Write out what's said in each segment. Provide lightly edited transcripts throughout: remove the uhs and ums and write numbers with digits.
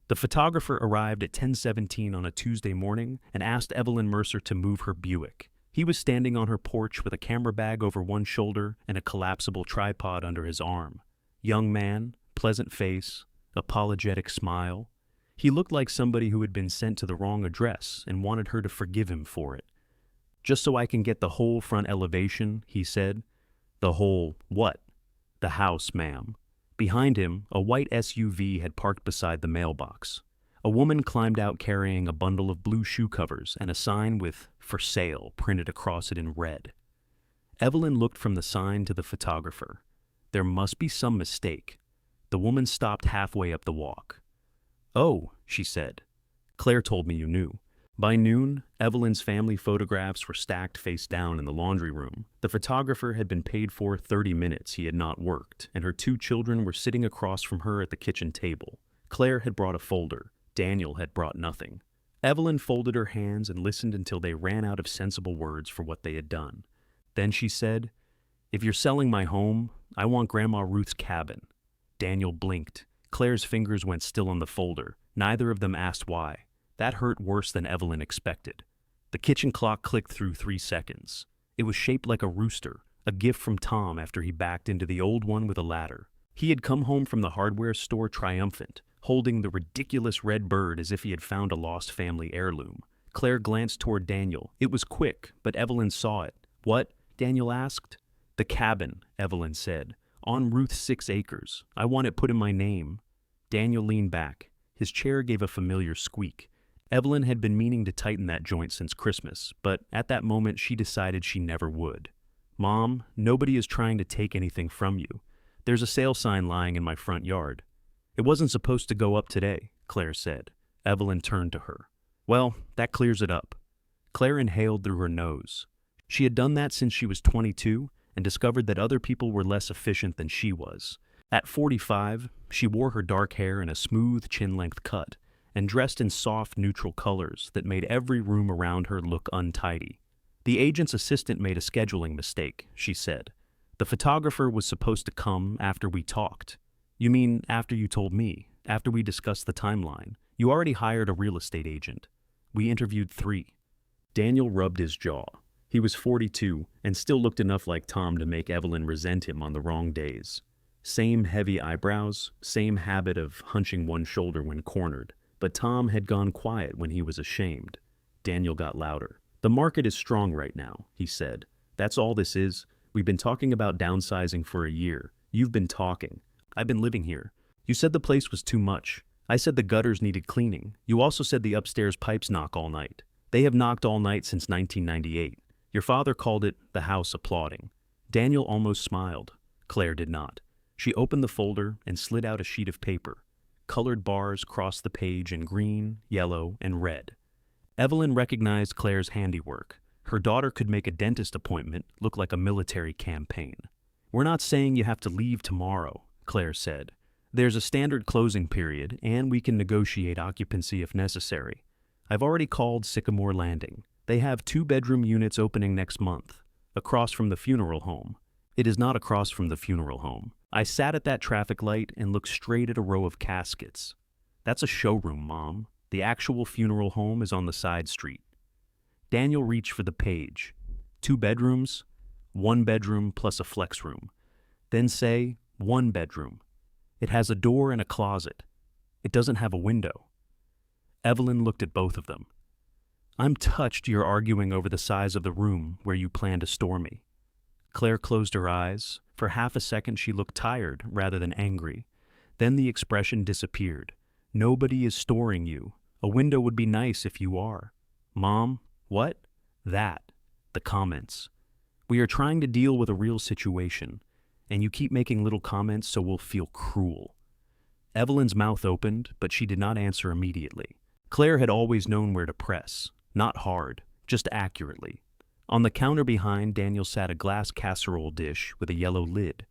The photographer arrived at 10:17 on a Tuesday morning and asked Evelyn Mercer to move her Buick. He was standing on her porch with a camera bag over one shoulder and a collapsible tripod under his arm. Young man, pleasant face, apologetic smile. He looked like somebody who had been sent to the wrong address and wanted her to forgive him for it. "Just so I can get the whole front elevation," he said. "The whole what?" "The house, ma'am." Behind him, a white SUV had parked beside the mailbox. A woman climbed out carrying a bundle of blue shoe covers and a sign with "For Sale" printed across it in red. Evelyn looked from the sign to the photographer. There must be some mistake. The woman stopped halfway up the walk. "Oh," she said. "Claire told me you knew." By noon, Evelyn's family photographs were stacked face down in the laundry room. The photographer had been paid for 30 minutes he had not worked, and her two children were sitting across from her at the kitchen table. Claire had brought a folder. Daniel had brought nothing. Evelyn folded her hands and listened until they ran out of sensible words for what they had done. Then she said, "If you're selling my home, I want Grandma Ruth's cabin." Daniel blinked. Claire's fingers went still on the folder. Neither of them asked why. That hurt worse than Evelyn expected. The kitchen clock clicked through 3 seconds. It was shaped like a rooster, a gift from Tom after he backed into the old one with a ladder. He had come home from the hardware store triumphant, holding the ridiculous red bird as if he had found a lost family heirloom. Claire glanced toward Daniel. It was quick, but Evelyn saw it. "What?" Daniel asked. "The cabin," Evelyn said. "On Ruth's 6 acres. I want it put in my name." Daniel leaned back. His chair gave a familiar squeak. Evelyn had been meaning to tighten that joint since Christmas, but at that moment she decided she never would. "Mom, nobody is trying to take anything from you. There's a sale sign lying in my front yard." "It wasn't supposed to go up today," Claire said. Evelyn turned to her. "Well, that clears it up." Claire inhaled through her nose. She had done that since she was 22 and discovered that other people were less efficient than she was. At 45, she wore her dark hair in a smooth chin-length cut and dressed in soft, neutral colors that made every room around her look untidy. "The agent's assistant made a scheduling mistake," she said. "The photographer was supposed to come after we talked." "You mean after you told me, after we discussed the timeline? You already hired a real estate agent." "We interviewed 3. Daniel rubbed his jaw. He was 42 and still looked enough like Tom to make Evelyn resent him on the wrong days. Same heavy eyebrows, same habit of hunching one shoulder when cornered. But Tom had gone quiet when he was ashamed. Daniel got louder. "The market is strong right now," he said. "That's all this is. We've been talking about downsizing for a year. You've been talking. I've been living here. You said the place was too much. I said the gutters needed cleaning. You also said the upstairs pipes knock all night. They have knocked all night since 1998. Your father called it the house applauding." Daniel almost smiled. Claire did not. She opened the folder and slid out a sheet of paper. Colored bars crossed the page in green, yellow, and red. Evelyn recognized Claire's handiwork. Her daughter could make a dentist appointment look like a military campaign. "We're not saying you have to leave tomorrow," Claire said. "There's a standard closing period, and we can negotiate occupancy if necessary. I've already called Sycamore Landing. They have 2-bedroom units opening next month, across from the funeral home." "It is not across from the funeral home. I sat at that traffic light and looked straight at a row of caskets. That's a showroom, Mom. The actual funeral home is on the side street." Daniel reached for the page. 2 bedrooms, 1 bedroom plus a flex room. Then say 1 bedroom. It has a door and a closet. It doesn't have a window. Evelyn looked at both of them. "I'm touched you're arguing over the size of the room where you plan to store me." Claire closed her eyes. For half a second she looked tired rather than angry. Then the expression disappeared. "Nobody is storing you. A window would be nice if you are." "Mom, what?" "That. The comments. We are trying to deal with a real situation, and you keep making little comments so we'll feel cruel." Evelyn's mouth opened, but she did not answer immediately. Claire had always known where to press. Not hard, just accurately. On the counter behind Daniel sat a glass casserole dish with a yellow lid.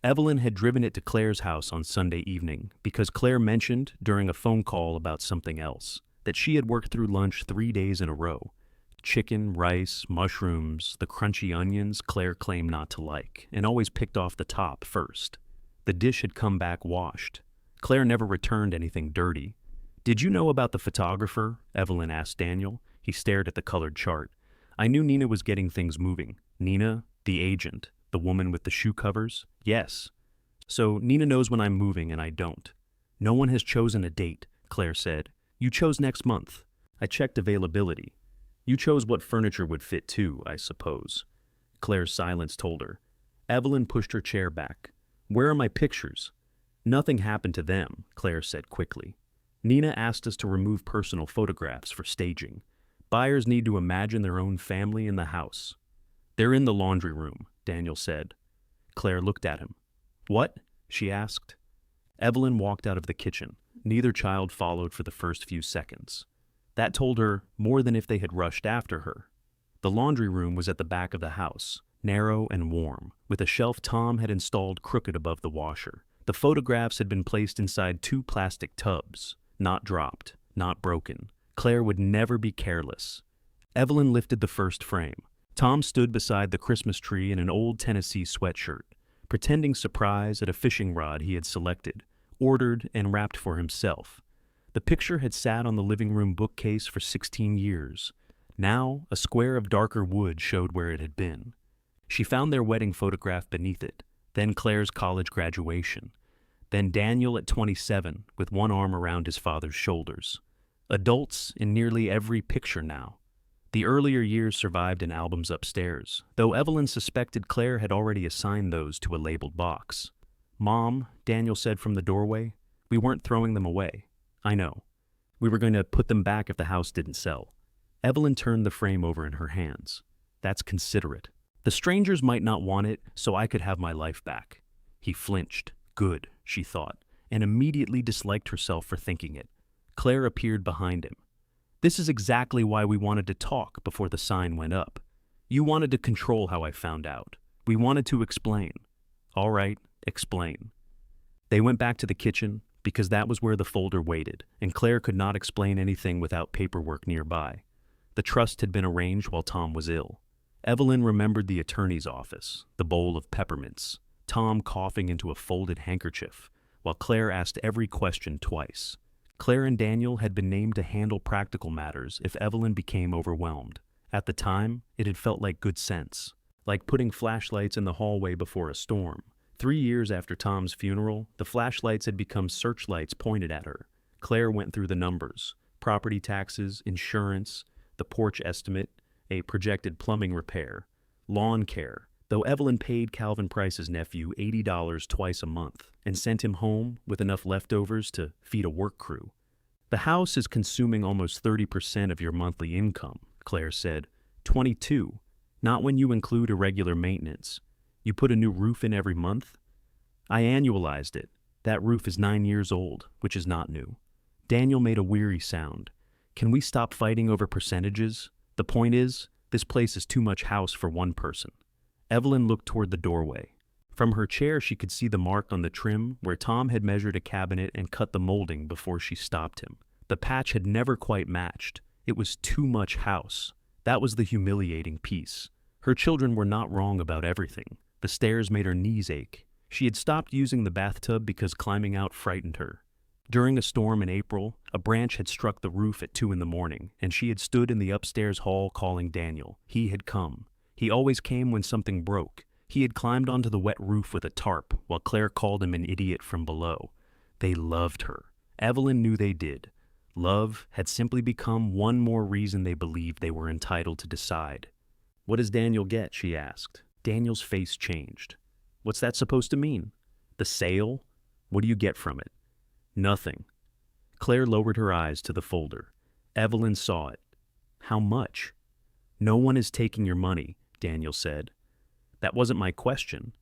Evelyn had driven it to Claire's house on Sunday evening because Claire mentioned during a phone call about something else, that she had worked through lunch 3 days in a row. Chicken, rice, mushrooms, the crunchy onions Claire claimed not to like, and always picked off the top first. The dish had come back washed. Claire never returned anything dirty. Did you know about the photographer? Evelyn asked Daniel. He stared at the colored chart. I knew Nina was getting things moving. Nina, the agent, the woman with the shoe covers? Yes. So Nina knows when I'm moving and I don't. No one has chosen a date, Claire said. You chose next month. I checked availability. You chose what furniture would fit too, I suppose. Claire's silence told her. Evelyn pushed her chair back. Where are my pictures? Nothing happened to them, Claire said quickly. Nina asked us to remove personal photographs for staging. Buyers need to imagine their own family in the house. They're in the laundry room, Daniel said. Claire looked at him. What? She asked. Evelyn walked out of the kitchen. Neither child followed for the first few seconds. That told her more than if they had rushed after her. The laundry room was at the back of the house, narrow and warm, with a shelf Tom had installed crooked above the washer. The photographs had been placed inside 2 plastic tubs, not dropped, not broken. Claire would never be careless. Evelyn lifted the first frame. Tom stood beside the Christmas tree in an old Tennessee sweatshirt, pretending surprise at a fishing rod he had selected, ordered, and wrapped for himself. The picture had sat on the living room bookcase for 16 years. Now, a square of darker wood showed where it had been. She found their wedding photograph beneath it, then Claire's college graduation, then Daniel at 27 with one arm around his father's shoulders. Adults in nearly every picture now. The earlier years survived in albums upstairs, though Evelyn suspected Claire had already assigned those to a labeled box. Mom, Daniel said from the doorway, we weren't throwing them away. I know. We were going to put them back if the house didn't sell. Evelyn turned the frame over in her hands. That's considerate. The strangers might not want it, so I could have my life back. He flinched. Good, she thought, and immediately disliked herself for thinking it. Claire appeared behind him. This is exactly why we wanted to talk before the sign went up. You wanted to control how I found out. We wanted to explain. All right, explain. They went back to the kitchen because that was where the folder waited, and Claire could not explain anything without paperwork nearby. The trust had been arranged while Tom was ill. Evelyn remembered the attorney's office, the bowl of peppermints, Tom coughing into a folded handkerchief, while Claire asked every question twice. Claire and Daniel had been named to handle practical matters if Evelyn became overwhelmed. At the time, it had felt like good sense, like putting flashlights in the hallway before a storm. 3 years after Tom's funeral, the flashlights had become searchlights pointed at her. Claire went through the numbers: property taxes, insurance, the porch estimate, a projected plumbing repair, lawn care, though Evelyn paid Calvin Price's nephew $80 twice a month and sent him home with enough leftovers to feed a work crew. The house is consuming almost 30% of your monthly income, Claire said. 22, not when you include irregular maintenance. You put a new roof in every month? I annualized it. That roof is 9 years old, which is not new. Daniel made a weary sound. Can we stop fighting over percentages? The point is, this place is too much house for one person. Evelyn looked toward the doorway. From her chair, she could see the mark on the trim where Tom had measured a cabinet and cut the molding before she stopped him. The patch had never quite matched. It was too much house. That was the humiliating piece. Her children were not wrong about everything. The stairs made her knees ache. She had stopped using the bathtub because climbing out frightened her. During a storm in April, a branch had struck the roof at 2 a.m, and she had stood in the upstairs hall calling Daniel. He had come. He always came when something broke. He had climbed onto the wet roof with a tarp, while Claire called him an idiot from below. They loved her. Evelyn knew they did. Love had simply become one more reason they believed they were entitled to decide. What does Daniel get? She asked. Daniel's face changed. What's that supposed to mean? The sale? What do you get from it? Nothing. Claire lowered her eyes to the folder. Evelyn saw it. How much? No one is taking your money, Daniel said. That wasn't my question.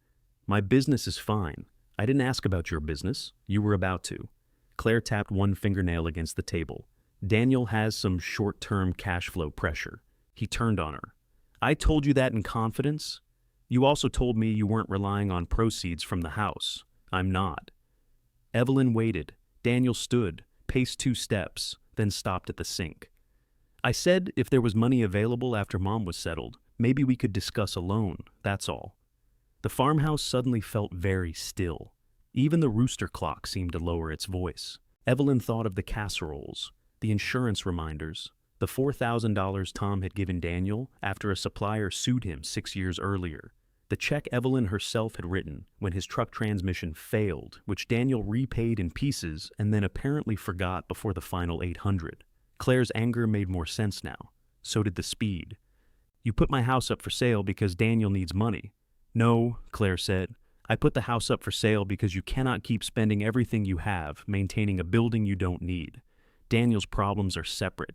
My business is fine. I didn't ask about your business. You were about to. Claire tapped one fingernail against the table. Daniel has some short-term cash flow pressure. He turned on her. I told you that in confidence. You also told me you weren't relying on proceeds from the house. I'm not. Evelyn waited. Daniel stood, paced 2 steps, then stopped at the sink. I said if there was money available after Mom was settled, maybe we could discuss a loan, that's all. The farmhouse suddenly felt very still. Even the rooster clock seemed to lower its voice. Evelyn thought of the casseroles, the insurance reminders, the $4,000 Tom had given Daniel after a supplier sued him 6 years earlier, the check Evelyn herself had written when his truck transmission failed, which Daniel repaid in pieces and then apparently forgot before the final 800. Claire's anger made more sense now. So did the speed. You put my house up for sale because Daniel needs money. No, Claire said. I put the house up for sale because you cannot keep spending everything you have maintaining a building you don't need. Daniel's problems are separate.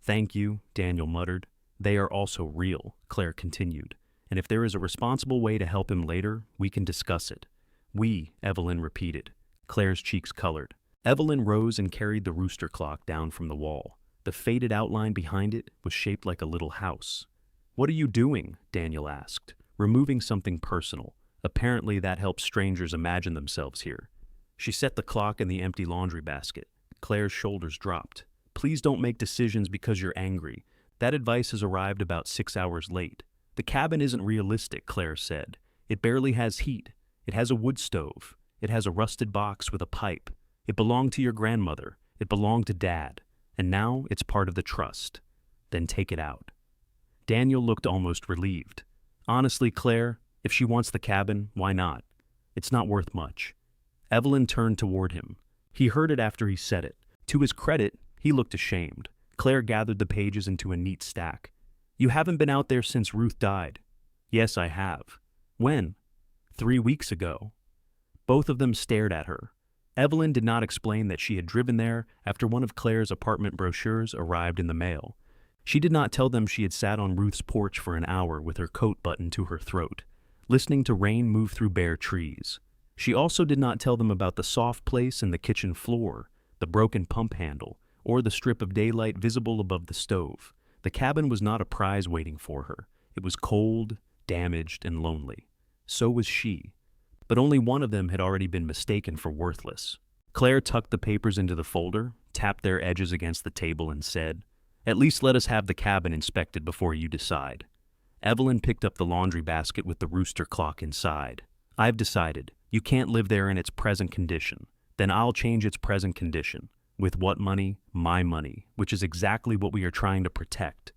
Thank you, Daniel muttered. They are also real, Claire continued. And if there is a responsible way to help him later, we can discuss it. We, Evelyn repeated. Claire's cheeks colored. Evelyn rose and carried the rooster clock down from the wall. The faded outline behind it was shaped like a little house. What are you doing? Daniel asked, removing something personal. Apparently that helps strangers imagine themselves here. She set the clock in the empty laundry basket. Claire's shoulders dropped. Please don't make decisions because you're angry. That advice has arrived about 6 hours late. The cabin isn't realistic, Claire said. It barely has heat. It has a wood stove. It has a rusted box with a pipe. It belonged to your grandmother. It belonged to Dad. And now it's part of the trust. Then take it out. Daniel looked almost relieved. Honestly, Claire, if she wants the cabin, why not? It's not worth much. Evelyn turned toward him. He heard it after he said it. To his credit, he looked ashamed. Claire gathered the pages into a neat stack. You haven't been out there since Ruth died. Yes, I have. When? 3 weeks ago. Both of them stared at her. Evelyn did not explain that she had driven there after one of Claire's apartment brochures arrived in the mail. She did not tell them she had sat on Ruth's porch for an hour with her coat buttoned to her throat, listening to rain move through bare trees. She also did not tell them about the soft place in the kitchen floor, the broken pump handle, or the strip of daylight visible above the stove. The cabin was not a prize waiting for her. It was cold, damaged, and lonely. So was she. But only one of them had already been mistaken for worthless. Claire tucked the papers into the folder, tapped their edges against the table, and said, At least let us have the cabin inspected before you decide. Evelyn picked up the laundry basket with the rooster clock inside. I've decided. You can't live there in its present condition. Then I'll change its present condition. With what money? My money, which is exactly what we are trying to protect.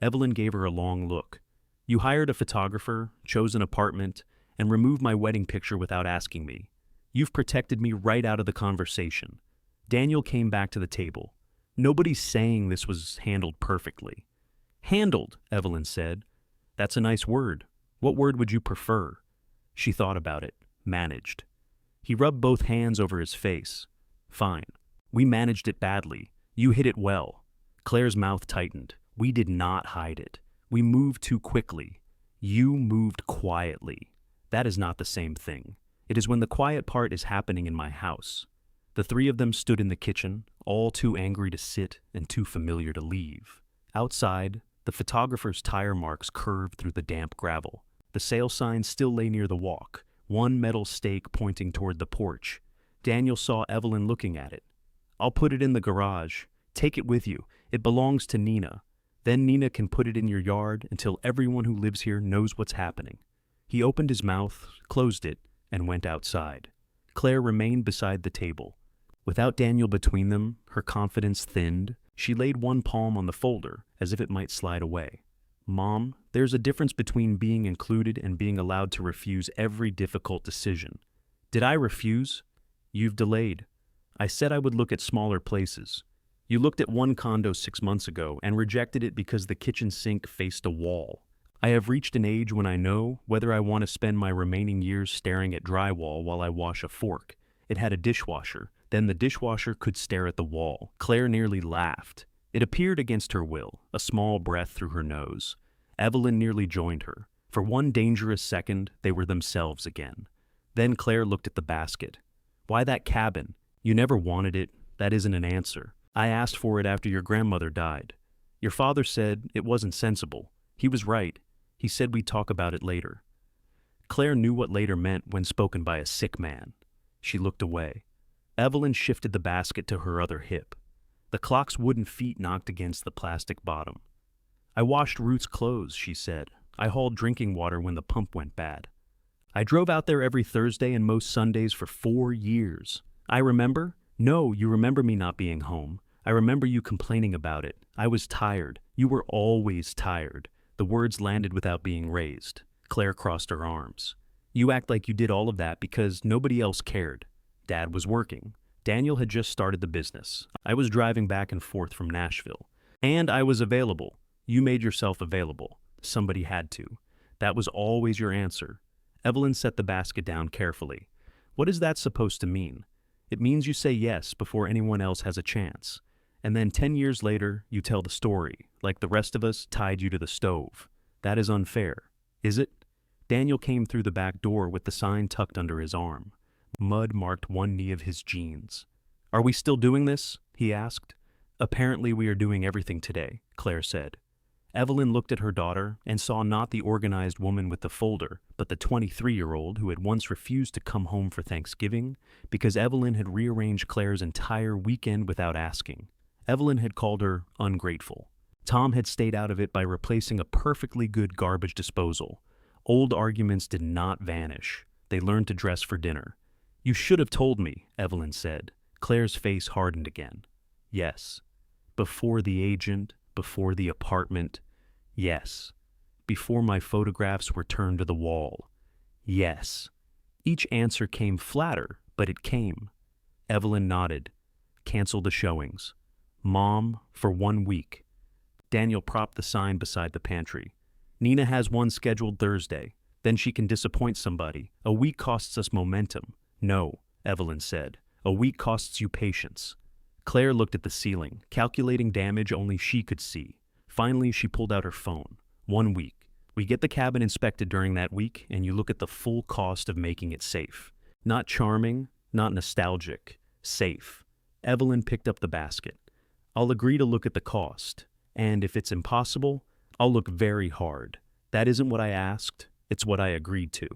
Evelyn gave her a long look. You hired a photographer, chose an apartment, and removed my wedding picture without asking me. You've protected me right out of the conversation. Daniel came back to the table. Nobody's saying this was handled perfectly. Handled, Evelyn said. That's a nice word. What word would you prefer? She thought about it. Managed. He rubbed both hands over his face. Fine. We managed it badly. You hid it well. Claire's mouth tightened. We did not hide it. We moved too quickly. You moved quietly. That is not the same thing. It is when the quiet part is happening in my house. The three of them stood in the kitchen, all too angry to sit and too familiar to leave. Outside, the photographer's tire marks curved through the damp gravel. The sale sign still lay near the walk, one metal stake pointing toward the porch. Daniel saw Evelyn looking at it. I'll put it in the garage. Take it with you. It belongs to Nina. Then Nina can put it in your yard until everyone who lives here knows what's happening. He opened his mouth, closed it, and went outside. Claire remained beside the table. Without Daniel between them, her confidence thinned. She laid one palm on the folder, as if it might slide away. Mom, there's a difference between being included and being allowed to refuse every difficult decision. Did I refuse? You've delayed. I said I would look at smaller places. You looked at one condo 6 months ago and rejected it because the kitchen sink faced a wall. I have reached an age when I know whether I want to spend my remaining years staring at drywall while I wash a fork. It had a dishwasher. Then the dishwasher could stare at the wall. Claire nearly laughed. It appeared against her will, a small breath through her nose. Evelyn nearly joined her. For one dangerous second, they were themselves again. Then Claire looked at the basket. Why that cabin? You never wanted it. That isn't an answer. I asked for it after your grandmother died. Your father said it wasn't sensible. He was right. He said we'd talk about it later. Claire knew what later meant when spoken by a sick man. She looked away. Evelyn shifted the basket to her other hip. The clock's wooden feet knocked against the plastic bottom. I washed Ruth's clothes, she said. I hauled drinking water when the pump went bad. I drove out there every Thursday and most Sundays for 4 years. I remember. No, you remember me not being home. I remember you complaining about it. I was tired. You were always tired. The words landed without being raised. Claire crossed her arms. You act like you did all of that because nobody else cared. Dad was working. Daniel had just started the business. I was driving back and forth from Nashville. And I was available. You made yourself available. Somebody had to. That was always your answer. Evelyn set the basket down carefully. What is that supposed to mean? It means you say yes before anyone else has a chance. And then 10 years later, you tell the story, like the rest of us tied you to the stove. That is unfair. Is it? Daniel came through the back door with the sign tucked under his arm. Mud marked one knee of his jeans. Are we still doing this? He asked. Apparently we are doing everything today, Claire said. Evelyn looked at her daughter and saw not the organized woman with the folder, but the 23-year-old who had once refused to come home for Thanksgiving because Evelyn had rearranged Claire's entire weekend without asking. Evelyn had called her ungrateful. Tom had stayed out of it by replacing a perfectly good garbage disposal. Old arguments did not vanish. They learned to dress for dinner. You should have told me, Evelyn said. Claire's face hardened again. Yes. Before the agent, before the apartment. Yes. Before my photographs were turned to the wall. Yes. Each answer came flatter, but it came. Evelyn nodded. Cancel the showings. Mom, for 1 week. Daniel propped the sign beside the pantry. Nina has one scheduled Thursday. Then she can disappoint somebody. A week costs us momentum. No, Evelyn said. A week costs you patience. Claire looked at the ceiling, calculating damage only she could see. Finally, she pulled out her phone. 1 week. We get the cabin inspected during that week, and you look at the full cost of making it safe. Not charming, not nostalgic. Safe. Evelyn picked up the basket. I'll agree to look at the cost. And if it's impossible, I'll look very hard. That isn't what I asked. It's what I agreed to.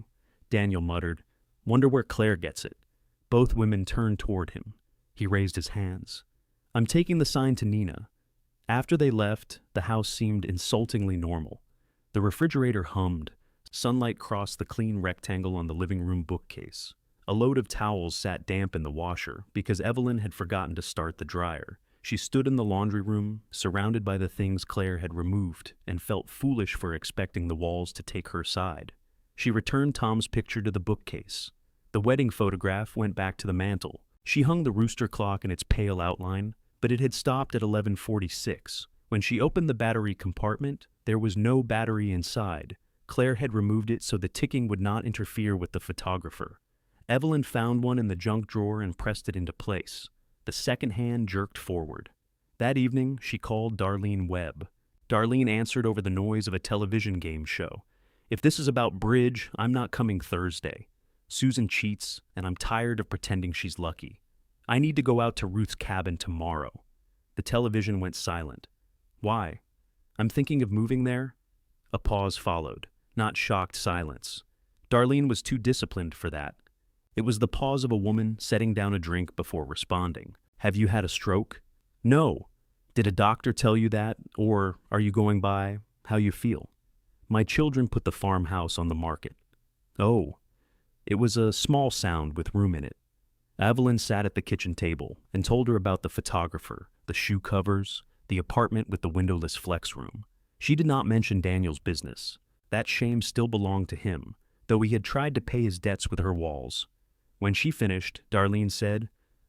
Daniel muttered. Wonder where Claire gets it. Both women turned toward him. He raised his hands. I'm taking the sign to Nina. After they left, the house seemed insultingly normal. The refrigerator hummed. Sunlight crossed the clean rectangle on the living room bookcase. A load of towels sat damp in the washer because Evelyn had forgotten to start the dryer. She stood in the laundry room, surrounded by the things Claire had removed, and felt foolish for expecting the walls to take her side. She returned Tom's picture to the bookcase. The wedding photograph went back to the mantel. She hung the rooster clock in its pale outline, but it had stopped at 11:46. When she opened the battery compartment, there was no battery inside. Claire had removed it so the ticking would not interfere with the photographer. Evelyn found one in the junk drawer and pressed it into place. The second hand jerked forward. That evening, she called Darlene Webb. Darlene answered over the noise of a television game show. If this is about bridge, I'm not coming Thursday. Susan cheats, and I'm tired of pretending she's lucky. I need to go out to Ruth's cabin tomorrow. The television went silent. Why? I'm thinking of moving there? A pause followed, not shocked silence. Darlene was too disciplined for that. It was the pause of a woman setting down a drink before responding. Have you had a stroke? No. Did a doctor tell you that, or are you going by how you feel? My children put the farmhouse on the market. Oh. It was a small sound with room in it. Evelyn sat at the kitchen table and told her about the photographer, the shoe covers, the apartment with the windowless flex room. She did not mention Daniel's business. That shame still belonged to him, though he had tried to pay his debts with her walls. When she finished, Darlene said,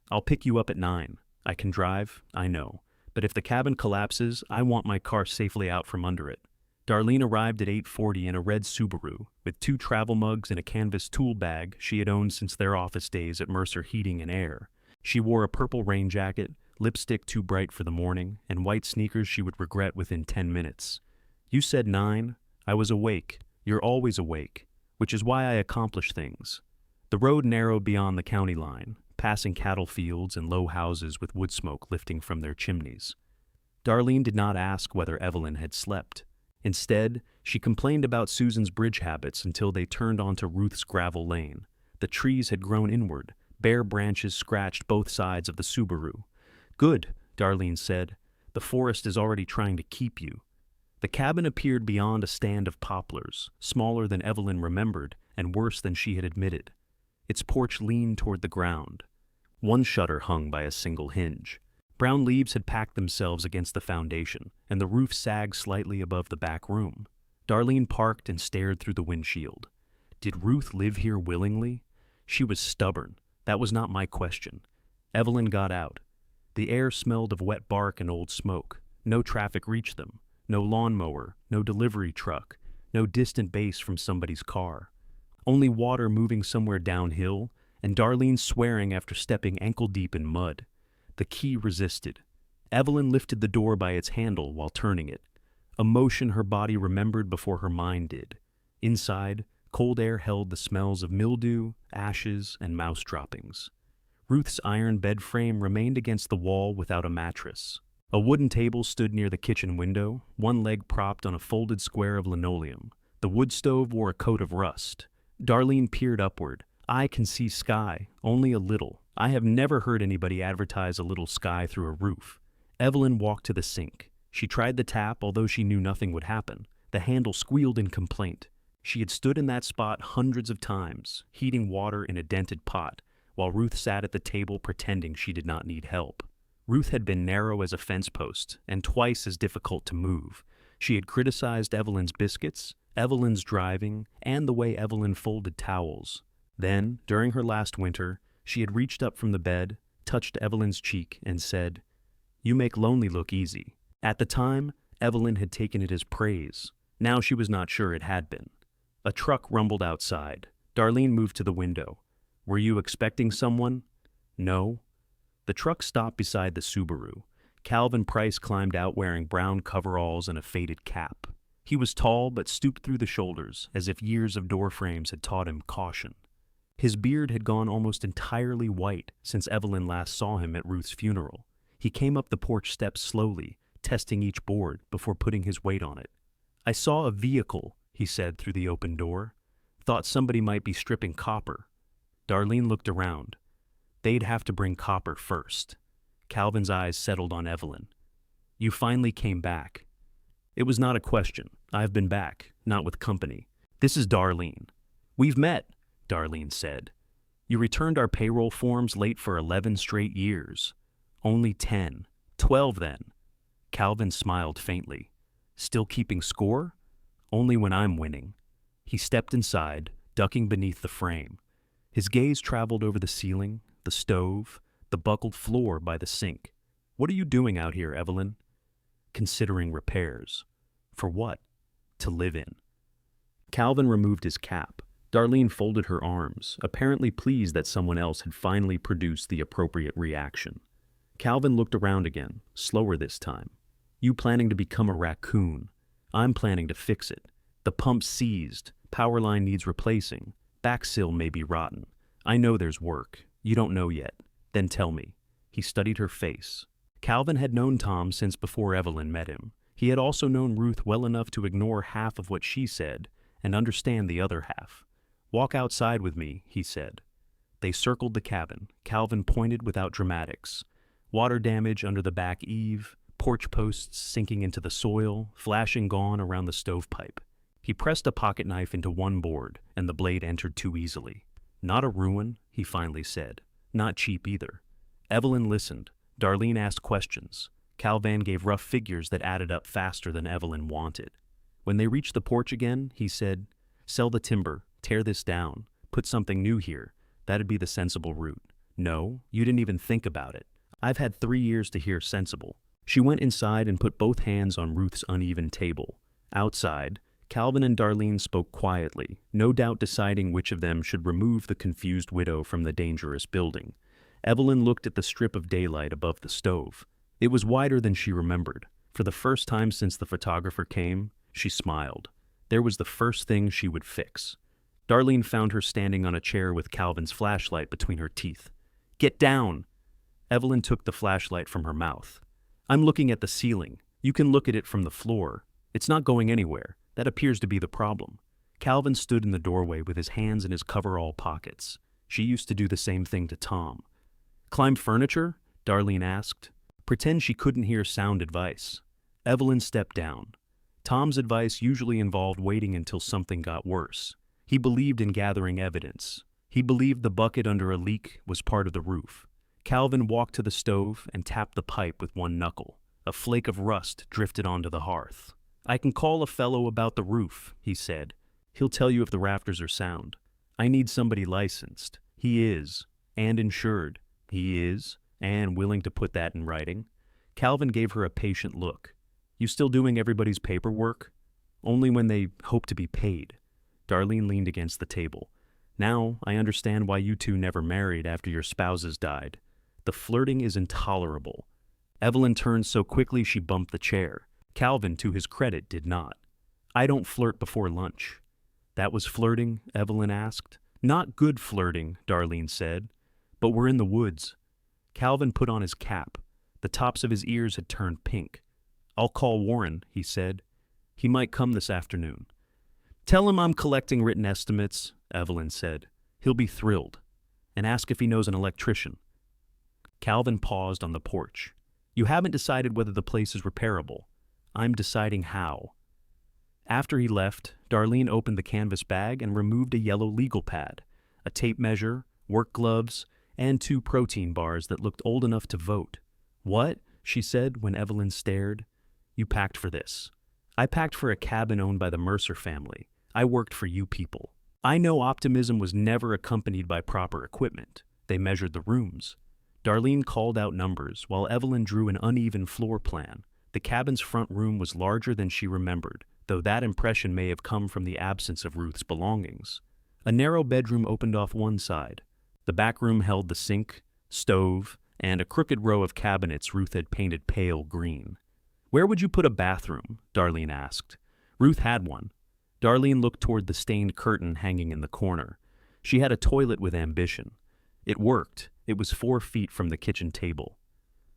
I'll pick you up at 9. I can drive, I know. But if the cabin collapses, I want my car safely out from under it. Darlene arrived at 8:40 in a red Subaru, with 2 travel mugs and a canvas tool bag she had owned since their office days at Mercer Heating and Air. She wore a purple rain jacket, lipstick too bright for the morning, and white sneakers she would regret within 10 minutes. You said 9. I was awake. You're always awake, which is why I accomplish things. The road narrowed beyond the county line, passing cattle fields and low houses with wood smoke lifting from their chimneys. Darlene did not ask whether Evelyn had slept. Instead, she complained about Susan's bridge habits until they turned onto Ruth's gravel lane. The trees had grown inward. Bare branches scratched both sides of the Subaru. Good, Darlene said. The forest is already trying to keep you. The cabin appeared beyond a stand of poplars, smaller than Evelyn remembered and worse than she had admitted. Its porch leaned toward the ground. One shutter hung by a single hinge. Brown leaves had packed themselves against the foundation, and the roof sagged slightly above the back room. Darlene parked and stared through the windshield. Did Ruth live here willingly? She was stubborn. That was not my question. Evelyn got out. The air smelled of wet bark and old smoke. No traffic reached them. No lawnmower, no delivery truck, no distant bass from somebody's car. Only water moving somewhere downhill, and Darlene swearing after stepping ankle-deep in mud. The key resisted. Evelyn lifted the door by its handle while turning it, a motion her body remembered before her mind did. Inside, cold air held the smells of mildew, ashes, and mouse droppings. Ruth's iron bed frame remained against the wall without a mattress. A wooden table stood near the kitchen window, one leg propped on a folded square of linoleum. The wood stove wore a coat of rust. Darlene peered upward. I can see sky, only a little. I have never heard anybody advertise a little sky through a roof. Evelyn walked to the sink. She tried the tap, although she knew nothing would happen. The handle squealed in complaint. She had stood in that spot hundreds of times, heating water in a dented pot, while Ruth sat at the table pretending she did not need help. Ruth had been narrow as a fence post, and twice as difficult to move. She had criticized Evelyn's biscuits, Evelyn's driving, and the way Evelyn folded towels. Then, during her last winter, she had reached up from the bed, touched Evelyn's cheek, and said, "You make lonely look easy." At the time, Evelyn had taken it as praise. Now she was not sure it had been. A truck rumbled outside. Darlene moved to the window. "Were you expecting someone?" "No." The truck stopped beside the Subaru. Calvin Price climbed out wearing brown coveralls and a faded cap. He was tall but stooped through the shoulders, as if years of door frames had taught him caution. His beard had gone almost entirely white since Evelyn last saw him at Ruth's funeral. He came up the porch steps slowly, testing each board before putting his weight on it. "I saw a vehicle," he said through the open door. "Thought somebody might be stripping copper." Darlene looked around. They'd have to bring copper first. Calvin's eyes settled on Evelyn. "You finally came back." "It was not a question. I've been back, not with company. This is Darlene." "We've met," Darlene said. "You returned our payroll forms late for 11 straight years." "Only 10. 12 then." Calvin smiled faintly. "Still keeping score?" "Only when I'm winning." He stepped inside, ducking beneath the frame. His gaze traveled over the ceiling, the stove, the buckled floor by the sink. "What are you doing out here, Evelyn?" "Considering repairs." "For what?" "To live in." Calvin removed his cap. Darlene folded her arms, apparently pleased that someone else had finally produced the appropriate reaction. Calvin looked around again, slower this time. "You planning to become a raccoon. I'm planning to fix it. The pump's seized, power line needs replacing, back sill may be rotten. I know there's work. You don't know yet. Then tell me." He studied her face. Calvin had known Tom since before Evelyn met him. He had also known Ruth well enough to ignore half of what she said and understand the other half. "Walk outside with me," he said. They circled the cabin. Calvin pointed without dramatics. Water damage under the back eave, porch posts sinking into the soil, flashing gone around the stovepipe. He pressed a pocket knife into one board, and the blade entered too easily. "Not a ruin," he finally said. "Not cheap either." Evelyn listened. Darlene asked questions. Calvin gave rough figures that added up faster than Evelyn wanted. When they reached the porch again, he said, "Sell the timber, tear this down, put something new here. That'd be the sensible route." "No, you didn't even think about it." "I've had 3 years to hear sensible." She went inside and put both hands on Ruth's uneven table. Outside, Calvin and Darlene spoke quietly, no doubt deciding which of them should remove the confused widow from the dangerous building. Evelyn looked at the strip of daylight above the stove. It was wider than she remembered. For the first time since the photographer came, she smiled. There was the first thing she would fix. Darlene found her standing on a chair with Calvin's flashlight between her teeth. "Get down!" Evelyn took the flashlight from her mouth. "I'm looking at the ceiling. You can look at it from the floor. It's not going anywhere. That appears to be the problem." Calvin stood in the doorway with his hands in his coverall pockets. She used to do the same thing to Tom. "Climb furniture?" Darlene asked. Pretend she couldn't hear sound advice. Evelyn stepped down. Tom's advice usually involved waiting until something got worse. He believed in gathering evidence. He believed the bucket under a leak was part of the roof. Calvin walked to the stove and tapped the pipe with one knuckle. A flake of rust drifted onto the hearth. "I can call a fellow about the roof," he said. "He'll tell you if the rafters are sound. I need somebody licensed. He is, and insured. He is, and willing to put that in writing." Calvin gave her a patient look. "You still doing everybody's paperwork?" "Only when they hope to be paid." Darlene leaned against the table. "Now I understand why you two never married after your spouses died. The flirting is intolerable." Evelyn turned so quickly she bumped the chair. Calvin, to his credit, did not. "I don't flirt before lunch." "That was flirting?" Evelyn asked. "Not good flirting," Darlene said. "But we're in the woods." Calvin put on his cap. The tops of his ears had turned pink. "I'll call Warren," he said. "He might come this afternoon." "Tell him I'm collecting written estimates," Evelyn said. "He'll be thrilled. And ask if he knows an electrician." Calvin paused on the porch. "You haven't decided whether the place is repairable. I'm deciding how." After he left, Darlene opened the canvas bag and removed a yellow legal pad, a tape measure, work gloves, and 2 protein bars that looked old enough to vote. "What?" she said when Evelyn stared. "You packed for this." "I packed for a cabin owned by the Mercer family. I worked for you people." "I know optimism was never accompanied by proper equipment." They measured the rooms. Darlene called out numbers while Evelyn drew an uneven floor plan. The cabin's front room was larger than she remembered, though that impression may have come from the absence of Ruth's belongings. A narrow bedroom opened off one side. The back room held the sink, stove, and a crooked row of cabinets Ruth had painted pale green. "Where would you put a bathroom?" Darlene asked. Ruth had one. Darlene looked toward the stained curtain hanging in the corner. She had a toilet with ambition. It worked. It was 4 feet from the kitchen table.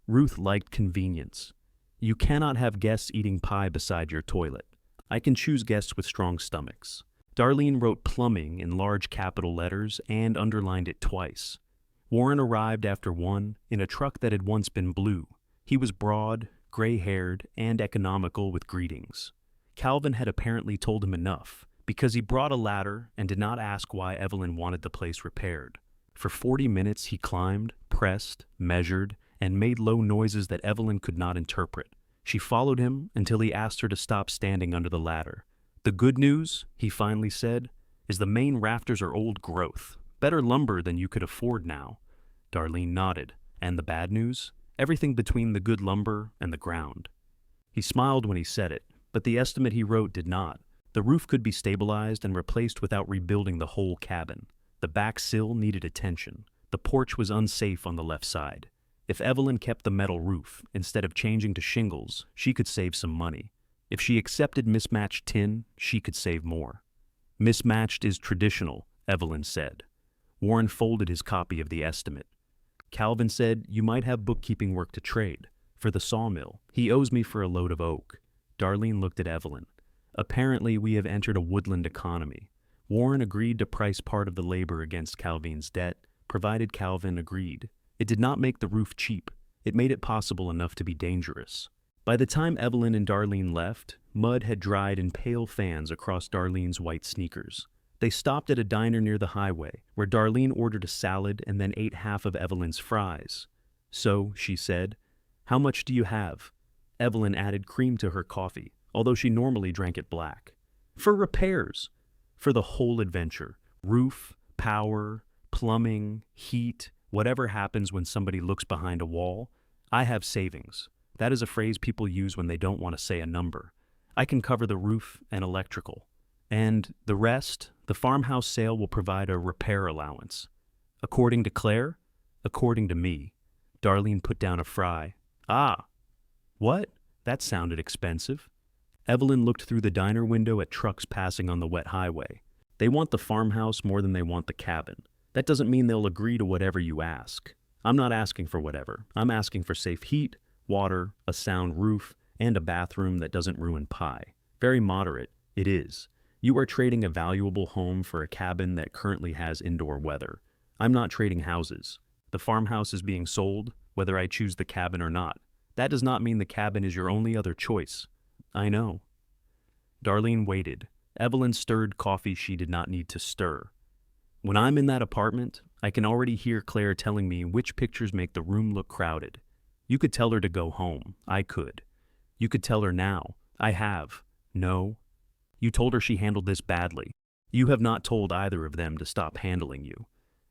Ruth liked convenience. "You cannot have guests eating pie beside your toilet. I can choose guests with strong stomachs." Darlene wrote plumbing in large capital letters and underlined it twice. Warren arrived after 1 in a truck that had once been blue. He was broad, gray-haired, and economical with greetings. Calvin had apparently told him enough, because he brought a ladder and did not ask why Evelyn wanted the place repaired. For 40 minutes he climbed, pressed, measured, and made low noises that Evelyn could not interpret. She followed him until he asked her to stop standing under the ladder. "The good news," he finally said, "is the main rafters are old growth. Better lumber than you could afford now." Darlene nodded. "And the bad news? Everything between the good lumber and the ground." He smiled when he said it, but the estimate he wrote did not. The roof could be stabilized and replaced without rebuilding the whole cabin. The back sill needed attention. The porch was unsafe on the left side. If Evelyn kept the metal roof, instead of changing to shingles, she could save some money. If she accepted mismatched tin, she could save more. "Mismatched is traditional," Evelyn said. Warren folded his copy of the estimate. Calvin said, "You might have bookkeeping work to trade. For the sawmill, he owes me for a load of oak." Darlene looked at Evelyn. "Apparently we have entered a woodland economy." Warren agreed to price part of the labor against Calvin's debt, provided Calvin agreed. It did not make the roof cheap. It made it possible enough to be dangerous. By the time Evelyn and Darlene left, mud had dried in pale fans across Darlene's white sneakers. They stopped at a diner near the highway, where Darlene ordered a salad and then ate half of Evelyn's fries. "So," she said, "how much do you have?" Evelyn added cream to her coffee, although she normally drank it black. "For repairs." "For the whole adventure. Roof, power, plumbing, heat, whatever happens when somebody looks behind a wall. I have savings." That is a phrase people use when they don't want to say a number. "I can cover the roof and electrical. And the rest, the farmhouse sale will provide a repair allowance." "According to Claire?" "According to me." Darlene put down a fry. "Ah. What? That sounded expensive." Evelyn looked through the diner window at trucks passing on the wet highway. "They want the farmhouse more than they want the cabin. That doesn't mean they'll agree to whatever you ask. I'm not asking for whatever. I'm asking for safe heat, water, a sound roof, and a bathroom that doesn't ruin pie. Very moderate, it is. You are trading a valuable home for a cabin that currently has indoor weather. I'm not trading houses. The farmhouse is being sold, whether I choose the cabin or not. That does not mean the cabin is your only other choice." "I know." Darlene waited. Evelyn stirred coffee she did not need to stir. "When I'm in that apartment, I can already hear Claire telling me which pictures make the room look crowded. You could tell her to go home. I could. You could tell her now. I have. No. You told her she handled this badly. You have not told either of them to stop handling you.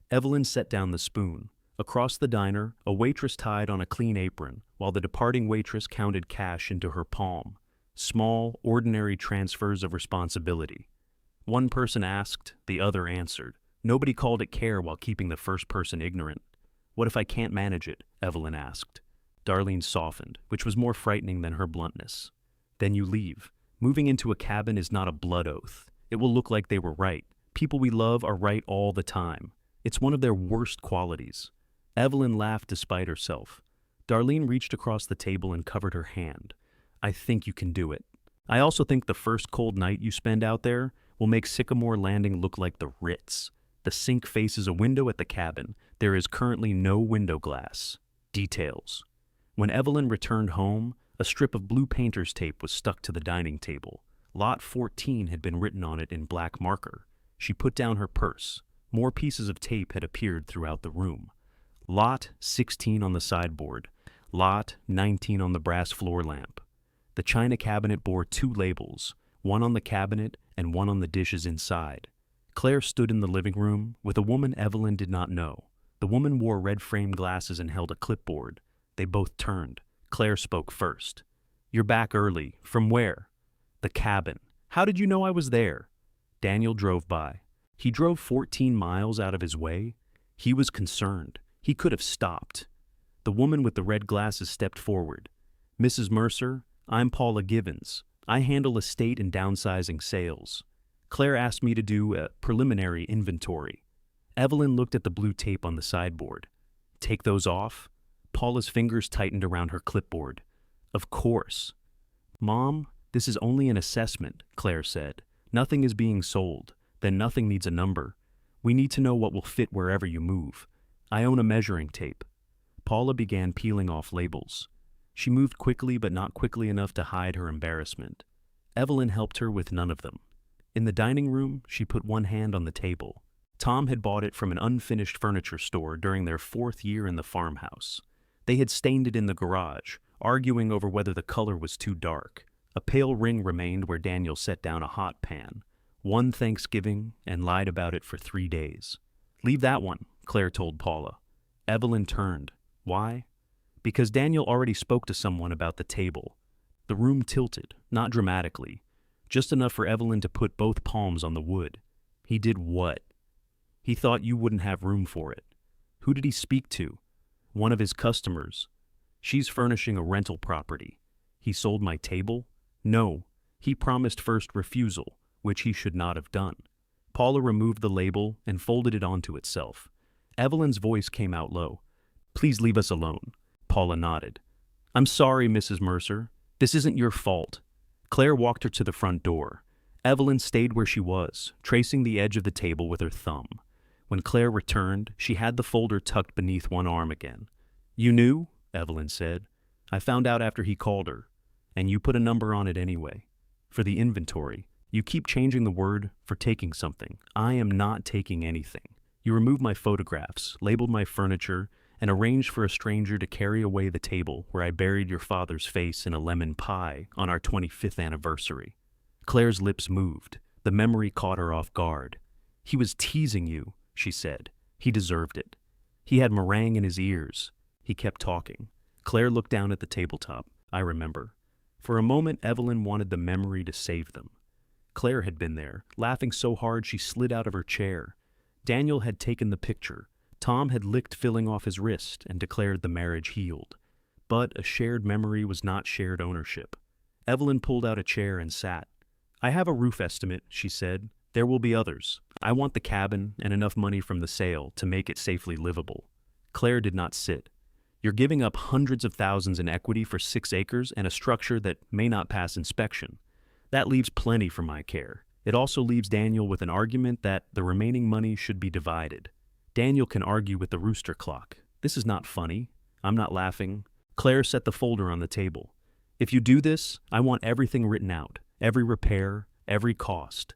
Evelyn set down the spoon. Across the diner, a waitress tied on a clean apron, while the departing waitress counted cash into her palm. Small, ordinary transfers of responsibility. One person asked, the other answered. Nobody called it care while keeping the first person ignorant. What if I can't manage it? Evelyn asked. Darlene softened, which was more frightening than her bluntness. Then you leave. Moving into a cabin is not a blood oath. It will look like they were right. People we love are right all the time. It's one of their worst qualities. Evelyn laughed despite herself. Darlene reached across the table and covered her hand. I think you can do it. I also think the first cold night you spend out there will make Sycamore Landing look like the Ritz. The sink faces a window at the cabin. There is currently no window glass. Details. When Evelyn returned home, a strip of blue painter's tape was stuck to the dining table. Lot 14 had been written on it in black marker. She put down her purse. More pieces of tape had appeared throughout the room. Lot 16 on the sideboard. Lot 19 on the brass floor lamp. The china cabinet bore 2 labels, one on the cabinet and one on the dishes inside. Claire stood in the living room with a woman Evelyn did not know. The woman wore red-framed glasses and held a clipboard. They both turned. Claire spoke first. You're back early. From where? The cabin. How did you know I was there? Daniel drove by. He drove 14 miles out of his way. He was concerned. He could have stopped. The woman with the red glasses stepped forward. Mrs. Mercer, I'm Paula Givens. I handle estate and downsizing sales. Claire asked me to do a preliminary inventory. Evelyn looked at the blue tape on the sideboard. Take those off? Paula's fingers tightened around her clipboard. Of course. Mom, this is only an assessment, Claire said. Nothing is being sold. Then nothing needs a number. We need to know what will fit wherever you move. I own a measuring tape. Paula began peeling off labels. She moved quickly but not quickly enough to hide her embarrassment. Evelyn helped her with none of them. In the dining room, she put one hand on the table. Tom had bought it from an unfinished furniture store during their 4th year in the farmhouse. They had stained it in the garage, arguing over whether the color was too dark. A pale ring remained where Daniel set down a hot pan. One Thanksgiving, and lied about it for 3 days. Leave that one, Claire told Paula. Evelyn turned. Why? Because Daniel already spoke to someone about the table. The room tilted, not dramatically, just enough for Evelyn to put both palms on the wood. He did what? He thought you wouldn't have room for it. Who did he speak to? One of his customers. She's furnishing a rental property. He sold my table? No. He promised first refusal, which he should not have done. Paula removed the label and folded it onto itself. Evelyn's voice came out low. Please leave us alone. Paula nodded. I'm sorry, Mrs. Mercer. This isn't your fault. Claire walked her to the front door. Evelyn stayed where she was, tracing the edge of the table with her thumb. When Claire returned, she had the folder tucked beneath one arm again. You knew? Evelyn said. I found out after he called her. And you put a number on it anyway. For the inventory, you keep changing the word for taking something. I am not taking anything. You removed my photographs, labeled my furniture, and arranged for a stranger to carry away the table where I buried your father's face in a lemon pie on our 25th anniversary. Claire's lips moved. The memory caught her off guard. He was teasing you, she said. He deserved it. He had meringue in his ears. He kept talking. Claire looked down at the tabletop. I remember. For a moment, Evelyn wanted the memory to save them. Claire had been there, laughing so hard she slid out of her chair. Daniel had taken the picture. Tom had licked filling off his wrist and declared the marriage healed. But a shared memory was not shared ownership. Evelyn pulled out a chair and sat. I have a roof estimate, she said. There will be others. I want the cabin and enough money from the sale to make it safely livable. Claire did not sit. You're giving up hundreds of thousands in equity for 6 acres and a structure that may not pass inspection. That leaves plenty for my care. It also leaves Daniel with an argument that the remaining money should be divided. Daniel can argue with the rooster clock. This is not funny. I'm not laughing. Claire set the folder on the table. If you do this, I want everything written out. Every repair, every cost.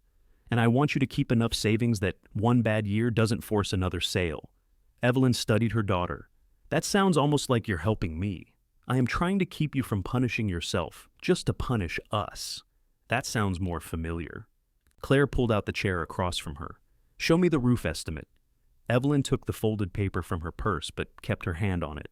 And I want you to keep enough savings that one bad year doesn't force another sale. Evelyn studied her daughter. That sounds almost like you're helping me. I am trying to keep you from punishing yourself, just to punish us. That sounds more familiar. Claire pulled out the chair across from her. Show me the roof estimate. Evelyn took the folded paper from her purse but kept her hand on it.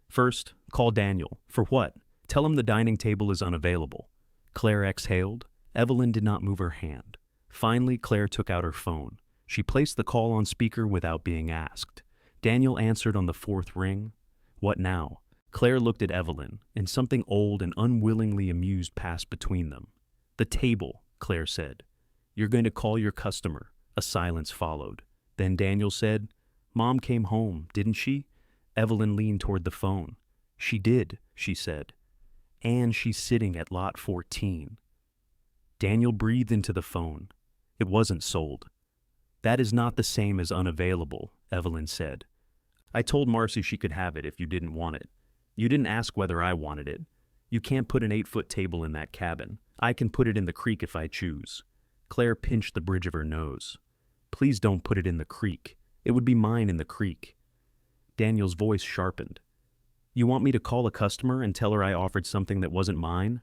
First, call Daniel. For what? Tell him the dining table is unavailable. Claire exhaled. Evelyn did not move her hand. Finally, Claire took out her phone. She placed the call on speaker without being asked. Daniel answered on the fourth ring. What now? Claire looked at Evelyn, and something old and unwillingly amused passed between them. The table, Claire said. You're going to call your customer. A silence followed. Then Daniel said, Mom came home, didn't she? Evelyn leaned toward the phone. She did, she said. And she's sitting at lot 14. Daniel breathed into the phone. It wasn't sold. That is not the same as unavailable, Evelyn said. I told Marcy she could have it if you didn't want it. You didn't ask whether I wanted it. You can't put an 8-foot table in that cabin. I can put it in the creek if I choose. Claire pinched the bridge of her nose. Please don't put it in the creek. It would be mine in the creek. Daniel's voice sharpened. You want me to call a customer and tell her I offered something that wasn't mine?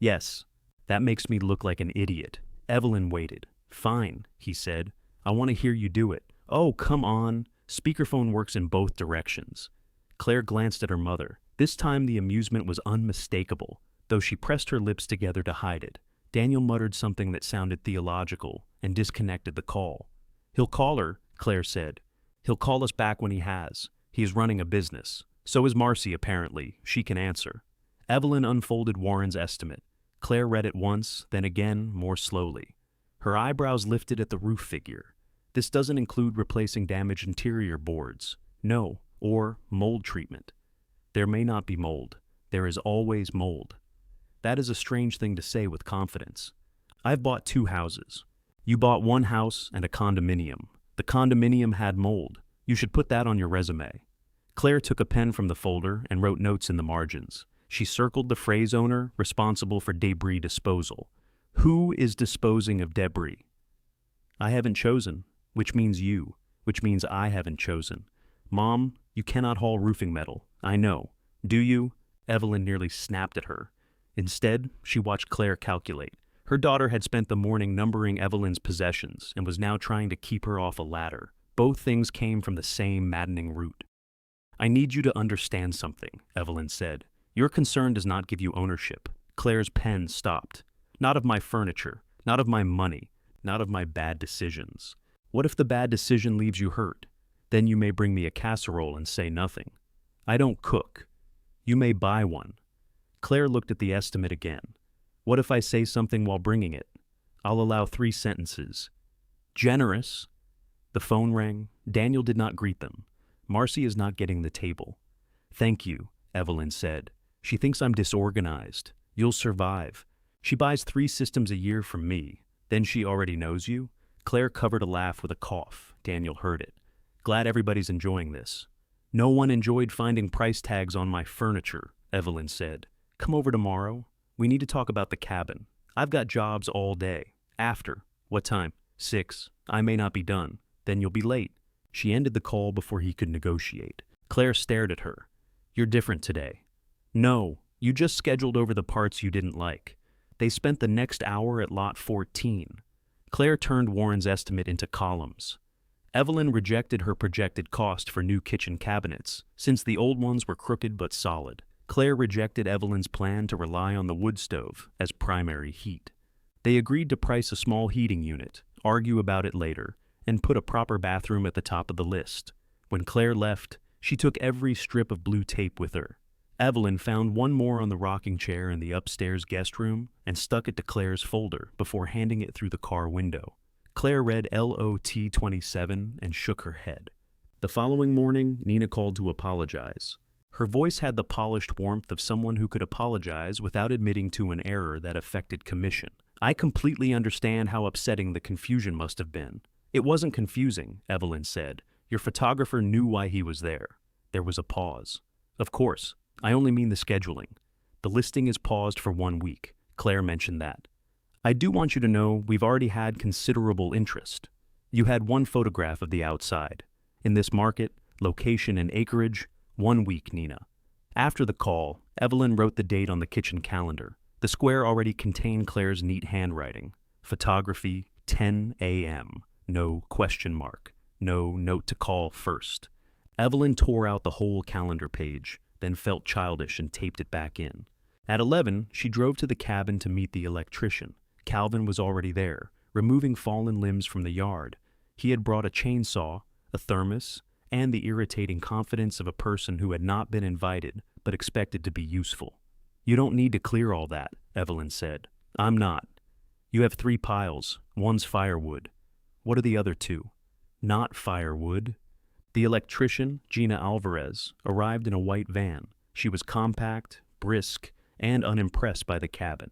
Yes. That makes me look like an idiot. Evelyn waited. Fine, he said. I want to hear you do it. Oh, come on. Speakerphone works in both directions. Claire glanced at her mother. This time the amusement was unmistakable, though she pressed her lips together to hide it. Daniel muttered something that sounded theological and disconnected the call. He'll call her, Claire said. He'll call us back when he has. He is running a business. So is Marcy, apparently. She can answer. Evelyn unfolded Warren's estimate. Claire read it once, then again, more slowly. Her eyebrows lifted at the roof figure. This doesn't include replacing damaged interior boards. No, or mold treatment. There may not be mold. There is always mold. That is a strange thing to say with confidence. I've bought 2 houses. You bought 1 house and a condominium. The condominium had mold. You should put that on your resume. Claire took a pen from the folder and wrote notes in the margins. She circled the phrase owner responsible for debris disposal. Who is disposing of debris? I haven't chosen, which means you, which means I haven't chosen. Mom, you cannot haul roofing metal. I know. Do you? Evelyn nearly snapped at her. Instead, she watched Claire calculate. Her daughter had spent the morning numbering Evelyn's possessions and was now trying to keep her off a ladder. Both things came from the same maddening root. I need you to understand something, Evelyn said. Your concern does not give you ownership. Claire's pen stopped. Not of my furniture, not of my money, not of my bad decisions. What if the bad decision leaves you hurt? Then you may bring me a casserole and say nothing. I don't cook. You may buy one. Claire looked at the estimate again. What if I say something while bringing it? I'll allow 3 sentences. Generous. The phone rang. Daniel did not greet them. Marcy is not getting the table. Thank you, Evelyn said. She thinks I'm disorganized. You'll survive. She buys 3 systems a year from me. Then she already knows you? Claire covered a laugh with a cough. Daniel heard it. Glad everybody's enjoying this. No one enjoyed finding price tags on my furniture, Evelyn said. Come over tomorrow. We need to talk about the cabin. I've got jobs all day. After. What time? 6. I may not be done. Then you'll be late. She ended the call before he could negotiate. Claire stared at her. You're different today. No, you just scheduled over the parts you didn't like. They spent the next hour at lot 14. Claire turned Warren's estimate into columns. Evelyn rejected her projected cost for new kitchen cabinets, since the old ones were crooked but solid. Claire rejected Evelyn's plan to rely on the wood stove as primary heat. They agreed to price a small heating unit, argue about it later, and put a proper bathroom at the top of the list. When Claire left, she took every strip of blue tape with her. Evelyn found one more on the rocking chair in the upstairs guest room and stuck it to Claire's folder before handing it through the car window. Claire read LOT 27 and shook her head. The following morning, Nina called to apologize. Her voice had the polished warmth of someone who could apologize without admitting to an error that affected commission. I completely understand how upsetting the confusion must have been. It wasn't confusing, Evelyn said. Your photographer knew why he was there. There was a pause. Of course. I only mean the scheduling. The listing is paused for 1 week. Claire mentioned that. I do want you to know we've already had considerable interest. You had 1 photograph of the outside. In this market, Location and acreage, 1 week, Nina. After the call, Evelyn wrote the date on the kitchen calendar. The square already contained Claire's neat handwriting. Photography, 10 a.m. No question mark. No note to call first. Evelyn tore out the whole calendar page, then felt childish and taped it back in. At 11, she drove to the cabin to meet the electrician. Calvin was already there, removing fallen limbs from the yard. He had brought a chainsaw, a thermos, and the irritating confidence of a person who had not been invited but expected to be useful. "You don't need to clear all that," Evelyn said. "I'm not. You have 3 piles. One's firewood. What are the other 2? Not firewood." The electrician, Gina Alvarez, arrived in a white van. She was compact, brisk, and unimpressed by the cabin.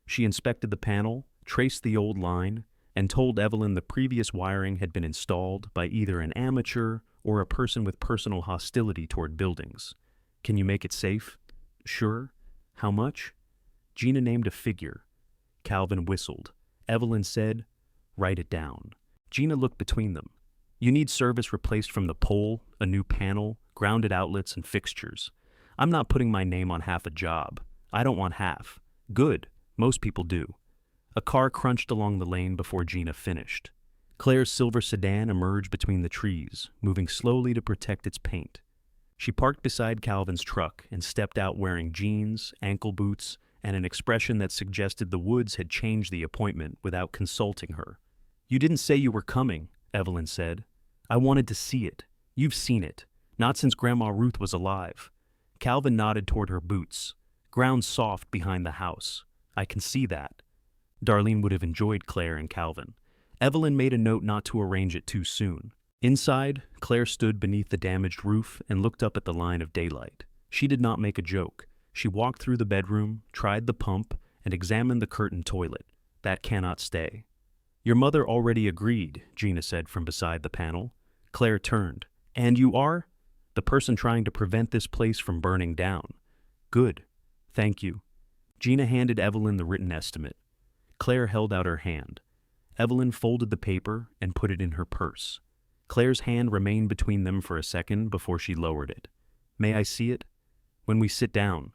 She inspected the panel, traced the old line, and told Evelyn the previous wiring had been installed by either an amateur or a person with personal hostility toward buildings. "Can you make it safe?" "Sure." "How much?" Gina named a figure. Calvin whistled. Evelyn said, "Write it down." Gina looked between them. "You need service replaced from the pole, a new panel, grounded outlets, and fixtures. I'm not putting my name on half a job. I don't want half." "Good. Most people do." A car crunched along the lane before Gina finished. Claire's silver sedan emerged between the trees, moving slowly to protect its paint. She parked beside Calvin's truck and stepped out wearing jeans, ankle boots, and an expression that suggested the woods had changed the appointment without consulting her. "You didn't say you were coming," Evelyn said. "I wanted to see it. You've seen it. Not since Grandma Ruth was alive." Calvin nodded toward her boots. "Ground's soft behind the house. I can see that." Darlene would have enjoyed Claire and Calvin. Evelyn made a note not to arrange it too soon. Inside, Claire stood beneath the damaged roof and looked up at the line of daylight. She did not make a joke. She walked through the bedroom, tried the pump, and examined the curtain toilet. "That cannot stay." "Your mother already agreed," Gina said from beside the panel. Claire turned. "And you are?" "The person trying to prevent this place from burning down." "Good. Thank you." Gina handed Evelyn the written estimate. Claire held out her hand. Evelyn folded the paper and put it in her purse. Claire's hand remained between them for a second before she lowered it. "May I see it?" "When we sit down.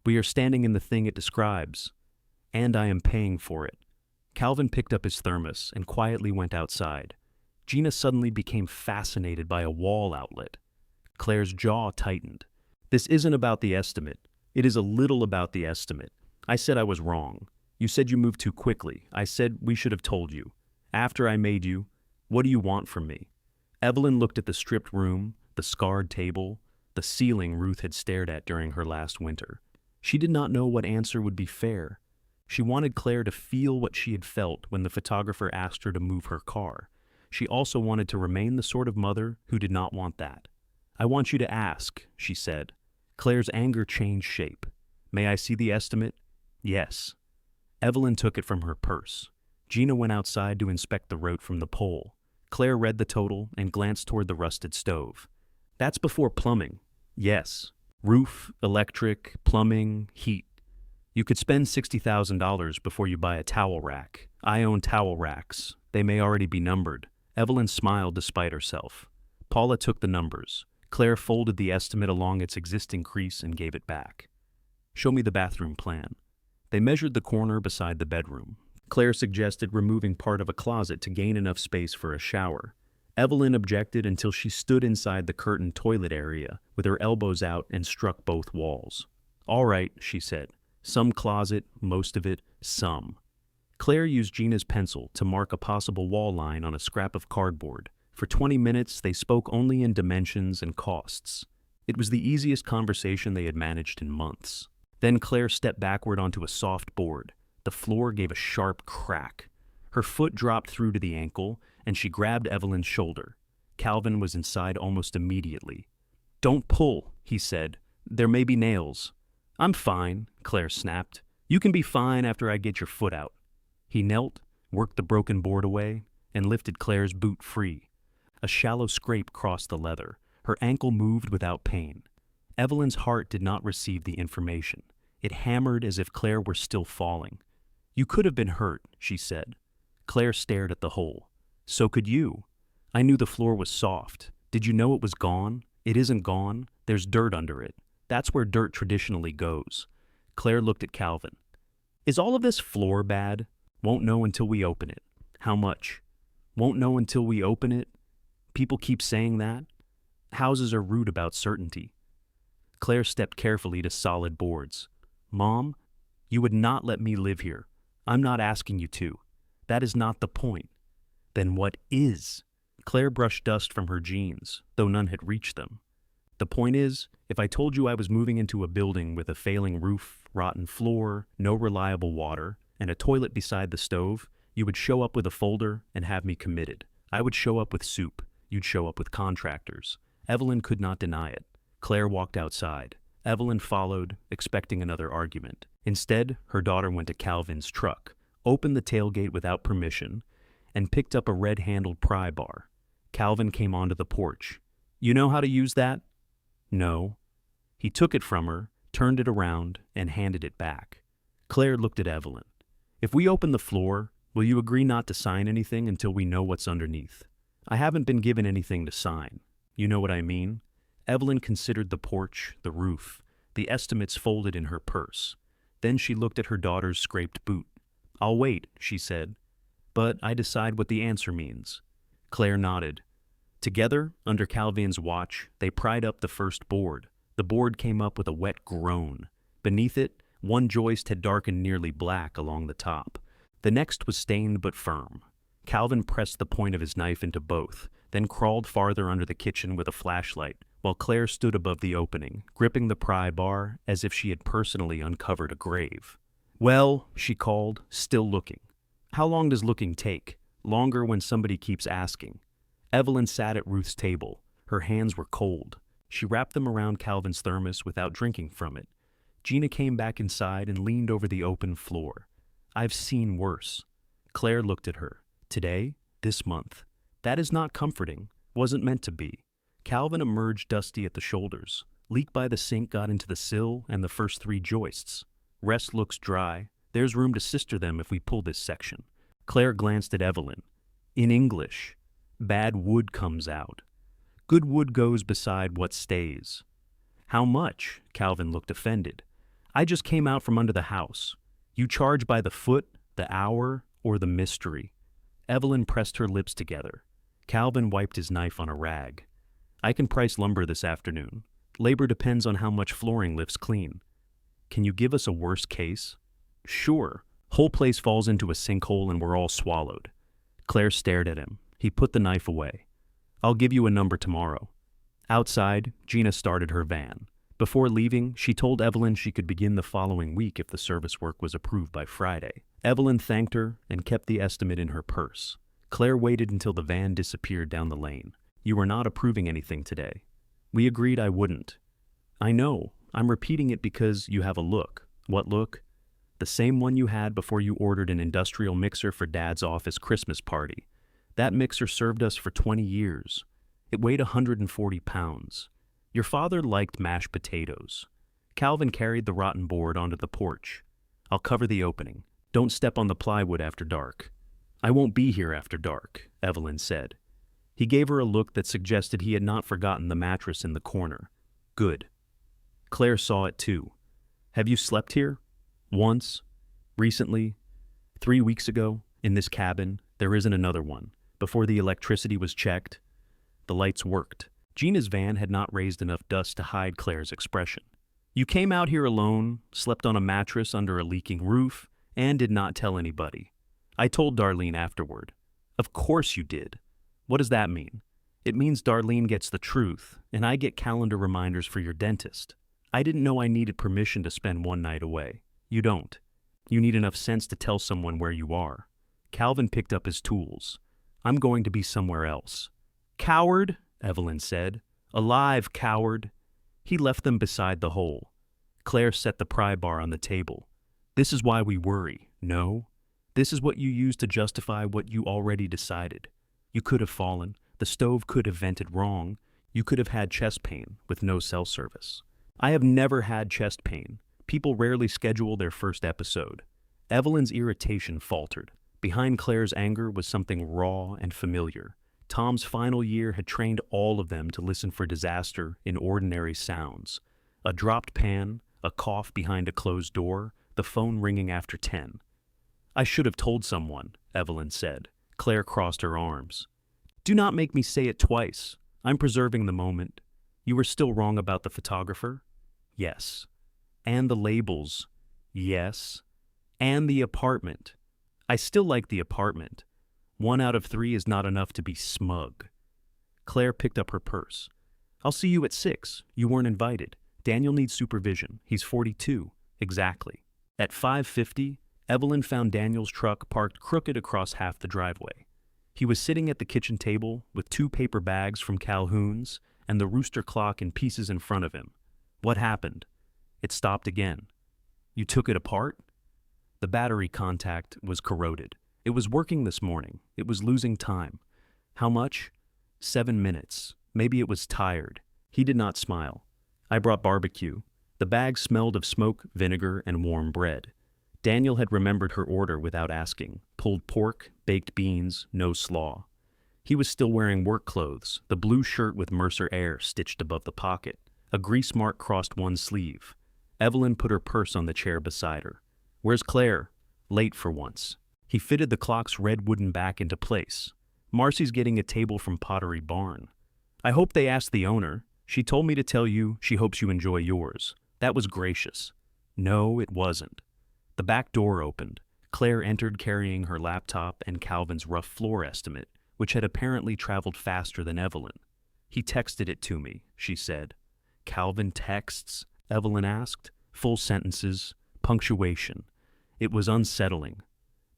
We are standing in the thing it describes. And I am paying for it." Calvin picked up his thermos and quietly went outside. Gina suddenly became fascinated by a wall outlet. Claire's jaw tightened. "This isn't about the estimate. It is a little about the estimate. I said I was wrong. You said you moved too quickly. I said we should have told you. After I made you, what do you want from me?" Evelyn looked at the stripped room, the scarred table, the ceiling Ruth had stared at during her last winter. She did not know what answer would be fair. She wanted Claire to feel what she had felt when the photographer asked her to move her car. She also wanted to remain the sort of mother who did not want that. "I want you to ask," she said. Claire's anger changed shape. "May I see the estimate?" "Yes." Evelyn took it from her purse. Gina went outside to inspect the route from the pole. Claire read the total and glanced toward the rusted stove. "That's before plumbing." "Yes. Roof, electric, plumbing, heat. You could spend $60,000 before you buy a towel rack. I own towel racks. They may already be numbered." Evelyn smiled despite herself. Paula took the numbers. Claire folded the estimate along its existing crease and gave it back. "Show me the bathroom plan." They measured the corner beside the bedroom. Claire suggested removing part of a closet to gain enough space for a shower. Evelyn objected until she stood inside the curtained toilet area with her elbows out and struck both walls. "All right," she said. "Some closet, most of it, some." Claire used Gina's pencil to mark a possible wall line on a scrap of cardboard. For 20 minutes, they spoke only in dimensions and costs. It was the easiest conversation they had managed in months. Then Claire stepped backward onto a soft board. The floor gave a sharp crack. Her foot dropped through to the ankle, and she grabbed Evelyn's shoulder. Calvin was inside almost immediately. "Don't pull," he said. "There may be nails." "I'm fine," Claire snapped. "You can be fine after I get your foot out." He knelt, worked the broken board away, and lifted Claire's boot free. A shallow scrape crossed the leather. Her ankle moved without pain. Evelyn's heart did not receive the information. It hammered as if Claire were still falling. "You could have been hurt," she said. Claire stared at the hole. "So could you." "I knew the floor was soft. Did you know it was gone? It isn't gone. There's dirt under it. That's where dirt traditionally goes. Claire looked at Calvin. Is all of this floor bad? Won't know until we open it. How much? Won't know until we open it? People keep saying that. Houses are rude about certainty. Claire stepped carefully to solid boards. Mom, you would not let me live here. I'm not asking you to. That is not the point. Then what is? Claire brushed dust from her jeans, though none had reached them. The point is, if I told you I was moving into a building with a failing roof, rotten floor, no reliable water, and a toilet beside the stove, you would show up with a folder and have me committed. I would show up with soup. You'd show up with contractors. Evelyn could not deny it. Claire walked outside. Evelyn followed, expecting another argument. Instead, her daughter went to Calvin's truck, opened the tailgate without permission, and picked up a red-handled pry bar. Calvin came onto the porch. You know how to use that? No. He took it from her, turned it around, and handed it back. Claire looked at Evelyn. If we open the floor, will you agree not to sign anything until we know what's underneath? I haven't been given anything to sign. You know what I mean? Evelyn considered the porch, the roof, the estimates folded in her purse. Then she looked at her daughter's scraped boot. I'll wait, she said. But I decide what the answer means. Claire nodded. Together, under Calvin's watch, they pried up the first board. The board came up with a wet groan. Beneath it, one joist had darkened nearly black along the top. The next was stained but firm. Calvin pressed the point of his knife into both, then crawled farther under the kitchen with a flashlight, while Claire stood above the opening, gripping the pry bar as if she had personally uncovered a grave. Well, she called, still looking. How long does looking take? Longer when somebody keeps asking. Evelyn sat at Ruth's table. Her hands were cold. She wrapped them around Calvin's thermos without drinking from it. Gina came back inside and leaned over the open floor. I've seen worse. Claire looked at her. Today? This month. That is not comforting. Wasn't meant to be. Calvin emerged dusty at the shoulders. Leak by the sink got into the sill and the first 3 joists. Rest looks dry. There's room to sister them if we pull this section. Claire glanced at Evelyn. In English, bad wood comes out. Good wood goes beside what stays. How much? Calvin looked offended. I just came out from under the house. You charge by the foot, the hour, or the mystery. Evelyn pressed her lips together. Calvin wiped his knife on a rag. I can price lumber this afternoon. Labor depends on how much flooring lifts clean. Can you give us a worst case? Sure. Whole place falls into a sinkhole and we're all swallowed. Claire stared at him. He put the knife away. I'll give you a number tomorrow. Outside, Gina started her van. Before leaving, she told Evelyn she could begin the following week if the service work was approved by Friday. Evelyn thanked her and kept the estimate in her purse. Claire waited until the van disappeared down the lane. You were not approving anything today. We agreed I wouldn't. I know. I'm repeating it because you have a look. What look? The same one you had before you ordered an industrial mixer for Dad's office Christmas party. That mixer served us for 20 years. It weighed 140 pounds. Your father liked mashed potatoes. Calvin carried the rotten board onto the porch. I'll cover the opening. Don't step on the plywood after dark. I won't be here after dark, Evelyn said. He gave her a look that suggested he had not forgotten the mattress in the corner. Good. Claire saw it too. Have you slept here? Once? Recently? 3 weeks ago? In this cabin? There isn't another one. Before the electricity was checked? The lights worked. Gina's van had not raised enough dust to hide Claire's expression. You came out here alone, slept on a mattress under a leaking roof, and did not tell anybody. I told Darlene afterward. Of course you did. What does that mean? It means Darlene gets the truth, and I get calendar reminders for your dentist. I didn't know I needed permission to spend one night away. You don't. You need enough sense to tell someone where you are. Calvin picked up his tools. I'm going to be somewhere else. Coward, Evelyn said. Alive, coward. He left them beside the hole. Claire set the pry bar on the table. This is why we worry, no? This is what you use to justify what you already decided. You could have fallen. The stove could have vented wrong. You could have had chest pain with no cell service. I have never had chest pain. People rarely schedule their first episode. Evelyn's irritation faltered. Behind Claire's anger was something raw and familiar. Tom's final year had trained all of them to listen for disaster in ordinary sounds. A dropped pan, a cough behind a closed door, the phone ringing after 10. "I should have told someone," Evelyn said. Claire crossed her arms. "Do not make me say it twice. I'm preserving the moment. You were still wrong about the photographer?" "Yes." "And the labels?" "Yes." "And the apartment?" "I still like the apartment. 1 out of 3 is not enough to be smug." Claire picked up her purse. "I'll see you at 6. You weren't invited. Daniel needs supervision. He's 42. Exactly." At 5:50, Evelyn found Daniel's truck parked crooked across half the driveway. He was sitting at the kitchen table with 2 paper bags from Calhoun's and the rooster clock in pieces in front of him. "What happened?" "It stopped again." "You took it apart?" "The battery contact was corroded. It was working this morning. It was losing time." "How much?" 7 minutes. Maybe it was tired." He did not smile. "I brought barbecue." The bag smelled of smoke, vinegar, and warm bread. Daniel had remembered her order without asking. Pulled pork, baked beans, no slaw. He was still wearing work clothes, the blue shirt with Mercer Air stitched above the pocket. A grease mark crossed one sleeve. Evelyn put her purse on the chair beside her. "Where's Claire?" "Late for once." He fitted the clock's red wooden back into place. "Marcy's getting a table from Pottery Barn." "I hope they asked the owner. She told me to tell you she hopes you enjoy yours." "That was gracious." "No, it wasn't." The back door opened. Claire entered carrying her laptop and Calvin's rough floor estimate, which had apparently traveled faster than Evelyn. "He texted it to me," she said. "Calvin texts?" Evelyn asked. Full sentences, punctuation. It was unsettling.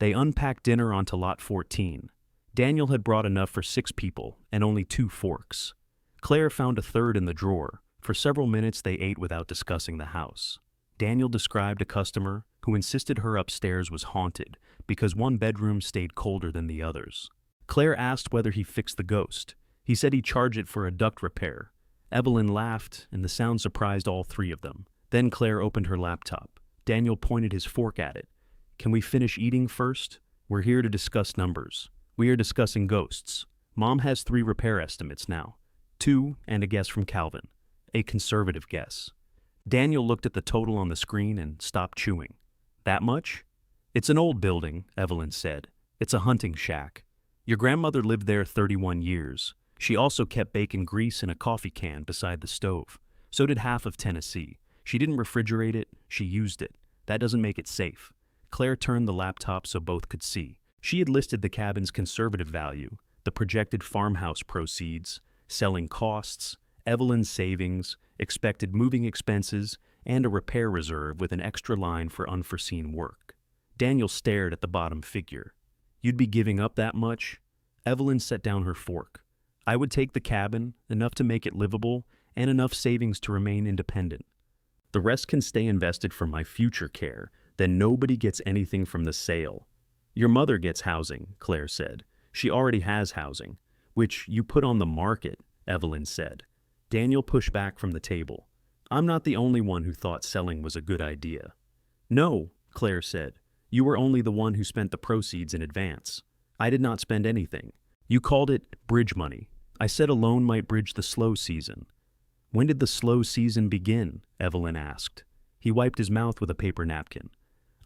They unpacked dinner onto lot 14. Daniel had brought enough for 6 people and only 2 forks. Claire found a third in the drawer. For several minutes they ate without discussing the house. Daniel described a customer who insisted her upstairs was haunted because one bedroom stayed colder than the others. Claire asked whether he fixed the ghost. He said he'd charge it for a duct repair. Evelyn laughed, and the sound surprised all 3 of them. Then Claire opened her laptop. Daniel pointed his fork at it. "Can we finish eating first? We're here to discuss numbers. We are discussing ghosts. Mom has 3 repair estimates now. 2 and a guess from Calvin. A conservative guess." Daniel looked at the total on the screen and stopped chewing. "That much?" "It's an old building," Evelyn said. "It's a hunting shack. Your grandmother lived there 31 years. She also kept bacon grease in a coffee can beside the stove. So did half of Tennessee. She didn't refrigerate it, she used it. That doesn't make it safe." Claire turned the laptop so both could see. She had listed the cabin's conservative value, the projected farmhouse proceeds, selling costs, Evelyn's savings, expected moving expenses, and a repair reserve with an extra line for unforeseen work. Daniel stared at the bottom figure. "You'd be giving up that much?" Evelyn set down her fork. "I would take the cabin, enough to make it livable, and enough savings to remain independent. The rest can stay invested for my future care. Then nobody gets anything from the sale." "Your mother gets housing," Claire said. "She already has housing." "Which you put on the market," Evelyn said. Daniel pushed back from the table. "I'm not the only one who thought selling was a good idea." "No," Claire said. "You were only the one who spent the proceeds in advance. I did not spend anything. You called it bridge money. I said a loan might bridge the slow season." "When did the slow season begin?" Evelyn asked. He wiped his mouth with a paper napkin.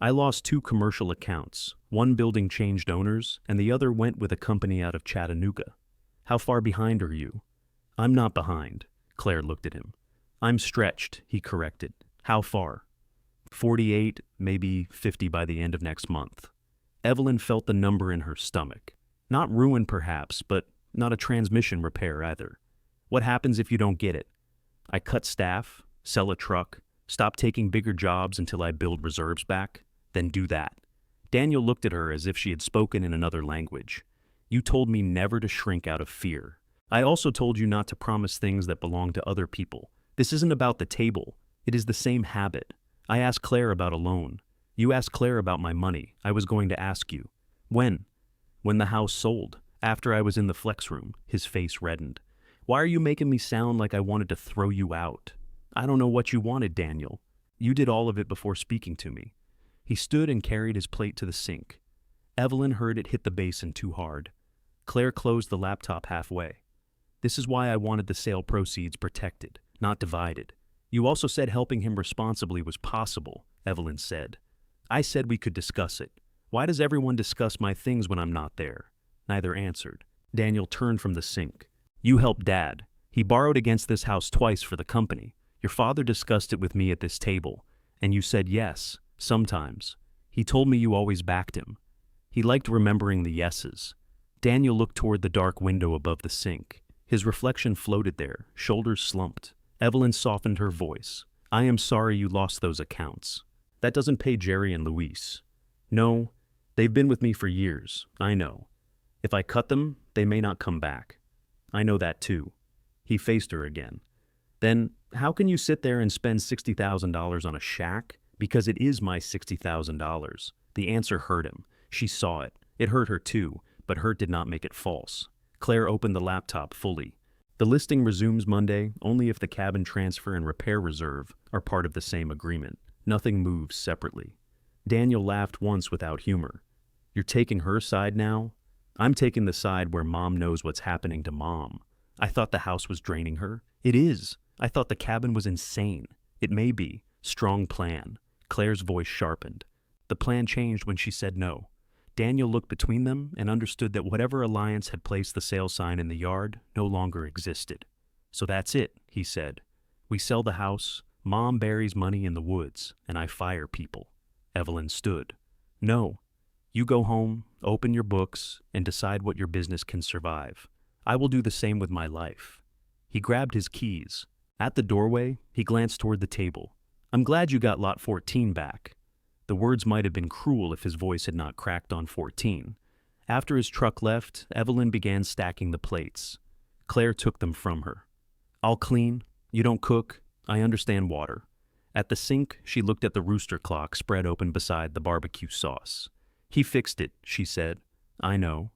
"I lost 2 commercial accounts. One building changed owners, and the other went with a company out of Chattanooga." "How far behind are you?" "I'm not behind." Claire looked at him. "I'm stretched," he corrected. "How far?" 48, maybe 50 by the end of next month. Evelyn felt the number in her stomach. Not ruin perhaps, but not a transmission repair either. "What happens if you don't get it?" "I cut staff, sell a truck, stop taking bigger jobs until I build reserves back, then do that." Daniel looked at her as if she had spoken in another language. "You told me never to shrink out of fear. I also told you not to promise things that belong to other people. This isn't about the table. It is the same habit. I asked Claire about a loan. You asked Claire about my money. I was going to ask you." "When?" "When the house sold. After I was in the flex room." His face reddened. "Why are you making me sound like I wanted to throw you out?" "I don't know what you wanted, Daniel. You did all of it before speaking to me." He stood and carried his plate to the sink. Evelyn heard it hit the basin too hard. Claire closed the laptop halfway. This is why I wanted the sale proceeds protected, not divided. You also said helping him responsibly was possible, Evelyn said. I said we could discuss it. Why does everyone discuss my things when I'm not there? Neither answered. Daniel turned from the sink. You helped Dad. He borrowed against this house twice for the company. Your father discussed it with me at this table, and you said yes, sometimes. He told me you always backed him. He liked remembering the yeses. Daniel looked toward the dark window above the sink. His reflection floated there, shoulders slumped. Evelyn softened her voice. I am sorry you lost those accounts. That doesn't pay Jerry and Luis. No, they've been with me for years, I know. If I cut them, they may not come back. I know that too. He faced her again. Then, how can you sit there and spend $60,000 on a shack? Because it is my $60,000. The answer hurt him. She saw it. It hurt her too, but hurt did not make it false. Claire opened the laptop fully. The listing resumes Monday only if the cabin transfer and repair reserve are part of the same agreement. Nothing moves separately. Daniel laughed once without humor. You're taking her side now? I'm taking the side where Mom knows what's happening to Mom. I thought the house was draining her. It is. I thought the cabin was insane. It may be. Strong plan. Claire's voice sharpened. The plan changed when she said no. Daniel looked between them and understood that whatever alliance had placed the sale sign in the yard no longer existed. So that's it, he said. We sell the house, Mom buries money in the woods, and I fire people. Evelyn stood. No. You go home, open your books, and decide what your business can survive. I will do the same with my life. He grabbed his keys. At the doorway, he glanced toward the table. I'm glad you got lot 14 back. The words might have been cruel if his voice had not cracked on 14. After his truck left, Evelyn began stacking the plates. Claire took them from her. I'll clean. You don't cook. I understand water. At the sink, she looked at the rooster clock spread open beside the barbecue sauce. He fixed it, she said. I know.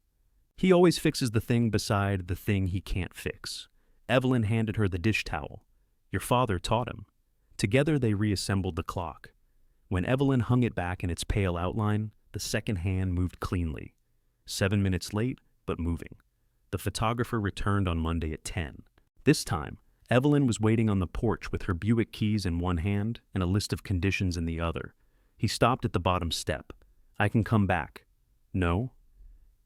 He always fixes the thing beside the thing he can't fix. Evelyn handed her the dish towel. Your father taught him. Together they reassembled the clock. When Evelyn hung it back in its pale outline, the second hand moved cleanly. 7 minutes late, but moving. The photographer returned on Monday at 10. This time, Evelyn was waiting on the porch with her Buick keys in one hand and a list of conditions in the other. He stopped at the bottom step. I can come back. No.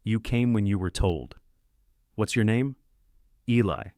You came when you were told. What's your name? Eli.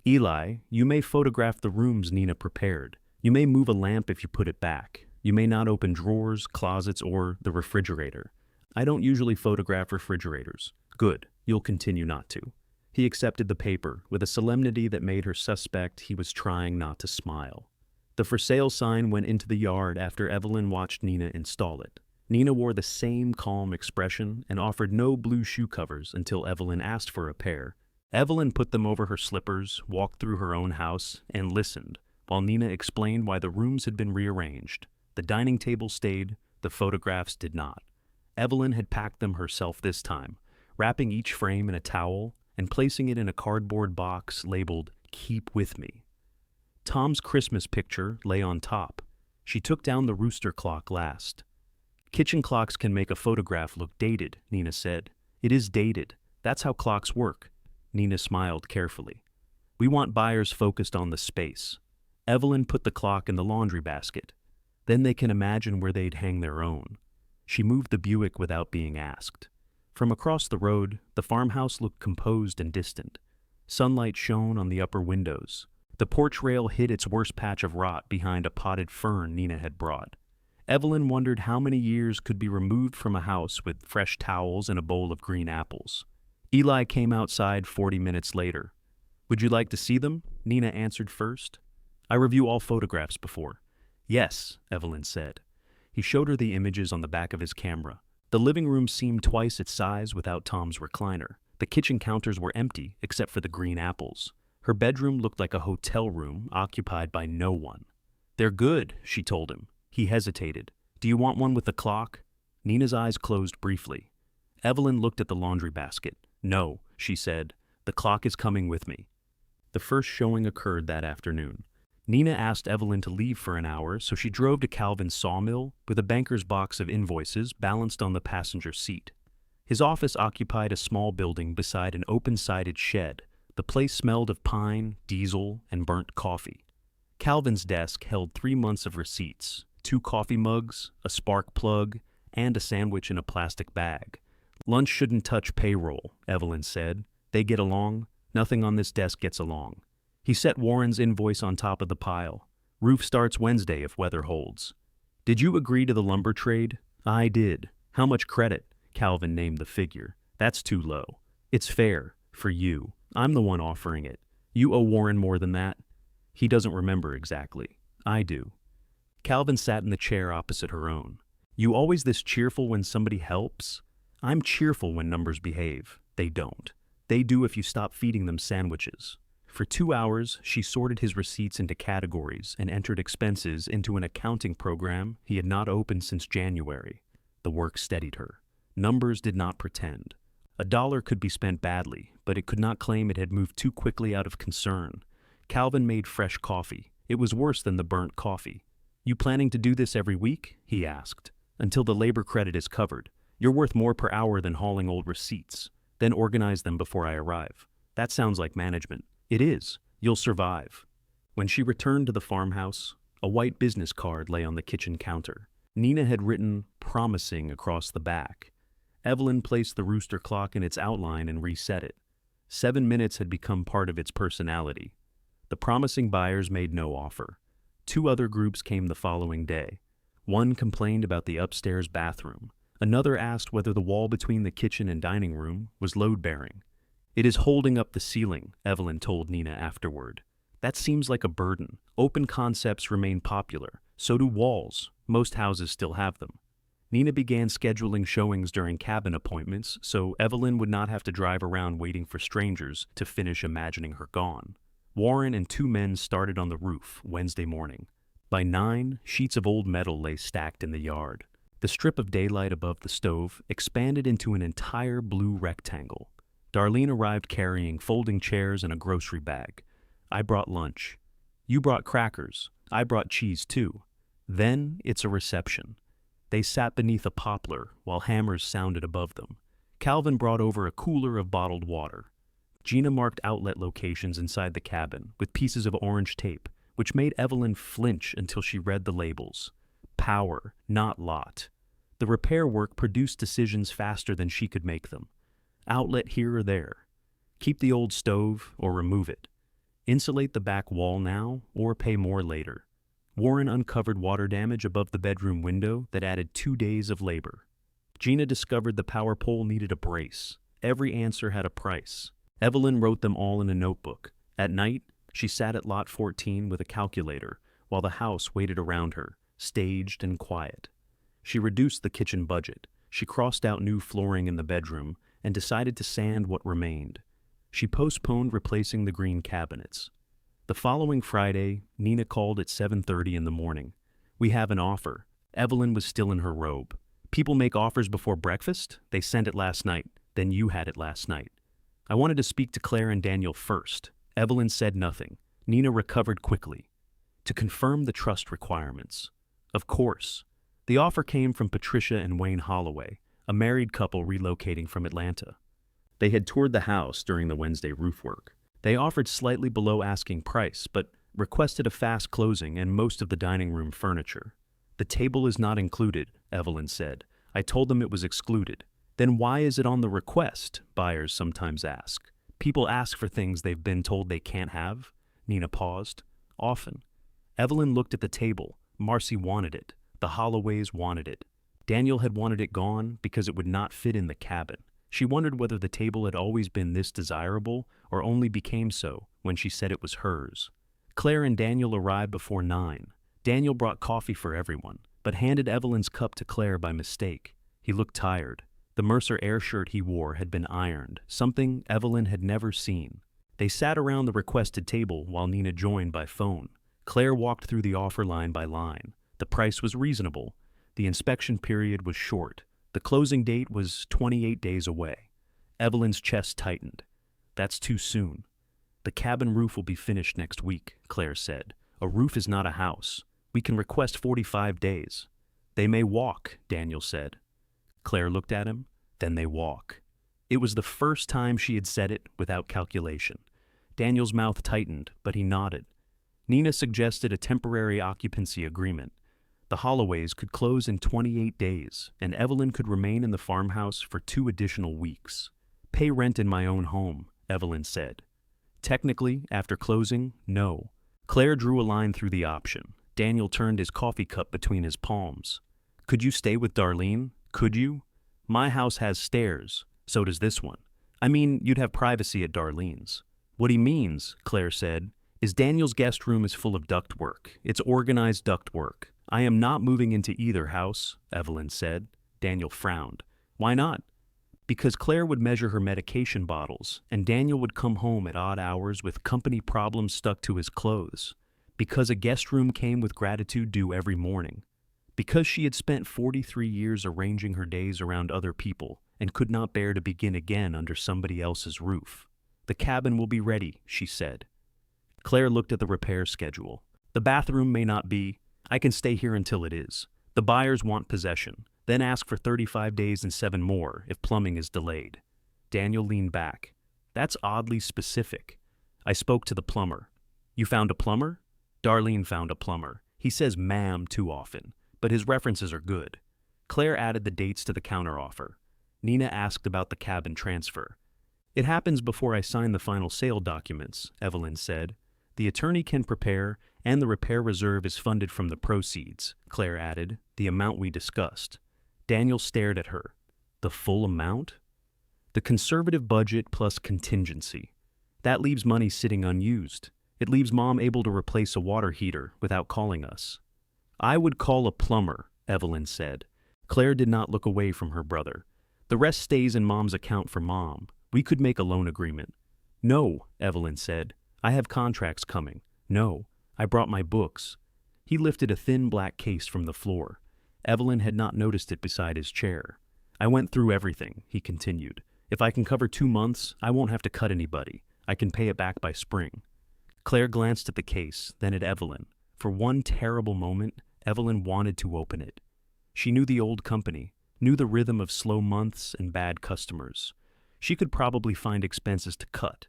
Eli, you may photograph the rooms Nina prepared. You may move a lamp if you put it back. You may not open drawers, closets, or the refrigerator. I don't usually photograph refrigerators. Good, you'll continue not to. He accepted the paper with a solemnity that made her suspect he was trying not to smile. The for sale sign went into the yard after Evelyn watched Nina install it. Nina wore the same calm expression and offered no blue shoe covers until Evelyn asked for a pair. Evelyn put them over her slippers, walked through her own house, and listened, while Nina explained why the rooms had been rearranged. The dining table stayed, the photographs did not. Evelyn had packed them herself this time, wrapping each frame in a towel and placing it in a cardboard box labeled, Keep With Me. Tom's Christmas picture lay on top. She took down the rooster clock last. Kitchen clocks can make a photograph look dated, Nina said. It is dated. That's how clocks work. Nina smiled carefully. We want buyers focused on the space. Evelyn put the clock in the laundry basket. Then they can imagine where they'd hang their own. She moved the Buick without being asked. From across the road, the farmhouse looked composed and distant. Sunlight shone on the upper windows. The porch rail hid its worst patch of rot behind a potted fern Nina had brought. Evelyn wondered how many years could be removed from a house with fresh towels and a bowl of green apples. Eli came outside 40 minutes later. Would you like to see them? Nina answered first. I review all photographs before. Yes, Evelyn said. He showed her the images on the back of his camera. The living room seemed twice its size without Tom's recliner. The kitchen counters were empty except for the green apples. Her bedroom looked like a hotel room occupied by no one. They're good, she told him. He hesitated. Do you want one with the clock? Nina's eyes closed briefly. Evelyn looked at the laundry basket. No, she said. The clock is coming with me. The first showing occurred that afternoon. Nina asked Evelyn to leave for an hour, so she drove to Calvin's sawmill with a banker's box of invoices balanced on the passenger seat. His office occupied a small building beside an open-sided shed. The place smelled of pine, diesel, and burnt coffee. Calvin's desk held 3 months of receipts, 2 coffee mugs, a spark plug, and a sandwich in a plastic bag. Lunch shouldn't touch payroll, Evelyn said. They get along. Nothing on this desk gets along. He set Warren's invoice on top of the pile. Roof starts Wednesday if weather holds. Did you agree to the lumber trade? I did. How much credit? Calvin named the figure. That's too low. It's fair. For you. I'm the one offering it. You owe Warren more than that. He doesn't remember exactly. I do. Calvin sat in the chair opposite her own. You always this cheerful when somebody helps? I'm cheerful when numbers behave. They don't. They do if you stop feeding them sandwiches. For 2 hours, she sorted his receipts into categories and entered expenses into an accounting program he had not opened since January. The work steadied her. Numbers did not pretend. $1 could be spent badly, but it could not claim it had moved too quickly out of concern. Calvin made fresh coffee. It was worse than the burnt coffee. You planning to do this every week? He asked. Until the labor credit is covered. You're worth more per hour than hauling old receipts. Then organize them before I arrive. That sounds like management. It is. You'll survive. When she returned to the farmhouse, a white business card lay on the kitchen counter. Nina had written "promising" across the back. Evelyn placed the rooster clock in its outline and reset it. 7 minutes had become part of its personality. The promising buyers made no offer. 2 other groups came the following day. One complained about the upstairs bathroom. Another asked whether the wall between the kitchen and dining room was load-bearing. It is holding up the ceiling, Evelyn told Nina afterward. That seems like a burden. Open concepts remain popular. So do walls. Most houses still have them. Nina began scheduling showings during cabin appointments, so Evelyn would not have to drive around waiting for strangers to finish imagining her gone. Warren and 2 men started on the roof Wednesday morning. By 9, sheets of old metal lay stacked in the yard. The strip of daylight above the stove expanded into an entire blue rectangle. Darlene arrived carrying folding chairs and a grocery bag. I brought lunch. You brought crackers. I brought cheese too. Then it's a reception. They sat beneath a poplar while hammers sounded above them. Calvin brought over a cooler of bottled water. Gina marked outlet locations inside the cabin with pieces of orange tape, which made Evelyn flinch until she read the labels. Power, not lot. The repair work produced decisions faster than she could make them. Outlet here or there. Keep the old stove or remove it. Insulate the back wall now or pay more later. Warren uncovered water damage above the bedroom window that added 2 days of labor. Gina discovered the power pole needed a brace. Every answer had a price. Evelyn wrote them all in a notebook. At night, she sat at lot 14 with a calculator, while the house waited around her, staged and quiet. She reduced the kitchen budget. She crossed out new flooring in the bedroom and decided to sand what remained. She postponed replacing the green cabinets. The following Friday, Nina called at 7:30 in the morning. We have an offer. Evelyn was still in her robe. People make offers before breakfast? They sent it last night. Then you had it last night. I wanted to speak to Claire and Daniel first. Evelyn said nothing. Nina recovered quickly. To confirm the trust requirements. Of course. The offer came from Patricia and Wayne Holloway, a married couple relocating from Atlanta. They had toured the house during the Wednesday roof work. They offered slightly below asking price, but requested a fast closing and most of the dining room furniture. The table is not included, Evelyn said. I told them it was excluded. Then why is it on the request? Buyers sometimes ask. People ask for things they've been told they can't have. Nina paused. Often. Evelyn looked at the table. Marcy wanted it. The Holloways wanted it. Daniel had wanted it gone because it would not fit in the cabin. She wondered whether the table had always been this desirable or only became so when she said it was hers. Claire and Daniel arrived before 9. Daniel brought coffee for everyone, but handed Evelyn's cup to Claire by mistake. He looked tired. The Mercer Air shirt he wore had been ironed, something Evelyn had never seen. They sat around the requested table while Nina joined by phone. Claire walked through the offer line by line. The price was reasonable. The inspection period was short. The closing date was 28 days away. Evelyn's chest tightened. That's too soon. The cabin roof will be finished next week, Claire said. A roof is not a house. We can request 45 days. They may walk, Daniel said. Claire looked at him. then they walk. It was the first time she had said it without calculation. Daniel's mouth tightened, but he nodded. Nina suggested a temporary occupancy agreement. The Holloways could close in 28 days, and Evelyn could remain in the farmhouse for 2 additional weeks. Pay rent in my own home, Evelyn said. Technically, after closing, no. Claire drew a line through the option. Daniel turned his coffee cup between his palms. Could you stay with Darlene? Could you? My house has stairs. So does this one. I mean, you'd have privacy at Darlene's. What he means, Claire said, is Daniel's guest room is full of ductwork. It's organized ductwork. I am not moving into either house, Evelyn said. Daniel frowned. Why not? Because Claire would measure her medication bottles, and Daniel would come home at odd hours with company problems stuck to his clothes. Because a guest room came with gratitude due every morning. Because she had spent 43 years arranging her days around other people and could not bear to begin again under somebody else's roof. The cabin will be ready, she said. Claire looked at the repair schedule. The bathroom may not be. I can stay here until it is. The buyers want possession, then ask for 35 days and 7 more if plumbing is delayed. Daniel leaned back. That's oddly specific. I spoke to the plumber. You found a plumber? Darlene found a plumber. He says ma'am too often, but his references are good. Claire added the dates to the counteroffer. Nina asked about the cabin transfer. It happens before I sign the final sale documents, Evelyn said. The attorney can prepare, and the repair reserve is funded from the proceeds, Claire added, the amount we discussed. Daniel stared at her. The full amount? The conservative budget plus contingency. That leaves money sitting unused. It leaves Mom able to replace a water heater without calling us. I would call a plumber, Evelyn said. Claire did not look away from her brother. The rest stays in Mom's account for Mom. We could make a loan agreement. No, Evelyn said. I have contracts coming. No, I brought my books. He lifted a thin black case from the floor. Evelyn had not noticed it beside his chair. I went through everything, he continued. If I can cover 2 months, I won't have to cut anybody. I can pay it back by spring. Claire glanced at the case, then at Evelyn. For one terrible moment, Evelyn wanted to open it. She knew the old company, knew the rhythm of slow months and bad customers. She could probably find expenses to cut.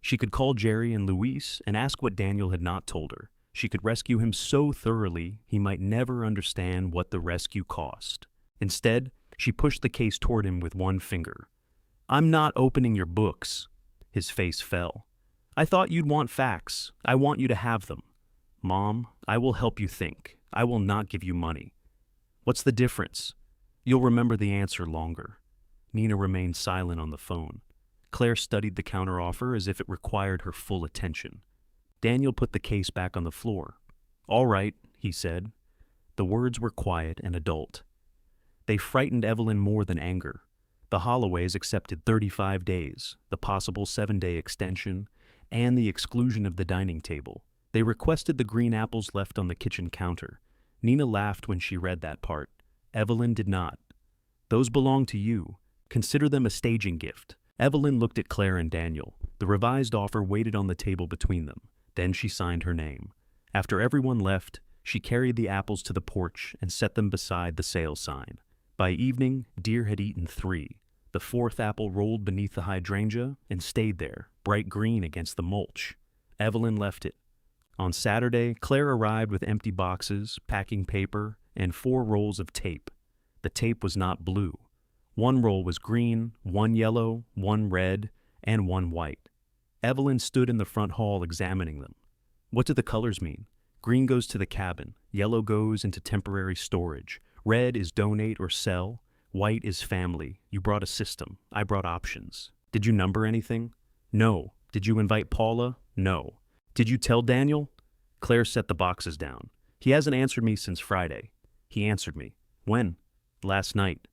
She could call Jerry and Luis and ask what Daniel had not told her. She could rescue him so thoroughly he might never understand what the rescue cost. Instead, she pushed the case toward him with one finger. I'm not opening your books. His face fell. I thought you'd want facts. I want you to have them. Mom, I will help you think. I will not give you money. What's the difference? You'll remember the answer longer. Nina remained silent on the phone. Claire studied the counteroffer as if it required her full attention. Daniel put the case back on the floor. All right, he said. The words were quiet and adult. They frightened Evelyn more than anger. The Holloways accepted 35 days, the possible 7-day extension, and the exclusion of the dining table. They requested the green apples left on the kitchen counter. Nina laughed when she read that part. Evelyn did not. Those belong to you. Consider them a staging gift. Evelyn looked at Claire and Daniel. The revised offer waited on the table between them. Then she signed her name. After everyone left, she carried the apples to the porch and set them beside the sale sign. By evening, Deer had eaten 3. The 4th apple rolled beneath the hydrangea and stayed there, bright green against the mulch. Evelyn left it. On Saturday, Claire arrived with empty boxes, packing paper, and 4 rolls of tape. The tape was not blue. 1 roll was green, 1 yellow, 1 red, and 1 white. Evelyn stood in the front hall examining them. What do the colors mean? Green goes to the cabin, yellow goes into temporary storage, red is donate or sell, white is family. You brought a system, I brought options. Did you number anything? No. Did you invite Paula? No. Did you tell Daniel? Claire set the boxes down. He hasn't answered me since Friday. He answered me. When? Last night.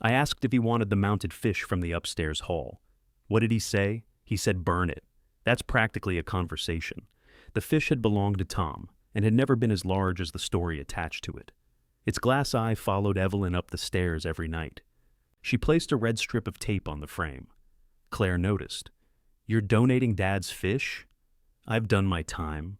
I asked if he wanted the mounted fish from the upstairs hall. What did he say? He said burn it. That's practically a conversation. The fish had belonged to Tom, and had never been as large as the story attached to it. Its glass eye followed Evelyn up the stairs every night. She placed a red strip of tape on the frame. Claire noticed. You're donating Dad's fish? I've done my time.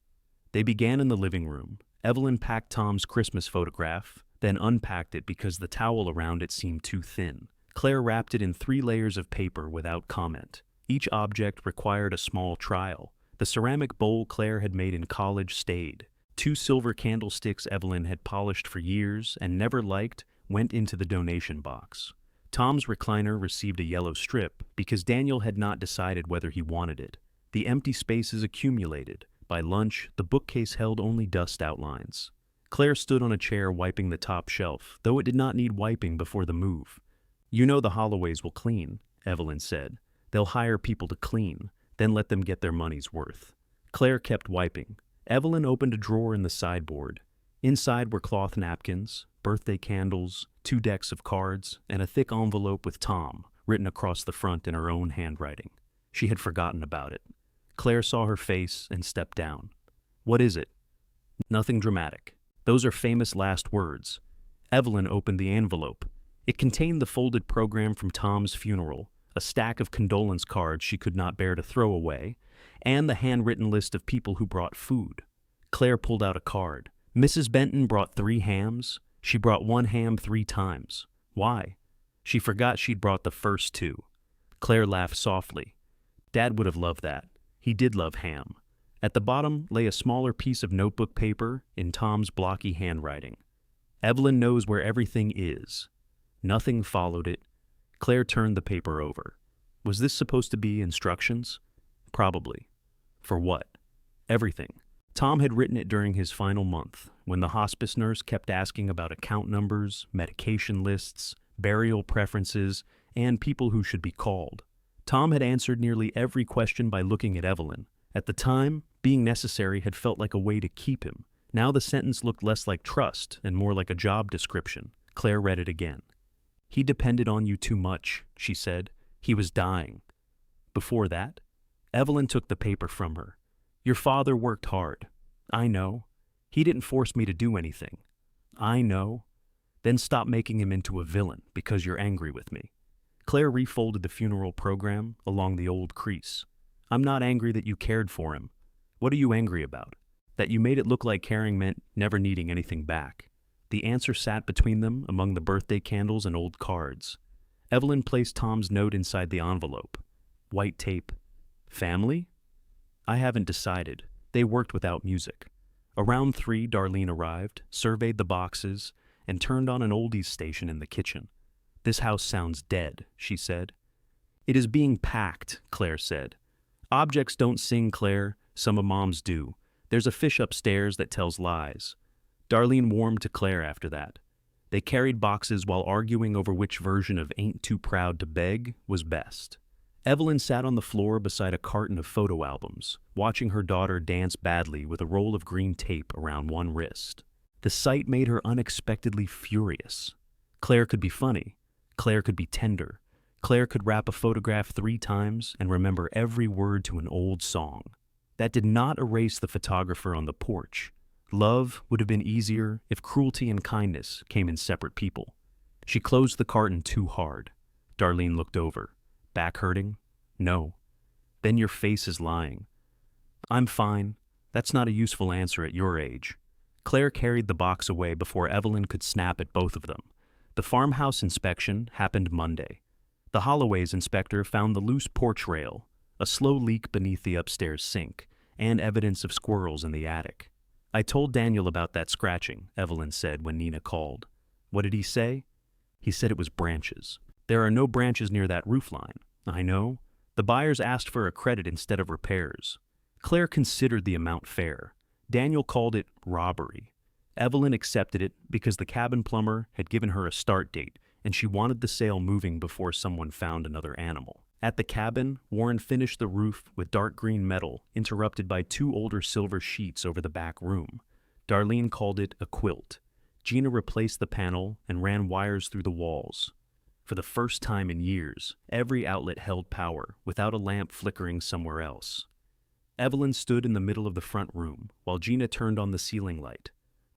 They began in the living room. Evelyn packed Tom's Christmas photograph, then unpacked it because the towel around it seemed too thin. Claire wrapped it in 3 layers of paper without comment. Each object required a small trial. The ceramic bowl Claire had made in college stayed. 2 silver candlesticks Evelyn had polished for years and never liked went into the donation box. Tom's recliner received a yellow strip because Daniel had not decided whether he wanted it. The empty spaces accumulated. By lunch, the bookcase held only dust outlines. Claire stood on a chair wiping the top shelf, though it did not need wiping before the move. "You know the Holloways will clean," Evelyn said. "They'll hire people to clean, then let them get their money's worth." Claire kept wiping. Evelyn opened a drawer in the sideboard. Inside were cloth napkins, birthday candles, 2 decks of cards, and a thick envelope with Tom, written across the front in her own handwriting. She had forgotten about it. Claire saw her face and stepped down. "What is it?" "Nothing dramatic. Those are famous last words." Evelyn opened the envelope. It contained the folded program from Tom's funeral, a stack of condolence cards she could not bear to throw away, and the handwritten list of people who brought food. Claire pulled out a card. "Mrs. Benton brought 3 hams. She brought 1 ham 3 times. Why?" "She forgot she'd brought the first 2. Claire laughed softly. "Dad would have loved that. He did love ham." At the bottom lay a smaller piece of notebook paper in Tom's blocky handwriting. "Evelyn knows where everything is." Nothing followed it. Claire turned the paper over. Was this supposed to be instructions? Probably. For what? Everything. Tom had written it during his final month, when the hospice nurse kept asking about account numbers, medication lists, burial preferences, and people who should be called. Tom had answered nearly every question by looking at Evelyn. At the time, being necessary had felt like a way to keep him. Now the sentence looked less like trust and more like a job description. Claire read it again. "He depended on you too much," she said. "He was dying." Before that, Evelyn took the paper from her. "Your father worked hard." "I know. He didn't force me to do anything." "I know." "Then stop making him into a villain because you're angry with me." Claire refolded the funeral program along the old crease. "I'm not angry that you cared for him. What are you angry about? That you made it look like caring meant never needing anything back." The answer sat between them among the birthday candles and old cards. Evelyn placed Tom's note inside the envelope. White tape. "Family?" "I haven't decided. They worked without music." Around 3, Darlene arrived, surveyed the boxes, and turned on an oldies station in the kitchen. "This house sounds dead," she said. "It is being packed," Claire said. "Objects don't sing, Claire. Some of Mom's do. There's a fish upstairs that tells lies." Darlene warmed to Claire after that. They carried boxes while arguing over which version of "Ain't Too Proud to Beg" was best. Evelyn sat on the floor beside a carton of photo albums, watching her daughter dance badly with a roll of green tape around one wrist. The sight made her unexpectedly furious. Claire could be funny. Claire could be tender. Claire could wrap a photograph 3 times and remember every word to an old song. That did not erase the photographer on the porch. Love would have been easier if cruelty and kindness came in separate people. She closed the carton too hard. Darlene looked over. "Back hurting?" "No." "Then your face is lying." "I'm fine. That's not a useful answer at your age." Claire carried the box away before Evelyn could snap at both of them. The farmhouse inspection happened Monday. The Holloways inspector found the loose porch rail, a slow leak beneath the upstairs sink, and evidence of squirrels in the attic. "I told Daniel about that scratching," Evelyn said when Nina called. "What did he say?" "He said it was branches." "There are no branches near that roofline." "I know. The buyers asked for a credit instead of repairs." Claire considered the amount fair. Daniel called it robbery. Evelyn accepted it because the cabin plumber had given her a start date, and she wanted the sale moving before someone found another animal. At the cabin, Warren finished the roof with dark green metal, interrupted by 2 older silver sheets over the back room. Darlene called it a quilt. Gina replaced the panel and ran wires through the walls. For the first time in years, every outlet held power, without a lamp flickering somewhere else. Evelyn stood in the middle of the front room, while Gina turned on the ceiling light.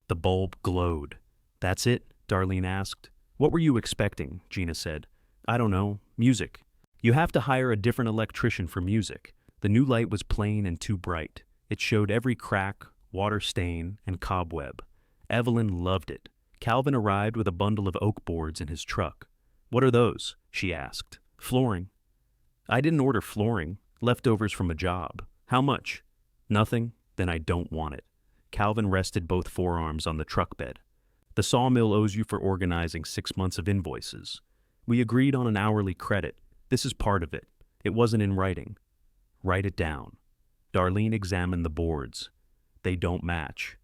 The bulb glowed. "That's it?" Darlene asked. "What were you expecting?" Gina said. "I don't know. Music. You have to hire a different electrician for music." The new light was plain and too bright. It showed every crack, water stain, and cobweb. Evelyn loved it. Calvin arrived with a bundle of oak boards in his truck. "What are those?" she asked. Flooring. I didn't order flooring. Leftovers from a job. How much? Nothing? Then I don't want it. Calvin rested both forearms on the truck bed. The sawmill owes you for organizing 6 months of invoices. We agreed on an hourly credit. This is part of it. It wasn't in writing. Write it down. Darlene examined the boards. They don't match.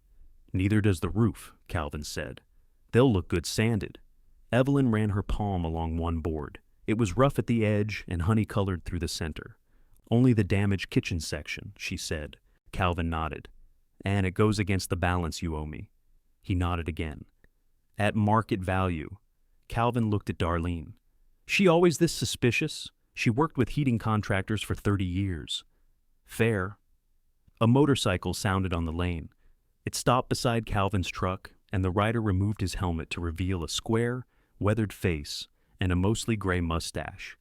Neither does the roof, Calvin said. They'll look good sanded. Evelyn ran her palm along one board. It was rough at the edge and honey-colored through the center. Only the damaged kitchen section, she said. Calvin nodded. And it goes against the balance you owe me. He nodded again. At market value. Calvin looked at Darlene. She always this suspicious? She worked with heating contractors for 30 years. Fair. A motorcycle sounded on the lane. It stopped beside Calvin's truck, and the rider removed his helmet to reveal a square, weathered face and a mostly gray mustache.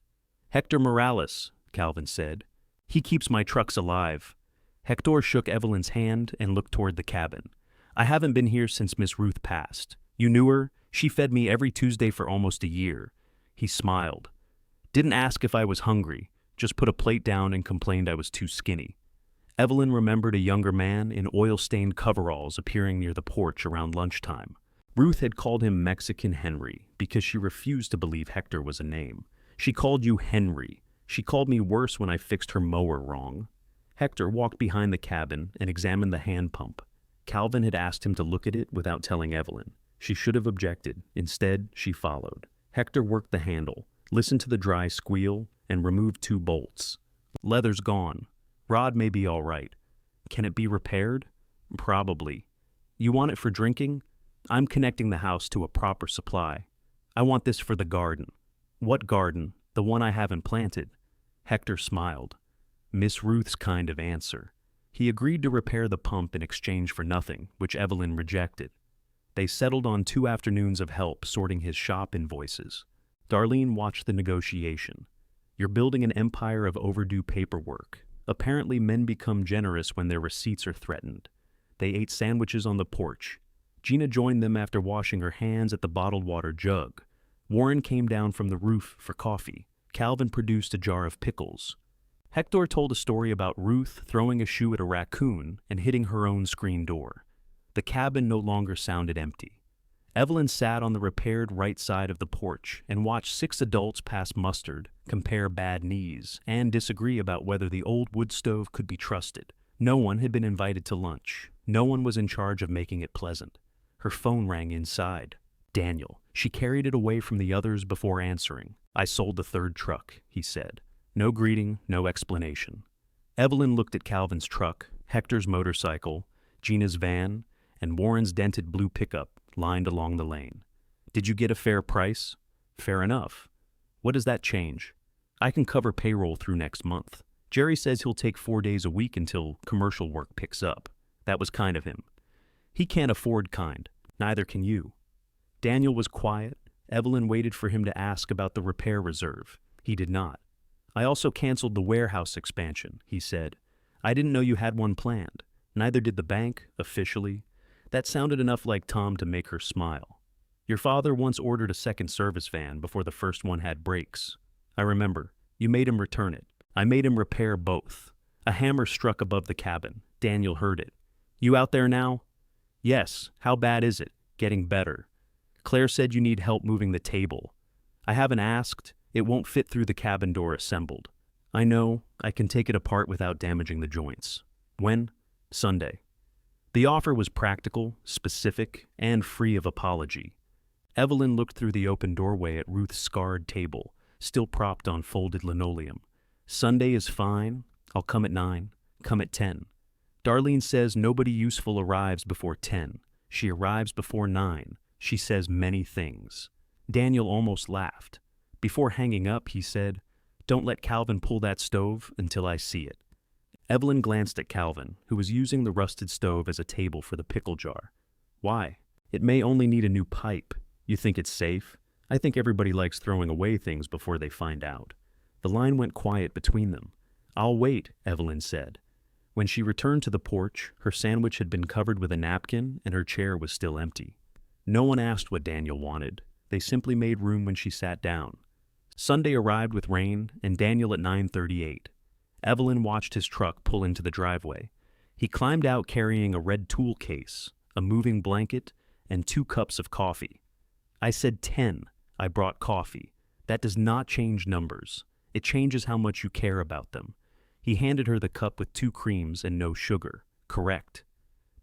Hector Morales, Calvin said. He keeps my trucks alive. Hector shook Evelyn's hand and looked toward the cabin. I haven't been here since Miss Ruth passed. You knew her? She fed me every Tuesday for almost a year. He smiled. Didn't ask if I was hungry, just put a plate down and complained I was too skinny. Evelyn remembered a younger man in oil-stained coveralls appearing near the porch around lunchtime. Ruth had called him Mexican Henry because she refused to believe Hector was a name. She called you Henry. She called me worse when I fixed her mower wrong. Hector walked behind the cabin and examined the hand pump. Calvin had asked him to look at it without telling Evelyn. She should have objected. Instead, she followed. Hector worked the handle, listened to the dry squeal, and removed 2 bolts. Leather's gone. Rod may be all right. Can it be repaired? Probably. You want it for drinking? I'm connecting the house to a proper supply. I want this for the garden. What garden? The one I haven't planted. Hector smiled. Miss Ruth's kind of answer. He agreed to repair the pump in exchange for nothing, which Evelyn rejected. They settled on 2 afternoons of help sorting his shop invoices. Darlene watched the negotiation. You're building an empire of overdue paperwork. Apparently men become generous when their receipts are threatened. They ate sandwiches on the porch. Gina joined them after washing her hands at the bottled water jug. Warren came down from the roof for coffee. Calvin produced a jar of pickles. Hector told a story about Ruth throwing a shoe at a raccoon and hitting her own screen door. The cabin no longer sounded empty. Evelyn sat on the repaired right side of the porch and watched 6 adults pass mustard, compare bad knees, and disagree about whether the old wood stove could be trusted. No one had been invited to lunch. No one was in charge of making it pleasant. Her phone rang inside. Daniel. She carried it away from the others before answering. I sold the 3rd truck, he said. No greeting, no explanation. Evelyn looked at Calvin's truck, Hector's motorcycle, Gina's van, and Warren's dented blue pickup lined along the lane. Did you get a fair price? Fair enough. What does that change? I can cover payroll through next month. Jerry says he'll take 4 days a week until commercial work picks up. That was kind of him. He can't afford kind. Neither can you. Daniel was quiet. Evelyn waited for him to ask about the repair reserve. He did not. I also canceled the warehouse expansion, he said. I didn't know you had one planned. Neither did the bank, officially. That sounded enough like Tom to make her smile. Your father once ordered a second service van before the first one had brakes. I remember. You made him return it. I made him repair both. A hammer struck above the cabin. Daniel heard it. You out there now? Yes. How bad is it? Getting better. Claire said you need help moving the table. I haven't asked. It won't fit through the cabin door assembled. I know. I can take it apart without damaging the joints. When? Sunday. The offer was practical, specific, and free of apology. Evelyn looked through the open doorway at Ruth's scarred table, still propped on folded linoleum. Sunday is fine. I'll come at 9. Come at 10. Darlene says nobody useful arrives before 10. She arrives before 9. She says many things. Daniel almost laughed. Before hanging up, he said, Don't let Calvin pull that stove until I see it. Evelyn glanced at Calvin, who was using the rusted stove as a table for the pickle jar. Why? It may only need a new pipe. You think it's safe? I think everybody likes throwing away things before they find out. The line went quiet between them. I'll wait, Evelyn said. When she returned to the porch, her sandwich had been covered with a napkin and her chair was still empty. No one asked what Daniel wanted. They simply made room when she sat down. Sunday arrived with rain and Daniel at 9:38. Evelyn watched his truck pull into the driveway. He climbed out carrying a red tool case, a moving blanket, and 2 cups of coffee. I said 10. I brought coffee. That does not change numbers. It changes how much you care about them. He handed her the cup with 2 creams and no sugar. Correct.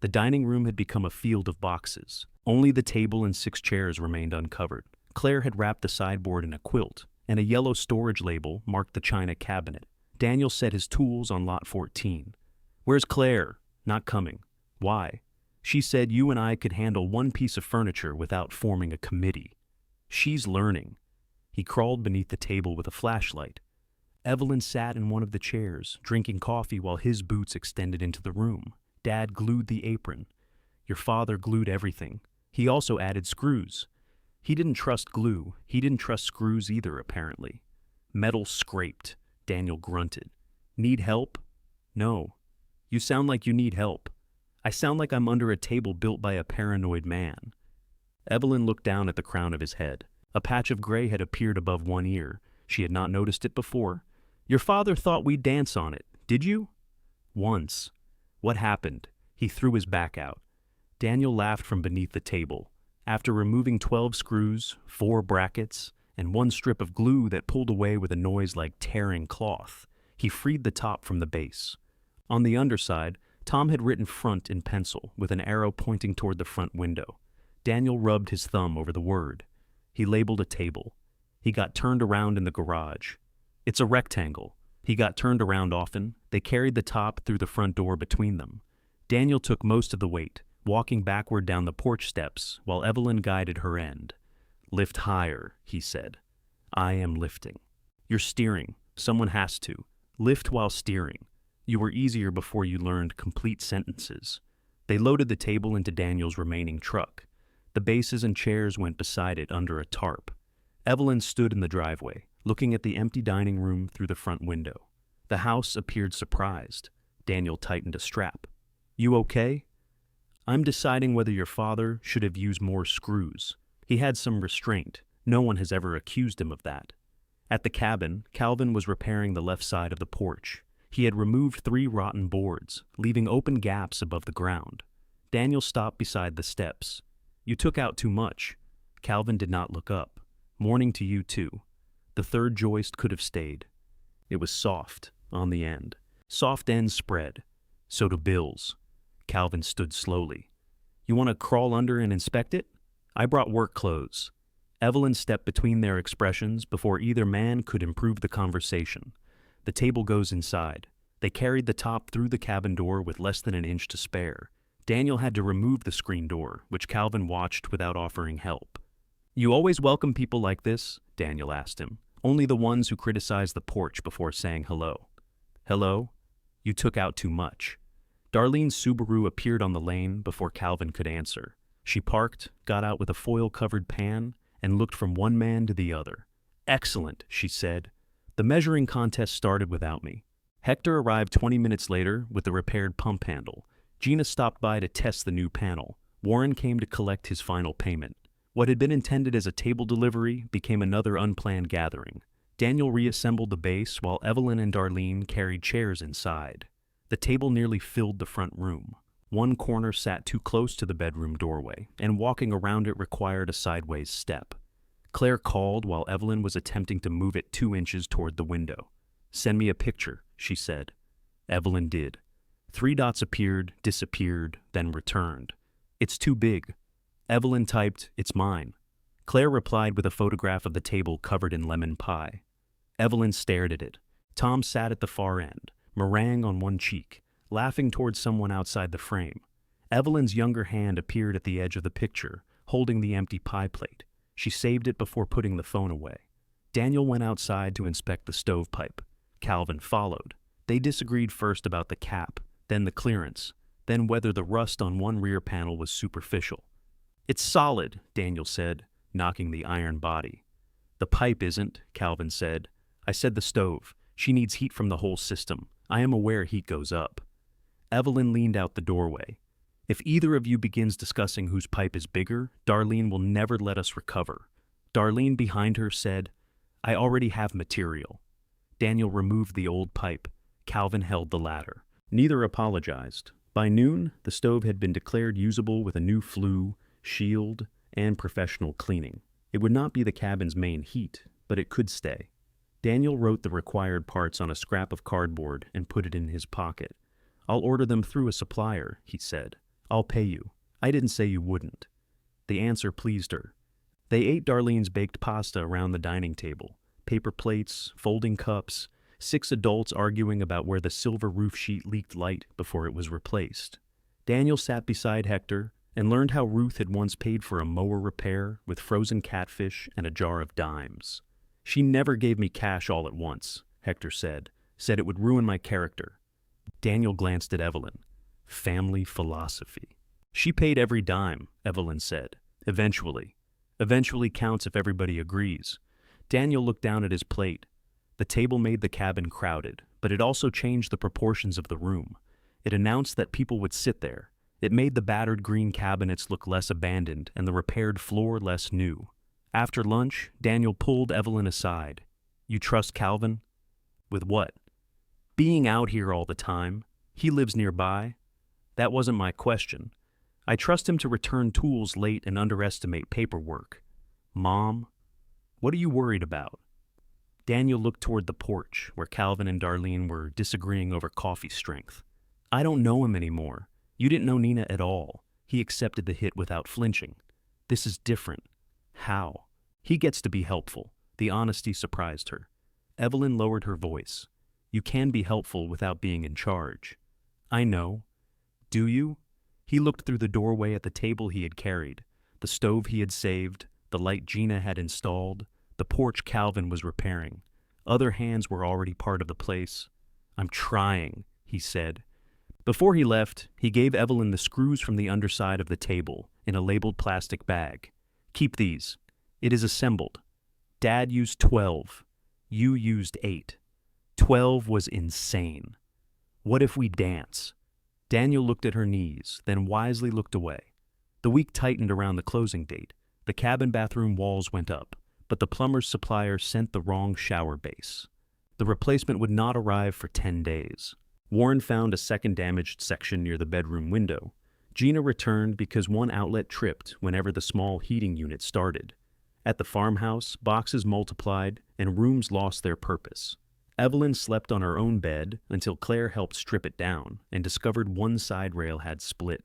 The dining room had become a field of boxes. Only the table and 6 chairs remained uncovered. Claire had wrapped the sideboard in a quilt, and a yellow storage label marked the china cabinet. Daniel set his tools on lot 14. Where's Claire? Not coming. Why? She said you and I could handle 1 piece of furniture without forming a committee. She's learning. He crawled beneath the table with a flashlight. Evelyn sat in one of the chairs, drinking coffee while his boots extended into the room. Dad glued the apron. Your father glued everything. He also added screws. He didn't trust glue. He didn't trust screws either, apparently. Metal scraped. Daniel grunted. Need help? No. You sound like you need help. I sound like I'm under a table built by a paranoid man. Evelyn looked down at the crown of his head. A patch of gray had appeared above one ear. She had not noticed it before. Your father thought we'd dance on it, did you? Once. What happened? He threw his back out. Daniel laughed from beneath the table. After removing 12 screws, 4 brackets, and 1 strip of glue that pulled away with a noise like tearing cloth, he freed the top from the base. On the underside, Tom had written front in pencil with an arrow pointing toward the front window. Daniel rubbed his thumb over the word. He labeled a table. He got turned around in the garage. It's a rectangle. He got turned around often. They carried the top through the front door between them. Daniel took most of the weight, walking backward down the porch steps while Evelyn guided her end. Lift higher, he said. I am lifting. You're steering. Someone has to. Lift while steering. You were easier before you learned complete sentences. They loaded the table into Daniel's remaining truck. The bases and chairs went beside it under a tarp. Evelyn stood in the driveway, looking at the empty dining room through the front window. The house appeared surprised. Daniel tightened a strap. You okay? I'm deciding whether your father should have used more screws. He had some restraint. No one has ever accused him of that. At the cabin, Calvin was repairing the left side of the porch. He had removed 3 rotten boards, leaving open gaps above the ground. Daniel stopped beside the steps. You took out too much. Calvin did not look up. Morning to you, too. The 3rd joist could have stayed. It was soft, on the end. Soft ends spread. So do Bill's. Calvin stood slowly. You want to crawl under and inspect it? I brought work clothes. Evelyn stepped between their expressions before either man could improve the conversation. The table goes inside. They carried the top through the cabin door with less than an inch to spare. Daniel had to remove the screen door, which Calvin watched without offering help. You always welcome people like this? Daniel asked him. Only the ones who criticize the porch before saying hello. Hello? You took out too much. Darlene's Subaru appeared on the lane before Calvin could answer. She parked, got out with a foil-covered pan, and looked from one man to the other. Excellent, she said. The measuring contest started without me. Hector arrived 20 minutes later with the repaired pump handle. Gina stopped by to test the new panel. Warren came to collect his final payment. What had been intended as a table delivery became another unplanned gathering. Daniel reassembled the base while Evelyn and Darlene carried chairs inside. The table nearly filled the front room. One corner sat too close to the bedroom doorway, and walking around it required a sideways step. Claire called while Evelyn was attempting to move it 2 inches toward the window. Send me a picture, she said. Evelyn did. 3 dots appeared, disappeared, then returned. It's too big. Evelyn typed, it's mine. Claire replied with a photograph of the table covered in lemon pie. Evelyn stared at it. Tom sat at the far end, meringue on one cheek, laughing towards someone outside the frame. Evelyn's younger hand appeared at the edge of the picture, holding the empty pie plate. She saved it before putting the phone away. Daniel went outside to inspect the stovepipe. Calvin followed. They disagreed first about the cap, then the clearance, then whether the rust on one rear panel was superficial. It's solid, Daniel said, knocking the iron body. The pipe isn't, Calvin said. I said the stove. She needs heat from the whole system. I am aware heat goes up. Evelyn leaned out the doorway. If either of you begins discussing whose pipe is bigger, Darlene will never let us recover. Darlene behind her said, I already have material. Daniel removed the old pipe. Calvin held the ladder. Neither apologized. By noon, the stove had been declared usable with a new flue, shield, and professional cleaning. It would not be the cabin's main heat, but it could stay. Daniel wrote the required parts on a scrap of cardboard and put it in his pocket. I'll order them through a supplier, he said. I'll pay you. I didn't say you wouldn't. The answer pleased her. They ate Darlene's baked pasta around the dining table. Paper plates, folding cups, 6 adults arguing about where the silver roof sheet leaked light before it was replaced. Daniel sat beside Hector and learned how Ruth had once paid for a mower repair with frozen catfish and a jar of dimes. She never gave me cash all at once, Hector said it would ruin my character. Daniel glanced at Evelyn. Family philosophy. She paid every dime, Evelyn said. Eventually. Eventually counts if everybody agrees. Daniel looked down at his plate. The table made the cabin crowded, but it also changed the proportions of the room. It announced that people would sit there. It made the battered green cabinets look less abandoned and the repaired floor less new. After lunch, Daniel pulled Evelyn aside. You trust Calvin? With what? Being out here all the time. He lives nearby. That wasn't my question. I trust him to return tools late and underestimate paperwork. Mom, what are you worried about? Daniel looked toward the porch, where Calvin and Darlene were disagreeing over coffee strength. I don't know him anymore. You didn't know Nina at all. He accepted the hit without flinching. This is different. How? He gets to be helpful. The honesty surprised her. Evelyn lowered her voice. You can be helpful without being in charge. I know. Do you? He looked through the doorway at the table he had carried, the stove he had saved, the light Gina had installed, the porch Calvin was repairing. Other hands were already part of the place. I'm trying, he said. Before he left, he gave Evelyn the screws from the underside of the table in a labeled plastic bag. Keep these. It is assembled. Dad used 12. You used 8. 12 was insane. What if we dance? Daniel looked at her knees, then wisely looked away. The week tightened around the closing date. The cabin bathroom walls went up, but the plumber's supplier sent the wrong shower base. The replacement would not arrive for 10 days. Warren found a second damaged section near the bedroom window. Gina returned because one outlet tripped whenever the small heating unit started. At the farmhouse, boxes multiplied and rooms lost their purpose. Evelyn slept on her own bed until Claire helped strip it down and discovered one side rail had split.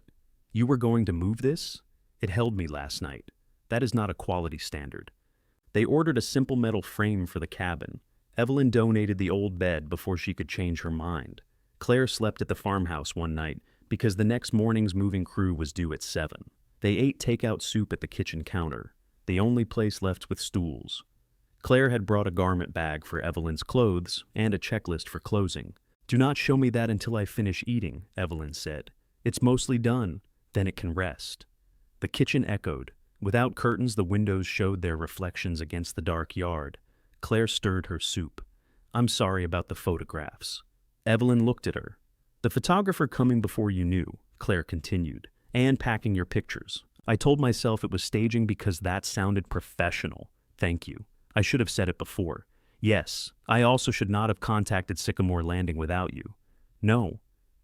You were going to move this? It held me last night. That is not a quality standard. They ordered a simple metal frame for the cabin. Evelyn donated the old bed before she could change her mind. Claire slept at the farmhouse one night because the next morning's moving crew was due at 7. They ate takeout soup at the kitchen counter, the only place left with stools. Claire had brought a garment bag for Evelyn's clothes and a checklist for closing. Do not show me that until I finish eating, Evelyn said. It's mostly done. Then it can rest. The kitchen echoed. Without curtains, the windows showed their reflections against the dark yard. Claire stirred her soup. I'm sorry about the photographs. Evelyn looked at her. The photographer coming before you knew, Claire continued, and packing your pictures. I told myself it was staging because that sounded professional. Thank you. I should have said it before. Yes, I also should not have contacted Sycamore Landing without you. No.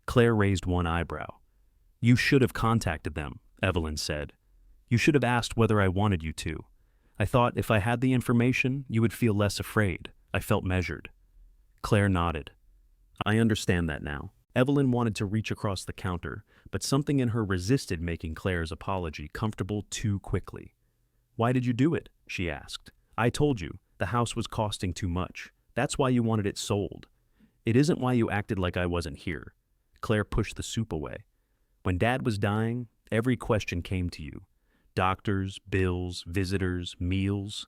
Claire raised one eyebrow. You should have contacted them, Evelyn said. You should have asked whether I wanted you to. I thought if I had the information, you would feel less afraid. I felt measured. Claire nodded. I understand that now. Evelyn wanted to reach across the counter, but something in her resisted making Claire's apology comfortable too quickly. Why did you do it? She asked. I told you, the house was costing too much. That's why you wanted it sold. It isn't why you acted like I wasn't here. Claire pushed the soup away. When Dad was dying, every question came to you. Doctors, bills, visitors, meals.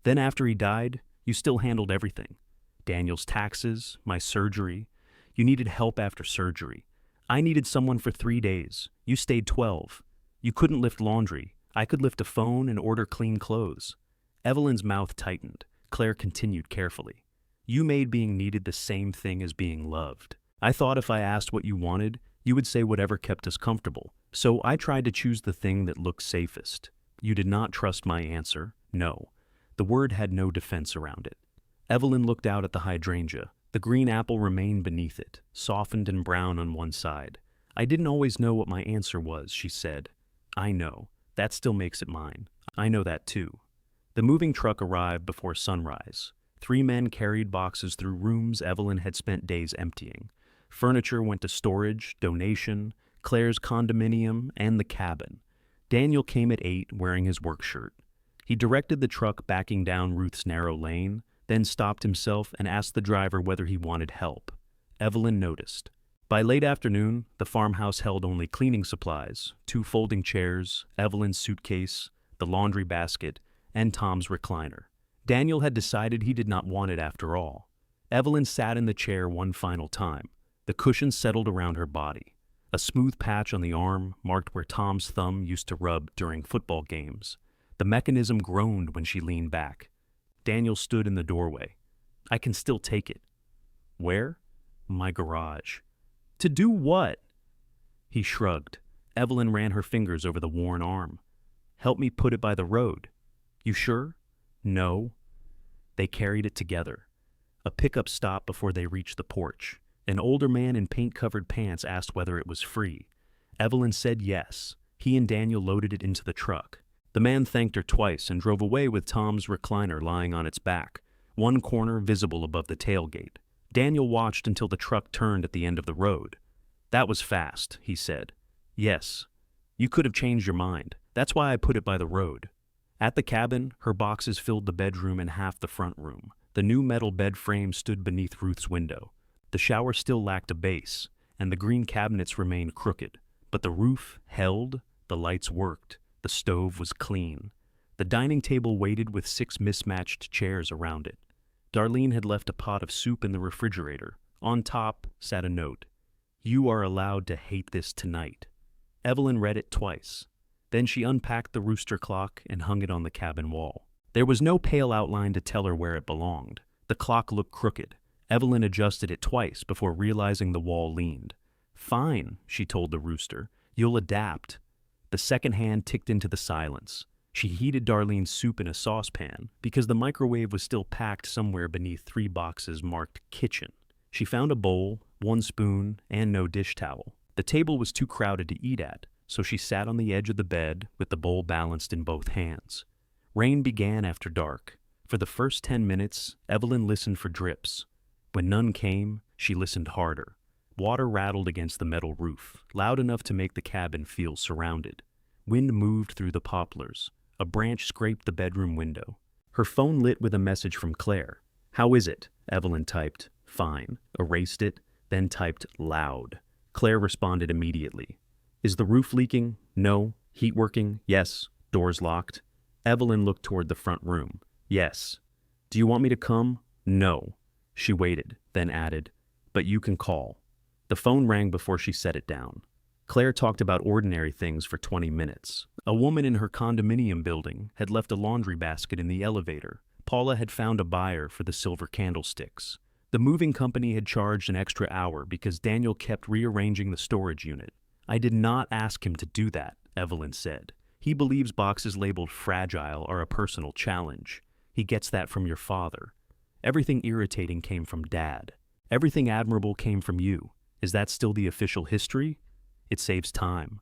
Then after he died, you still handled everything. Daniel's taxes, my surgery. You needed help after surgery. I needed someone for 3 days. You stayed 12. You couldn't lift laundry. I could lift a phone and order clean clothes. Evelyn's mouth tightened. Claire continued carefully. You made being needed the same thing as being loved. I thought if I asked what you wanted, you would say whatever kept us comfortable. So I tried to choose the thing that looked safest. You did not trust my answer. No. The word had no defense around it. Evelyn looked out at the hydrangea. The green apple remained beneath it, softened and brown on one side. "I didn't always know what my answer was," she said. "I know. That still makes it mine. I know that too." The moving truck arrived before sunrise. 3 men carried boxes through rooms Evelyn had spent days emptying. Furniture went to storage, donation, Claire's condominium, and the cabin. Daniel came at 8 wearing his work shirt. He directed the truck backing down Ruth's narrow lane, then stopped himself and asked the driver whether he wanted help. Evelyn noticed. By late afternoon, the farmhouse held only cleaning supplies, 2 folding chairs, Evelyn's suitcase, the laundry basket, and Tom's recliner. Daniel had decided he did not want it after all. Evelyn sat in the chair one final time. The cushion settled around her body. A smooth patch on the arm marked where Tom's thumb used to rub during football games. The mechanism groaned when she leaned back. Daniel stood in the doorway. "I can still take it." "Where?" "My garage." "To do what?" He shrugged. Evelyn ran her fingers over the worn arm. "Help me put it by the road." "You sure?" "No." They carried it together. A pickup stopped before they reached the porch. An older man in paint-covered pants asked whether it was free. Evelyn said yes. He and Daniel loaded it into the truck. The man thanked her twice and drove away with Tom's recliner lying on its back, one corner visible above the tailgate. Daniel watched until the truck turned at the end of the road. "That was fast," he said. "Yes. You could have changed your mind. That's why I put it by the road." At the cabin, her boxes filled the bedroom and half the front room. The new metal bed frame stood beneath Ruth's window. The shower still lacked a base, and the green cabinets remained crooked. But the roof held, the lights worked, the stove was clean. The dining table waited with 6 mismatched chairs around it. Darlene had left a pot of soup in the refrigerator. On top sat a note. "You are allowed to hate this tonight." Evelyn read it twice. Then she unpacked the rooster clock and hung it on the cabin wall. There was no pale outline to tell her where it belonged. The clock looked crooked. Evelyn adjusted it twice before realizing the wall leaned. "Fine," she told the rooster. "You'll adapt." The second hand ticked into the silence. She heated Darlene's soup in a saucepan because the microwave was still packed somewhere beneath 3 boxes marked kitchen. She found a bowl, 1 spoon, and no dish towel. The table was too crowded to eat at, so she sat on the edge of the bed with the bowl balanced in both hands. Rain began after dark. For the first 10 minutes, Evelyn listened for drips. When none came, she listened harder. Water rattled against the metal roof, loud enough to make the cabin feel surrounded. Wind moved through the poplars. A branch scraped the bedroom window. Her phone lit with a message from Claire. "How is it?" Evelyn typed. "Fine." Erased it, then typed loud. Claire responded immediately. "Is the roof leaking?" "No." "Heat working?" "Yes." "Doors locked?" Evelyn looked toward the front room. "Yes." "Do you want me to come?" "No." She waited, then added, "But you can call." The phone rang before she set it down. Claire talked about ordinary things for 20 minutes. A woman in her condominium building had left a laundry basket in the elevator. Paula had found a buyer for the silver candlesticks. The moving company had charged an extra hour because Daniel kept rearranging the storage unit. "I did not ask him to do that," Evelyn said. "He believes boxes labeled fragile are a personal challenge. He gets that from your father. Everything irritating came from Dad. Everything admirable came from you. Is that still the official history? It saves time."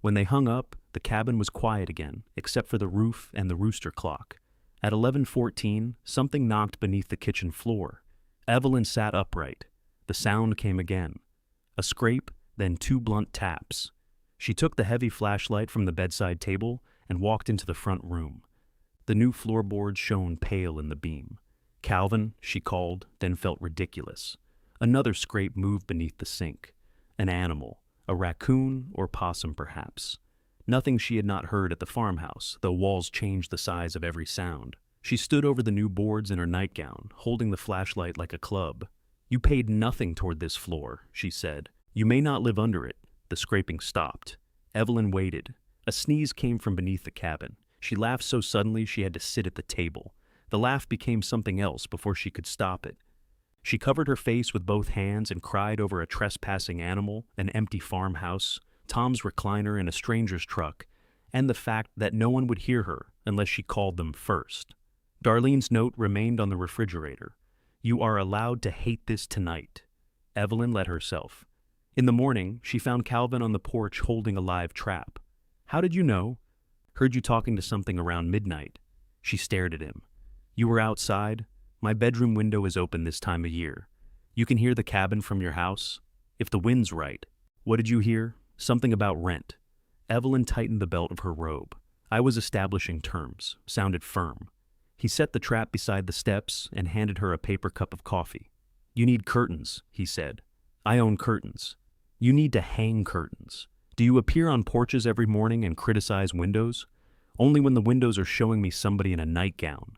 When they hung up, the cabin was quiet again, except for the roof and the rooster clock. At 11:14, something knocked beneath the kitchen floor. Evelyn sat upright. The sound came again. A scrape, then 2 blunt taps. She took the heavy flashlight from the bedside table and walked into the front room. The new floorboards shone pale in the beam. "Calvin," she called, then felt ridiculous. Another scrape moved beneath the sink. An animal, a raccoon or possum perhaps. Nothing she had not heard at the farmhouse, though walls changed the size of every sound. She stood over the new boards in her nightgown, holding the flashlight like a club. "You paid nothing toward this floor," she said. "You may not live under it." The scraping stopped. Evelyn waited. A sneeze came from beneath the cabin. She laughed so suddenly she had to sit at the table. The laugh became something else before she could stop it. She covered her face with both hands and cried over a trespassing animal, an empty farmhouse, Tom's recliner in a stranger's truck, and the fact that no one would hear her unless she called them first. Darlene's note remained on the refrigerator. You are allowed to hate this tonight. Evelyn let herself. In the morning, she found Calvin on the porch holding a live trap. How did you know? Heard you talking to something around midnight. She stared at him. You were outside? My bedroom window is open this time of year. You can hear the cabin from your house? If the wind's right. What did you hear? Something about rent. Evelyn tightened the belt of her robe. I was establishing terms. Sounded firm. He set the trap beside the steps and handed her a paper cup of coffee. You need curtains, he said. I own curtains. You need to hang curtains. Do you appear on porches every morning and criticize windows? Only when the windows are showing me somebody in a nightgown.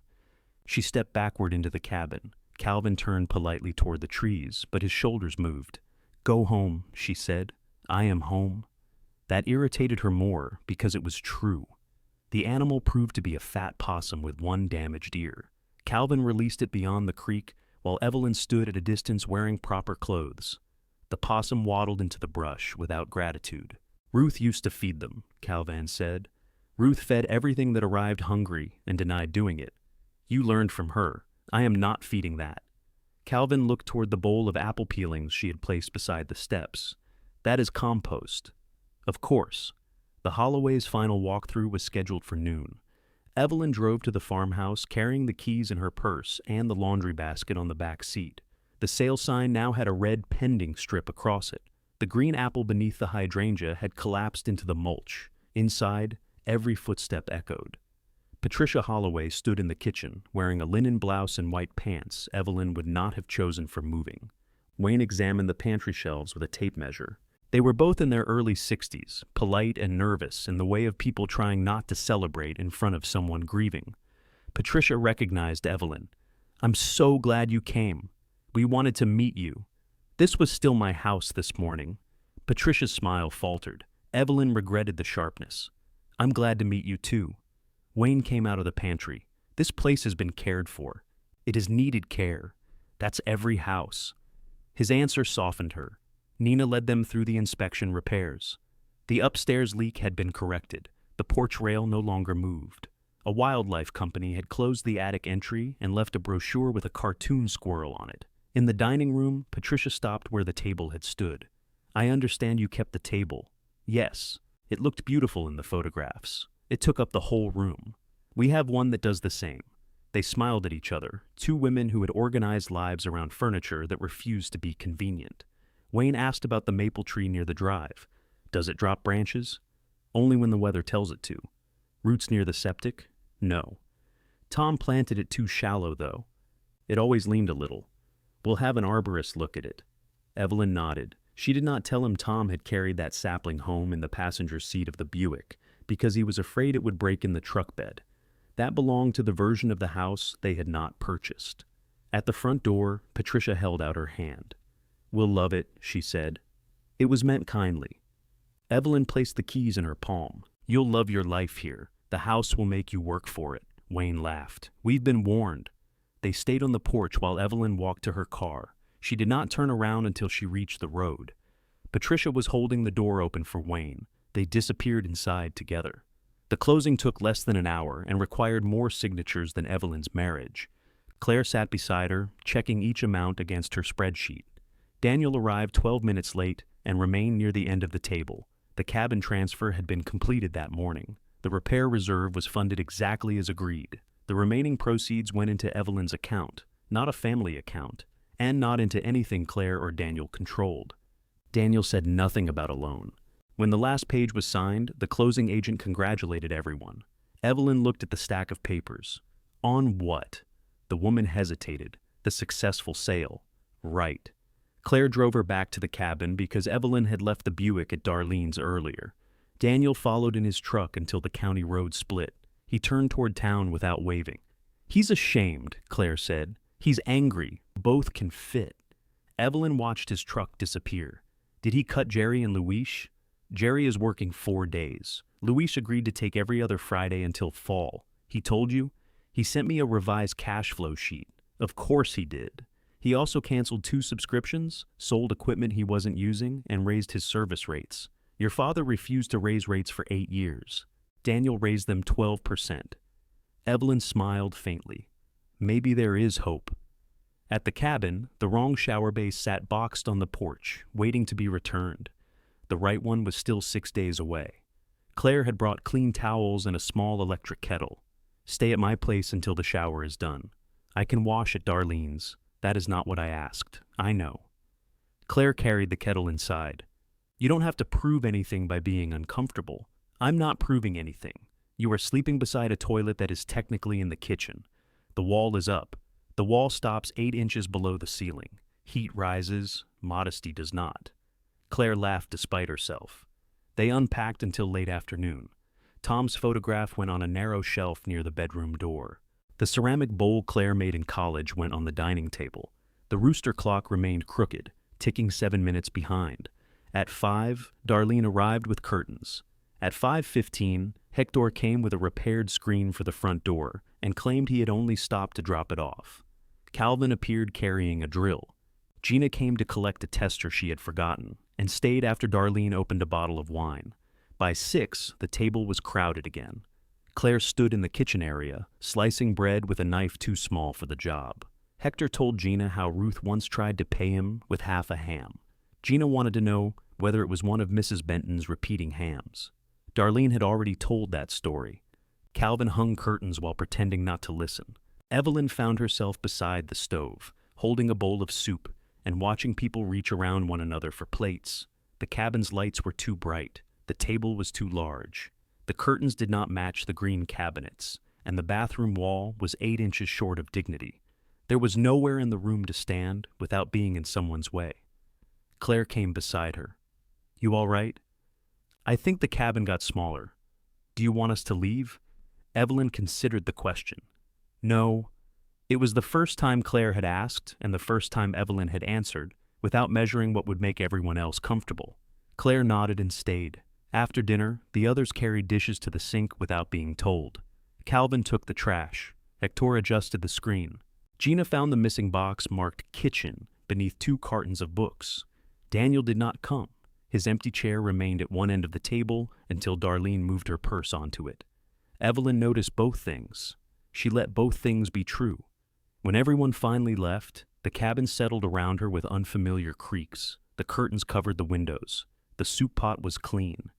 She stepped backward into the cabin. Calvin turned politely toward the trees, but his shoulders moved. Go home, she said. I am home. That irritated her more because it was true. The animal proved to be a fat possum with one damaged ear. Calvin released it beyond the creek, while Evelyn stood at a distance wearing proper clothes. The possum waddled into the brush without gratitude. Ruth used to feed them, Calvin said. Ruth fed everything that arrived hungry and denied doing it. You learned from her. I am not feeding that. Calvin looked toward the bowl of apple peelings she had placed beside the steps. That is compost. Of course. The Holloway's final walkthrough was scheduled for noon. Evelyn drove to the farmhouse carrying the keys in her purse and the laundry basket on the back seat. The sale sign now had a red pending strip across it. The green apple beneath the hydrangea had collapsed into the mulch. Inside, every footstep echoed. Patricia Holloway stood in the kitchen, wearing a linen blouse and white pants Evelyn would not have chosen for moving. Wayne examined the pantry shelves with a tape measure. They were both in their early 60s, polite and nervous in the way of people trying not to celebrate in front of someone grieving. Patricia recognized Evelyn. I'm so glad you came. We wanted to meet you. This was still my house this morning. Patricia's smile faltered. Evelyn regretted the sharpness. I'm glad to meet you too. Wayne came out of the pantry. This place has been cared for. It has needed care. That's every house. His answer softened her. Nina led them through the inspection repairs. The upstairs leak had been corrected. The porch rail no longer moved. A wildlife company had closed the attic entry and left a brochure with a cartoon squirrel on it. In the dining room, Patricia stopped where the table had stood. I understand you kept the table. Yes, it looked beautiful in the photographs. It took up the whole room. We have one that does the same. They smiled at each other, two women who had organized lives around furniture that refused to be convenient. Wayne asked about the maple tree near the drive. Does it drop branches? Only when the weather tells it to. Roots near the septic? No. Tom planted it too shallow, though. It always leaned a little. We'll have an arborist look at it. Evelyn nodded. She did not tell him Tom had carried that sapling home in the passenger seat of the Buick, because he was afraid it would break in the truck bed. That belonged to the version of the house they had not purchased. At the front door, Patricia held out her hand. We'll love it, she said. It was meant kindly. Evelyn placed the keys in her palm. You'll love your life here. The house will make you work for it. Wayne laughed. We've been warned. They stayed on the porch while Evelyn walked to her car. She did not turn around until she reached the road. Patricia was holding the door open for Wayne. They disappeared inside together. The closing took less than an hour and required more signatures than Evelyn's marriage. Claire sat beside her, checking each amount against her spreadsheet. Daniel arrived 12 minutes late and remained near the end of the table. The cabin transfer had been completed that morning. The repair reserve was funded exactly as agreed. The remaining proceeds went into Evelyn's account, not a family account, and not into anything Claire or Daniel controlled. Daniel said nothing about a loan. When the last page was signed, the closing agent congratulated everyone. Evelyn looked at the stack of papers. On what? The woman hesitated. The successful sale. Right. Claire drove her back to the cabin because Evelyn had left the Buick at Darlene's earlier. Daniel followed in his truck until the county road split. He turned toward town without waving. He's ashamed, Claire said. He's angry. Both can fit. Evelyn watched his truck disappear. Did he cut Jerry and Luis? Jerry is working 4 days. Luis agreed to take every other Friday until fall. He told you? He sent me a revised cash flow sheet. Of course he did. He also canceled 2 subscriptions, sold equipment he wasn't using, and raised his service rates. Your father refused to raise rates for 8 years. Daniel raised them 12%. Evelyn smiled faintly. Maybe there is hope. At the cabin, the wrong shower base sat boxed on the porch, waiting to be returned. The right one was still 6 days away. Claire had brought clean towels and a small electric kettle. Stay at my place until the shower is done. I can wash at Darlene's. That is not what I asked. I know. Claire carried the kettle inside. You don't have to prove anything by being uncomfortable. I'm not proving anything. You are sleeping beside a toilet that is technically in the kitchen. The wall is up. The wall stops 8 inches below the ceiling. Heat rises. Modesty does not. Claire laughed despite herself. They unpacked until late afternoon. Tom's photograph went on a narrow shelf near the bedroom door. The ceramic bowl Claire made in college went on the dining table. The rooster clock remained crooked, ticking 7 minutes behind. At 5, Darlene arrived with curtains. At 5:15, Hector came with a repaired screen for the front door and claimed he had only stopped to drop it off. Calvin appeared carrying a drill. Gina came to collect a tester she had forgotten and stayed after Darlene opened a bottle of wine. By 6, the table was crowded again. Claire stood in the kitchen area, slicing bread with a knife too small for the job. Hector told Gina how Ruth once tried to pay him with half a ham. Gina wanted to know whether it was one of Mrs. Benton's repeating hams. Darlene had already told that story. Calvin hung curtains while pretending not to listen. Evelyn found herself beside the stove, holding a bowl of soup and watching people reach around one another for plates. The cabin's lights were too bright. The table was too large. The curtains did not match the green cabinets, and the bathroom wall was 8 inches short of dignity. There was nowhere in the room to stand without being in someone's way. Claire came beside her. You all right? I think the cabin got smaller. Do you want us to leave? Evelyn considered the question. No. It was the first time Claire had asked and the first time Evelyn had answered, without measuring what would make everyone else comfortable. Claire nodded and stayed. After dinner, the others carried dishes to the sink without being told. Calvin took the trash. Hector adjusted the screen. Gina found the missing box marked kitchen beneath 2 cartons of books. Daniel did not come. His empty chair remained at one end of the table until Darlene moved her purse onto it. Evelyn noticed both things. She let both things be true. When everyone finally left, the cabin settled around her with unfamiliar creaks. The curtains covered the windows. The soup pot was clean.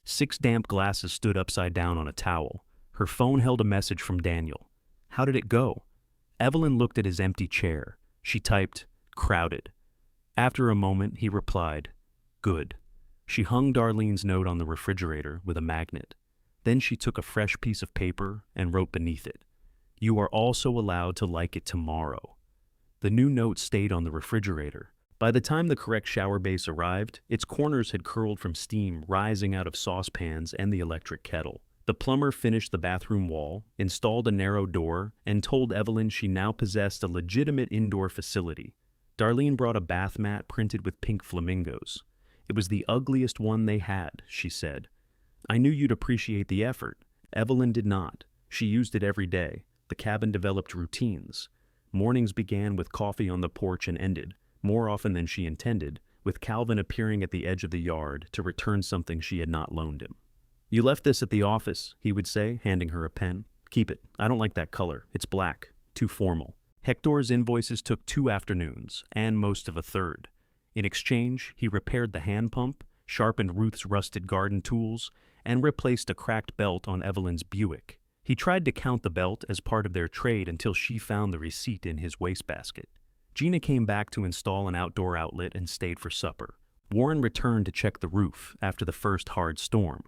6 damp glasses stood upside down on a towel. Her phone held a message from Daniel. How did it go? Evelyn looked at his empty chair. She typed, crowded. After a moment, he replied, good. She hung Darlene's note on the refrigerator with a magnet. Then she took a fresh piece of paper and wrote beneath it, you are also allowed to like it tomorrow. The new note stayed on the refrigerator. By the time the correct shower base arrived, its corners had curled from steam rising out of saucepans and the electric kettle. The plumber finished the bathroom wall, installed a narrow door, and told Evelyn she now possessed a legitimate indoor facility. Darlene brought a bath mat printed with pink flamingos. It was the ugliest one they had, she said. I knew you'd appreciate the effort. Evelyn did not. She used it every day. The cabin developed routines. Mornings began with coffee on the porch and ended, more often than she intended, with Calvin appearing at the edge of the yard to return something she had not loaned him. You left this at the office, he would say, handing her a pen. Keep it. I don't like that color. It's black. Too formal. Hector's invoices took 2 afternoons, and most of a third. In exchange, he repaired the hand pump, sharpened Ruth's rusted garden tools, and replaced a cracked belt on Evelyn's Buick. He tried to count the belt as part of their trade until she found the receipt in his wastebasket. Gina came back to install an outdoor outlet and stayed for supper. Warren returned to check the roof after the first hard storm.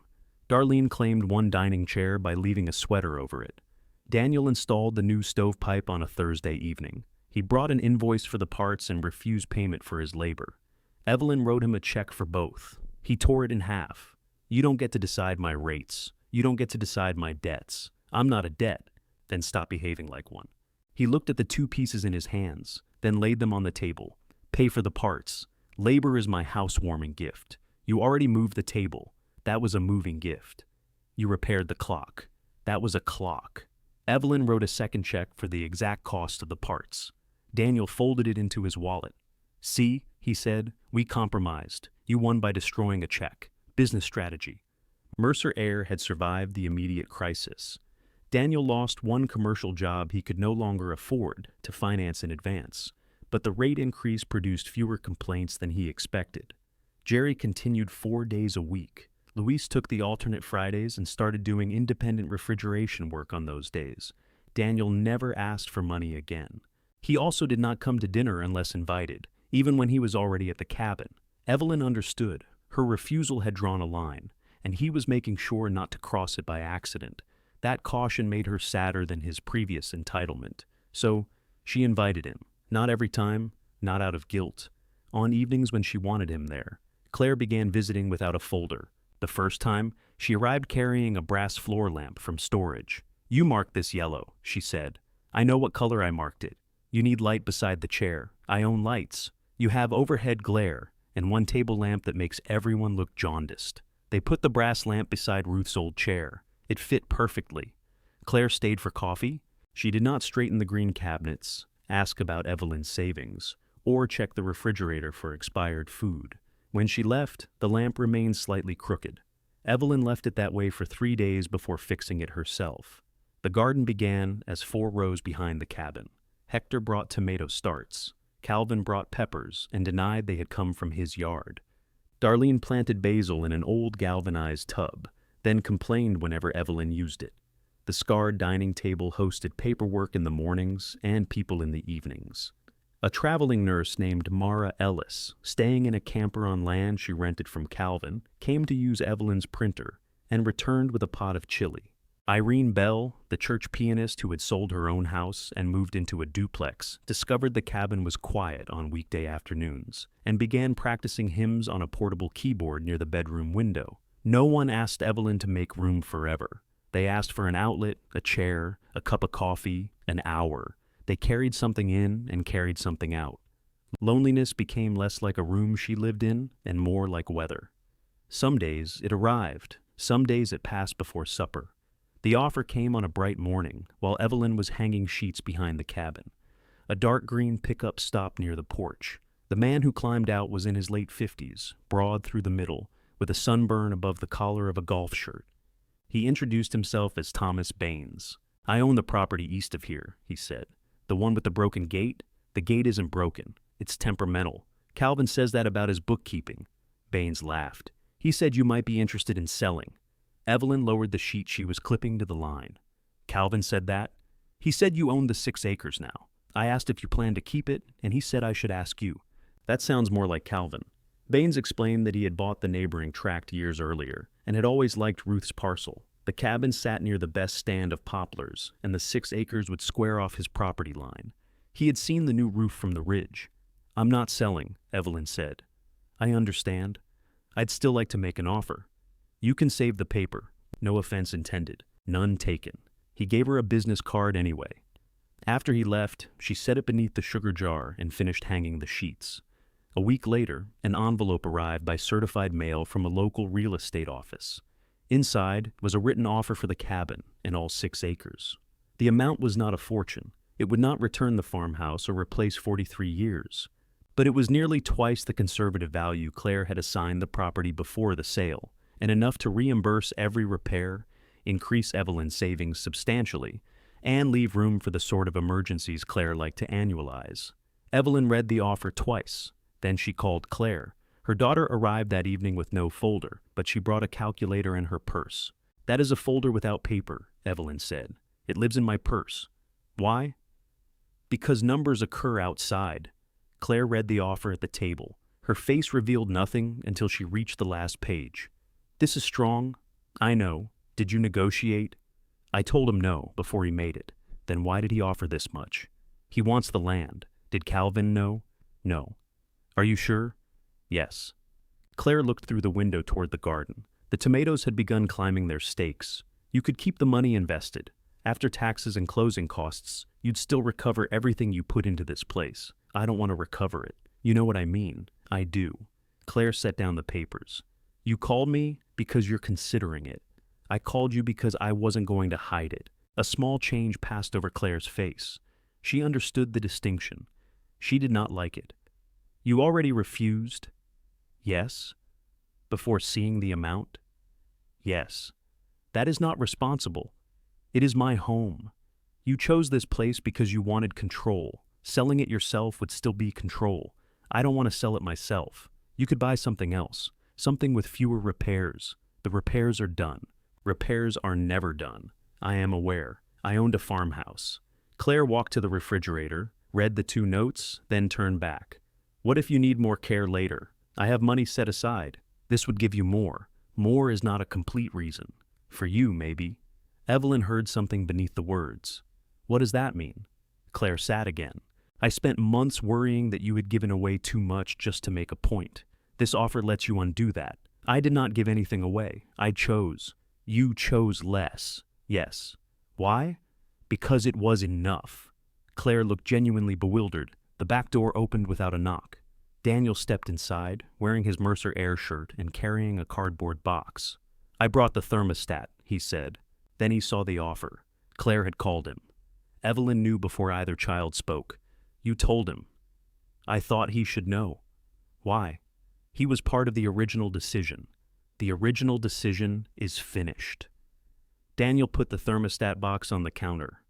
Darlene claimed one dining chair by leaving a sweater over it. Daniel installed the new stovepipe on a Thursday evening. He brought an invoice for the parts and refused payment for his labor. Evelyn wrote him a check for both. He tore it in half. You don't get to decide my rates. You don't get to decide my debts. I'm not a debt. Then stop behaving like one. He looked at the 2 pieces in his hands, then laid them on the table. Pay for the parts. Labor is my housewarming gift. You already moved the table. That was a moving gift. You repaired the clock. That was a clock. Evelyn wrote a second check for the exact cost of the parts. Daniel folded it into his wallet. See, he said, we compromised. You won by destroying a check. Business strategy. Mercer Air had survived the immediate crisis. Daniel lost one commercial job he could no longer afford to finance in advance, but the rate increase produced fewer complaints than he expected. Jerry continued 4 days a week. Luis took the alternate Fridays and started doing independent refrigeration work on those days. Daniel never asked for money again. He also did not come to dinner unless invited, even when he was already at the cabin. Evelyn understood. Her refusal had drawn a line, and he was making sure not to cross it by accident. That caution made her sadder than his previous entitlement. So, she invited him. Not every time, not out of guilt. On evenings when she wanted him there, Claire began visiting without a folder. The first time, she arrived carrying a brass floor lamp from storage. "You marked this yellow," she said. "I know what color I marked it. You need light beside the chair. I own lights. You have overhead glare, and one table lamp that makes everyone look jaundiced." They put the brass lamp beside Ruth's old chair. It fit perfectly. Claire stayed for coffee. She did not straighten the green cabinets, ask about Evelyn's savings, or check the refrigerator for expired food. When she left, the lamp remained slightly crooked. Evelyn left it that way for 3 days before fixing it herself. The garden began as 4 rows behind the cabin. Hector brought tomato starts. Calvin brought peppers and denied they had come from his yard. Darlene planted basil in an old galvanized tub, then complained whenever Evelyn used it. The scarred dining table hosted paperwork in the mornings and people in the evenings. A traveling nurse named Mara Ellis, staying in a camper on land she rented from Calvin, came to use Evelyn's printer and returned with a pot of chili. Irene Bell, the church pianist who had sold her own house and moved into a duplex, discovered the cabin was quiet on weekday afternoons and began practicing hymns on a portable keyboard near the bedroom window. No one asked Evelyn to make room forever. They asked for an outlet, a chair, a cup of coffee, an hour. They carried something in and carried something out. Loneliness became less like a room she lived in and more like weather. Some days it arrived, some days it passed before supper. The offer came on a bright morning while Evelyn was hanging sheets behind the cabin. A dark green pickup stopped near the porch. The man who climbed out was in his late 50s, broad through the middle, with a sunburn above the collar of a golf shirt. He introduced himself as Thomas Baines. "I own the property east of here," he said. "The one with the broken gate? The gate isn't broken. It's temperamental. Calvin says that about his bookkeeping." Baines laughed. "He said you might be interested in selling." Evelyn lowered the sheet she was clipping to the line. "Calvin said that? He said you owned the 6 acres now. I asked if you planned to keep it, and he said I should ask you." "That sounds more like Calvin." Baines explained that he had bought the neighboring tract years earlier and had always liked Ruth's parcel. The cabin sat near the best stand of poplars, and the 6 acres would square off his property line. He had seen the new roof from the ridge. "I'm not selling," Evelyn said. "I understand. I'd still like to make an offer." "You can save the paper. No offense intended. None taken." He gave her a business card anyway. After he left, she set it beneath the sugar jar and finished hanging the sheets. A week later, an envelope arrived by certified mail from a local real estate office. Inside was a written offer for the cabin and all 6 acres. The amount was not a fortune. It would not return the farmhouse or replace 43 years. But it was nearly twice the conservative value Claire had assigned the property before the sale, and enough to reimburse every repair, increase Evelyn's savings substantially, and leave room for the sort of emergencies Claire liked to annualize. Evelyn read the offer twice. Then she called Claire. Her daughter arrived that evening with no folder, but she brought a calculator in her purse. "That is a folder without paper," Evelyn said. "It lives in my purse." "Why?" "Because numbers occur outside." Claire read the offer at the table. Her face revealed nothing until she reached the last page. "This is strong." "I know. Did you negotiate?" "I told him no before he made it." "Then why did he offer this much?" "He wants the land." "Did Calvin know?" "No." "Are you sure?" "Yes." Claire looked through the window toward the garden. The tomatoes had begun climbing their stakes. "You could keep the money invested. After taxes and closing costs, you'd still recover everything you put into this place. I don't want to recover it. You know what I mean." "I do." Claire set down the papers. "You called me because you're considering it. I called you because I wasn't going to hide it." A small change passed over Claire's face. She understood the distinction. She did not like it. "You already refused?" "Yes." "Before seeing the amount?" "Yes." "That is not responsible." It is my home. You chose this place because you wanted control. Selling it yourself would still be control. I don't want to sell it myself. You could buy something else, something with fewer repairs. The repairs are done. Repairs are never done. I am aware. I owned a farmhouse. Claire walked to the refrigerator, read the 2 notes, then turned back. What if you need more care later? I have money set aside. This would give you more. More is not a complete reason. For you, maybe. Evelyn heard something beneath the words. What does that mean? Claire sat again. I spent months worrying that you had given away too much just to make a point. This offer lets you undo that. I did not give anything away. I chose. You chose less. Yes. Why? Because it was enough. Claire looked genuinely bewildered. The back door opened without a knock. Daniel stepped inside, wearing his Mercer Air shirt and carrying a cardboard box. I brought the thermostat, he said. Then he saw the offer. Claire had called him. Evelyn knew before either child spoke. You told him. I thought he should know. Why? He was part of the original decision. The original decision is finished. Daniel put the thermostat box on the counter.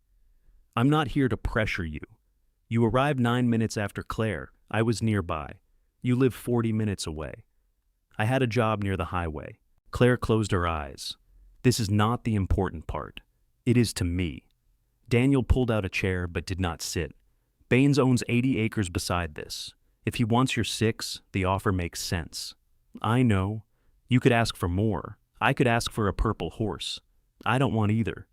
I'm not here to pressure you. You arrived 9 minutes after Claire. I was nearby. You live 40 minutes away. I had a job near the highway. Claire closed her eyes. This is not the important part. It is to me. Daniel pulled out a chair but did not sit. Baines owns 80 acres beside this. If he wants your 6, the offer makes sense. I know. You could ask for more. I could ask for a purple horse. I don't want either.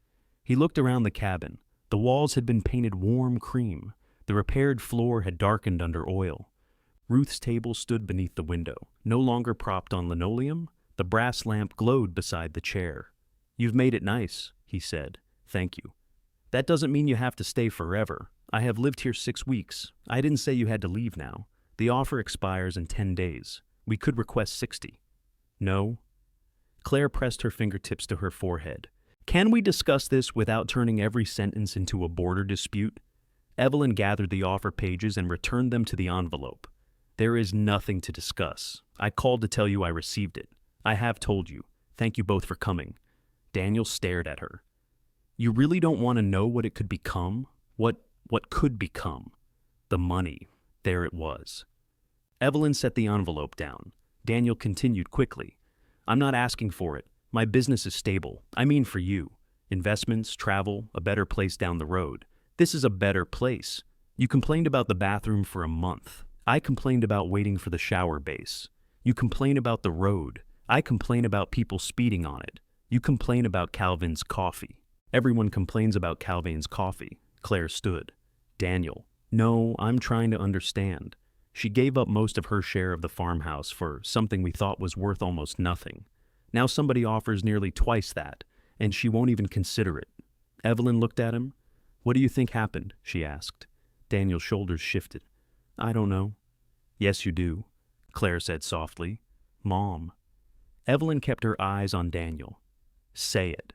He looked around the cabin. The walls had been painted warm cream. The repaired floor had darkened under oil. Ruth's table stood beneath the window. No longer propped on linoleum, the brass lamp glowed beside the chair. You've made it nice, he said. Thank you. That doesn't mean you have to stay forever. I have lived here 6 weeks. I didn't say you had to leave now. The offer expires in 10 days. We could request 60. No. Claire pressed her fingertips to her forehead. Can we discuss this without turning every sentence into a border dispute? Evelyn gathered the offer pages and returned them to the envelope. There is nothing to discuss. I called to tell you I received it. I have told you. Thank you both for coming. Daniel stared at her. You really don't want to know what it could become? What could become? The money. There it was. Evelyn set the envelope down. Daniel continued quickly. I'm not asking for it. My business is stable. I mean for you. Investments, travel, a better place down the road. This is a better place. You complained about the bathroom for a month. I complained about waiting for the shower base. You complain about the road. I complain about people speeding on it. You complain about Calvin's coffee. Everyone complains about Calvin's coffee. Claire stood. Daniel. No, I'm trying to understand. She gave up most of her share of the farmhouse for something we thought was worth almost nothing. Now somebody offers nearly twice that, and she won't even consider it. Evelyn looked at him. What do you think happened? She asked. Daniel's shoulders shifted. I don't know. Yes, you do, Claire said softly. Mom. Evelyn kept her eyes on Daniel. Say it.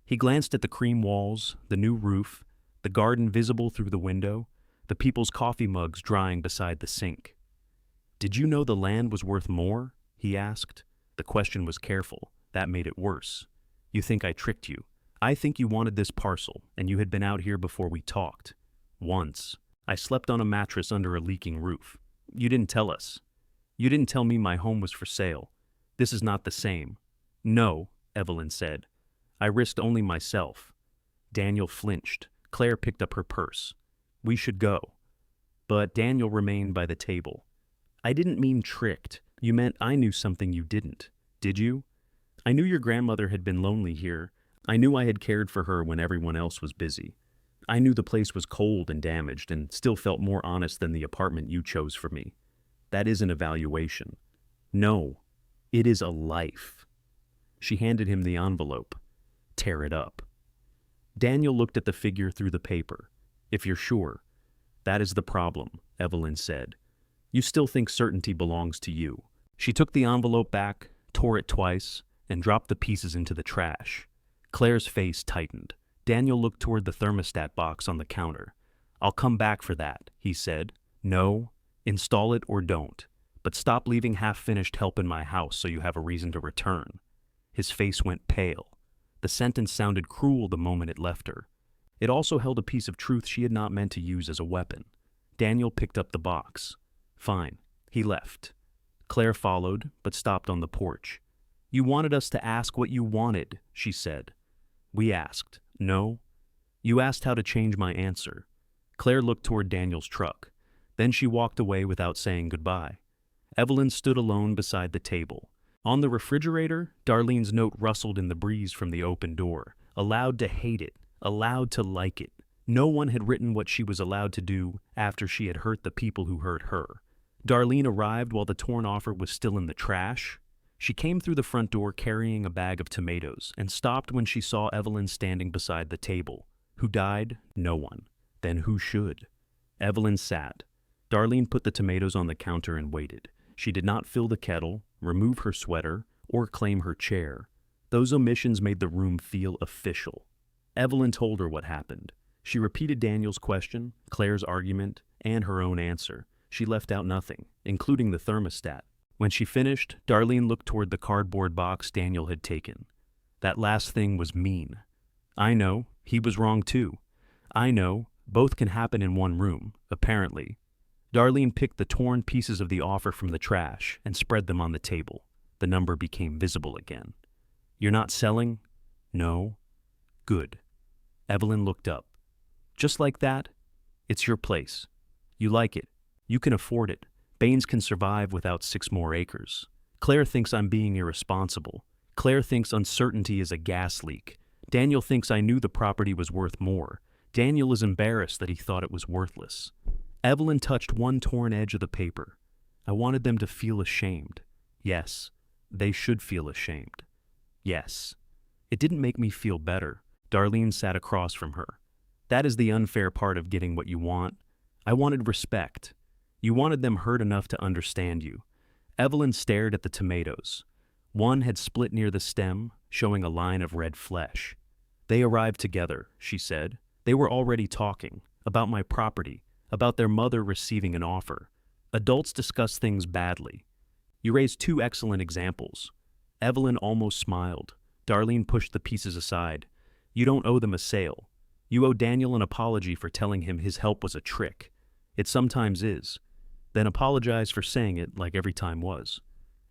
He glanced at the cream walls, the new roof, the garden visible through the window, the people's coffee mugs drying beside the sink. Did you know the land was worth more? He asked. The question was careful. That made it worse. You think I tricked you. I think you wanted this parcel, and you had been out here before we talked. Once. I slept on a mattress under a leaking roof. You didn't tell us. You didn't tell me my home was for sale. This is not the same. No, Evelyn said. I risked only myself. Daniel flinched. Claire picked up her purse. We should go. But Daniel remained by the table. I didn't mean tricked. You meant I knew something you didn't. Did you? I knew your grandmother had been lonely here. I knew I had cared for her when everyone else was busy. I knew the place was cold and damaged and still felt more honest than the apartment you chose for me. That is an evaluation. No, it is a life. She handed him the envelope. Tear it up. Daniel looked at the figure through the paper. If you're sure. That is the problem, Evelyn said. You still think certainty belongs to you. She took the envelope back, tore it twice, and dropped the pieces into the trash. Claire's face tightened. Daniel looked toward the thermostat box on the counter. I'll come back for that, he said. No, install it or don't. But stop leaving half-finished help in my house so you have a reason to return. His face went pale. The sentence sounded cruel the moment it left her. It also held a piece of truth she had not meant to use as a weapon. Daniel picked up the box. Fine. He left. Claire followed, but stopped on the porch. You wanted us to ask what you wanted, she said. We asked. No. You asked how to change my answer. Claire looked toward Daniel's truck. Then she walked away without saying goodbye. Evelyn stood alone beside the table. On the refrigerator, Darlene's note rustled in the breeze from the open door. Allowed to hate it, allowed to like it. No one had written what she was allowed to do after she had hurt the people who hurt her. Darlene arrived while the torn offer was still in the trash. She came through the front door carrying a bag of tomatoes and stopped when she saw Evelyn standing beside the table. Who died? No one. Then who should? Evelyn sat. Darlene put the tomatoes on the counter and waited. She did not fill the kettle, remove her sweater, or claim her chair. Those omissions made the room feel official. Evelyn told her what happened. She repeated Daniel's question, Claire's argument, and her own answer. She left out nothing, including the thermostat. When she finished, Darlene looked toward the cardboard box Daniel had taken. That last thing was mean. I know, he was wrong too. I know, both can happen in one room, apparently. Darlene picked the torn pieces of the offer from the trash and spread them on the table. The number became visible again. You're not selling? No. Good. Evelyn looked up. Just like that? It's your place. You like it. You can afford it. Baines can survive without 6 more acres. Claire thinks I'm being irresponsible. Claire thinks uncertainty is a gas leak. Daniel thinks I knew the property was worth more. Daniel is embarrassed that he thought it was worthless. Evelyn touched one torn edge of the paper. I wanted them to feel ashamed. Yes, they should feel ashamed. Yes. It didn't make me feel better. Darlene sat across from her. That is the unfair part of getting what you want. I wanted respect. You wanted them hurt enough to understand you. Evelyn stared at the tomatoes. One had split near the stem, showing a line of red flesh. They arrived together, she said. They were already talking about my property, about their mother receiving an offer. Adults discuss things badly. You raised 2 excellent examples. Evelyn almost smiled. Darlene pushed the pieces aside. You don't owe them a sale. You owe Daniel an apology for telling him his help was a trick. It sometimes is. Then apologize for saying it like every time was.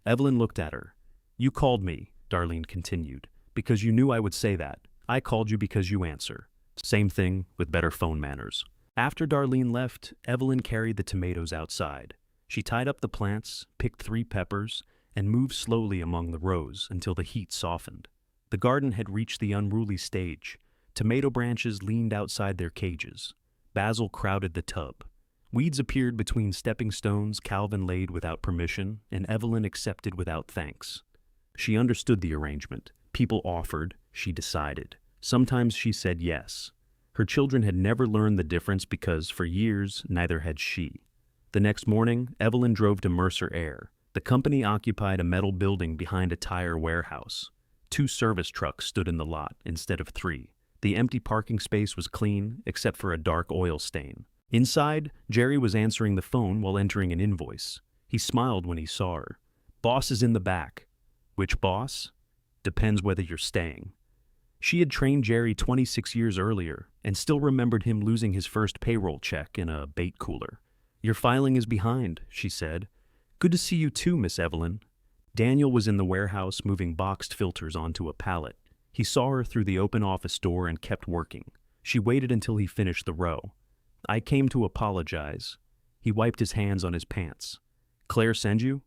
Evelyn looked at her. You called me, Darlene continued, because you knew I would say that. I called you because you answer. Same thing with better phone manners. After Darlene left, Evelyn carried the tomatoes outside. She tied up the plants, picked 3 peppers, and moved slowly among the rows until the heat softened. The garden had reached the unruly stage. Tomato branches leaned outside their cages. Basil crowded the tub. Weeds appeared between stepping stones Calvin laid without permission, and Evelyn accepted without thanks. She understood the arrangement. People offered, she decided. Sometimes she said yes. Her children had never learned the difference because, for years, neither had she. The next morning, Evelyn drove to Mercer Air. The company occupied a metal building behind a tire warehouse. 2 service trucks stood in the lot instead of 3. The empty parking space was clean, except for a dark oil stain. Inside, Jerry was answering the phone while entering an invoice. He smiled when he saw her. Boss is in the back. Which boss? Depends whether you're staying. She had trained Jerry 26 years earlier and still remembered him losing his first payroll check in a bait cooler. Your filing is behind, she said. Good to see you too, Miss Evelyn. Daniel was in the warehouse moving boxed filters onto a pallet. He saw her through the open office door and kept working. She waited until he finished the row. I came to apologize. He wiped his hands on his pants. Claire send you?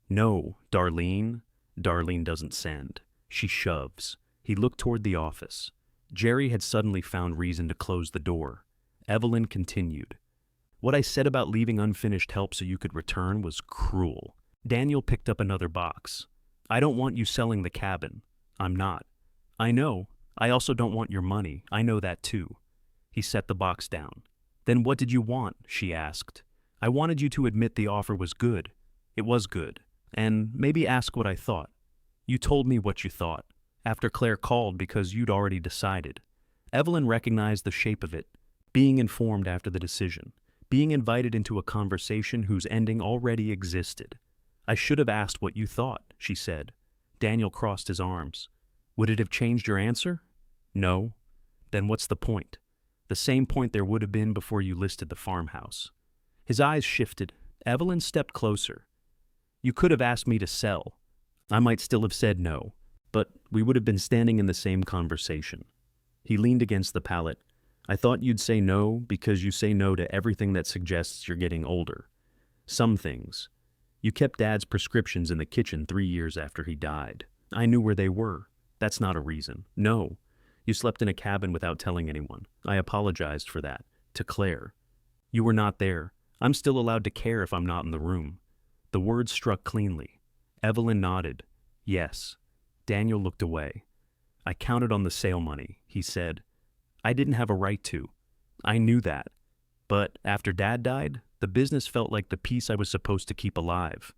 No, Darlene. Darlene doesn't send. She shoves. He looked toward the office. Jerry had suddenly found reason to close the door. Evelyn continued. What I said about leaving unfinished help so you could return was cruel. Daniel picked up another box. I don't want you selling the cabin. I'm not. I know. I also don't want your money. I know that too. He set the box down. Then what did you want? She asked. I wanted you to admit the offer was good. It was good. And maybe ask what I thought. You told me what you thought. After Claire called because you'd already decided. Evelyn recognized the shape of it. Being informed after the decision. Being invited into a conversation whose ending already existed. I should have asked what you thought, she said. Daniel crossed his arms. Would it have changed your answer? No. Then what's the point? The same point there would have been before you listed the farmhouse. His eyes shifted. Evelyn stepped closer. You could have asked me to sell. I might still have said no, but we would have been standing in the same conversation. He leaned against the pallet. I thought you'd say no because you say no to everything that suggests you're getting older. Some things. You kept Dad's prescriptions in the kitchen 3 years after he died. I knew where they were. That's not a reason. No. You slept in a cabin without telling anyone. I apologized for that. To Claire. You were not there. I'm still allowed to care if I'm not in the room. The words struck cleanly. Evelyn nodded. Yes. Daniel looked away. I counted on the sale money, he said. I didn't have a right to. I knew that. But after Dad died, the business felt like the piece I was supposed to keep alive.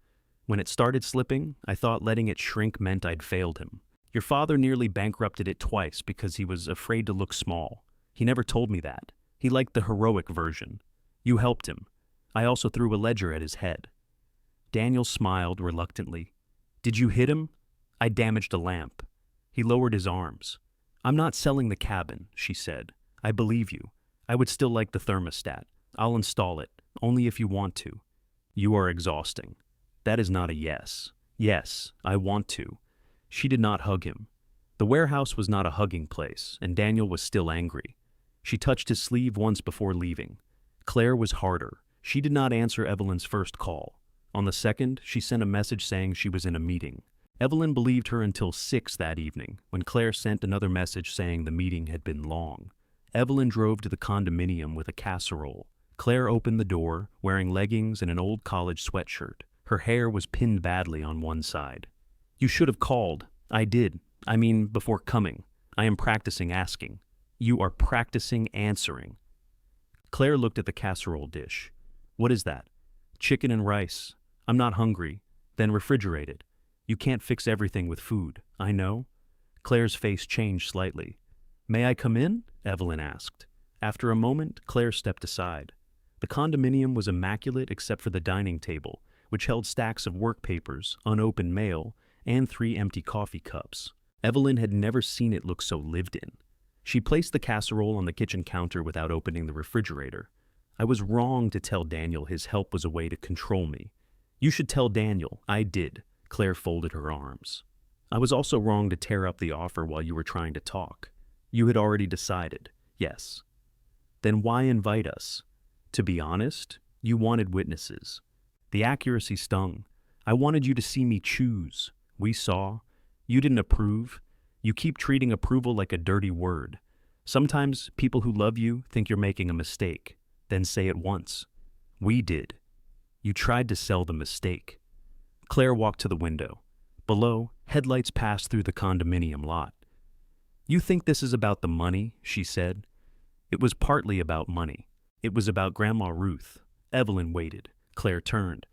When it started slipping, I thought letting it shrink meant I'd failed him. Your father nearly bankrupted it twice because he was afraid to look small. He never told me that. He liked the heroic version. You helped him. I also threw a ledger at his head. Daniel smiled reluctantly. Did you hit him? I damaged a lamp. He lowered his arms. I'm not selling the cabin, she said. I believe you. I would still like the thermostat. I'll install it, only if you want to. You are exhausting. That is not a yes. Yes, I want to. She did not hug him. The warehouse was not a hugging place, and Daniel was still angry. She touched his sleeve once before leaving. Claire was harder. She did not answer Evelyn's first call. On the second, she sent a message saying she was in a meeting. Evelyn believed her until 6 that evening, when Claire sent another message saying the meeting had been long. Evelyn drove to the condominium with a casserole. Claire opened the door, wearing leggings and an old college sweatshirt. Her hair was pinned badly on one side. You should have called. I did. I mean, before coming. I am practicing asking. You are practicing answering. Claire looked at the casserole dish. What is that? Chicken and rice. I'm not hungry. Then refrigerate it. You can't fix everything with food. I know. Claire's face changed slightly. May I come in? Evelyn asked. After a moment, Claire stepped aside. The condominium was immaculate except for the dining table, which held stacks of work papers, unopened mail, and 3 empty coffee cups. Evelyn had never seen it look so lived in. She placed the casserole on the kitchen counter without opening the refrigerator. I was wrong to tell Daniel his help was a way to control me. You should tell Daniel. I did. Claire folded her arms. I was also wrong to tear up the offer while you were trying to talk. You had already decided. Yes. Then why invite us? To be honest, you wanted witnesses. The accuracy stung. I wanted you to see me choose. We saw. You didn't approve. You keep treating approval like a dirty word. Sometimes people who love you think you're making a mistake, then say it once. We did. You tried to sell the mistake. Claire walked to the window. Below, headlights passed through the condominium lot. You think this is about the money, she said. It was partly about money. It was about Grandma Ruth. Evelyn waited. Claire turned.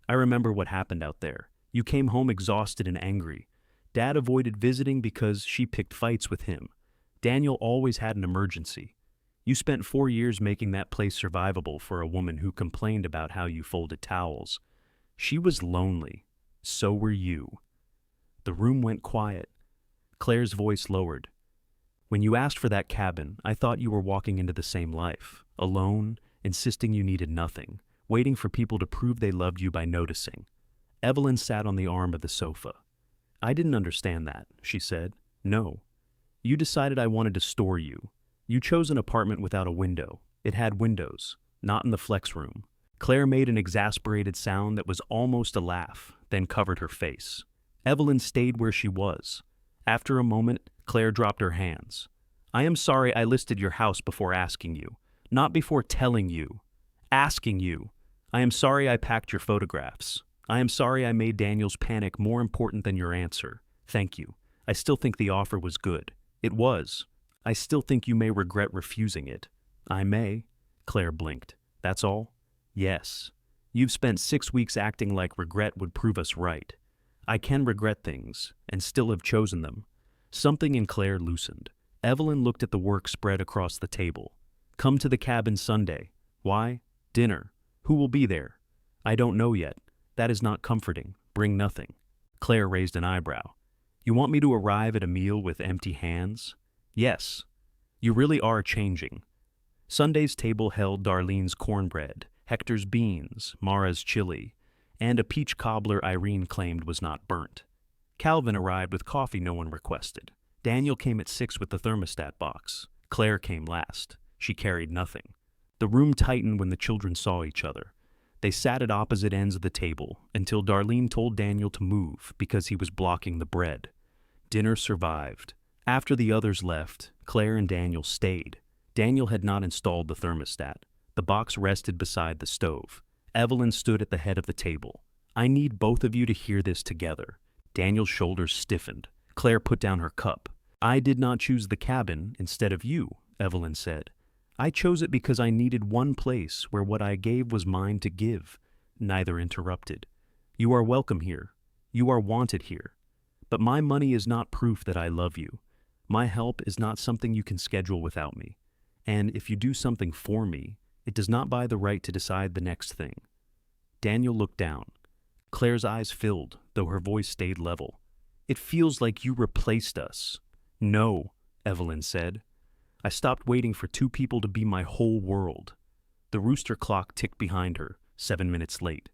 I remember what happened out there. You came home exhausted and angry. Dad avoided visiting because she picked fights with him. Daniel always had an emergency. You spent 4 years making that place survivable for a woman who complained about how you folded towels. She was lonely. So were you. The room went quiet. Claire's voice lowered. When you asked for that cabin, I thought you were walking into the same life, alone, insisting you needed nothing, waiting for people to prove they loved you by noticing. Evelyn sat on the arm of the sofa. I didn't understand that, she said. No. You decided I wanted to store you. You chose an apartment without a window. It had windows, not in the flex room. Claire made an exasperated sound that was almost a laugh, then covered her face. Evelyn stayed where she was. After a moment, Claire dropped her hands. I am sorry I listed your house before asking you, not before telling you. Asking you. I am sorry I packed your photographs. I am sorry I made Daniel's panic more important than your answer. Thank you. I still think the offer was good. It was. I still think you may regret refusing it. I may. Claire blinked. That's all? Yes. You've spent 6 weeks acting like regret would prove us right. I can regret things, and still have chosen them. Something in Claire loosened. Evelyn looked at the work spread across the table. Come to the cabin Sunday. Why? Dinner. Who will be there? I don't know yet. That is not comforting. Bring nothing. Claire raised an eyebrow. You want me to arrive at a meal with empty hands? Yes. You really are changing. Sunday's table held Darlene's cornbread, Hector's beans, Mara's chili, and a peach cobbler Irene claimed was not burnt. Calvin arrived with coffee no one requested. Daniel came at 6 with the thermostat box. Claire came last. She carried nothing. The room tightened when the children saw each other. They sat at opposite ends of the table until Darlene told Daniel to move because he was blocking the bread. Dinner survived. After the others left, Claire and Daniel stayed. Daniel had not installed the thermostat. The box rested beside the stove. Evelyn stood at the head of the table. I need both of you to hear this together. Daniel's shoulders stiffened. Claire put down her cup. I did not choose the cabin instead of you, Evelyn said. I chose it because I needed one place where what I gave was mine to give. Neither interrupted. You are welcome here. You are wanted here. But my money is not proof that I love you. My help is not something you can schedule without me. And if you do something for me, it does not buy the right to decide the next thing. Daniel looked down. Claire's eyes filled, though her voice stayed level. It feels like you replaced us. No, Evelyn said. I stopped waiting for two people to be my whole world. The rooster clock ticked behind her, 7 minutes late.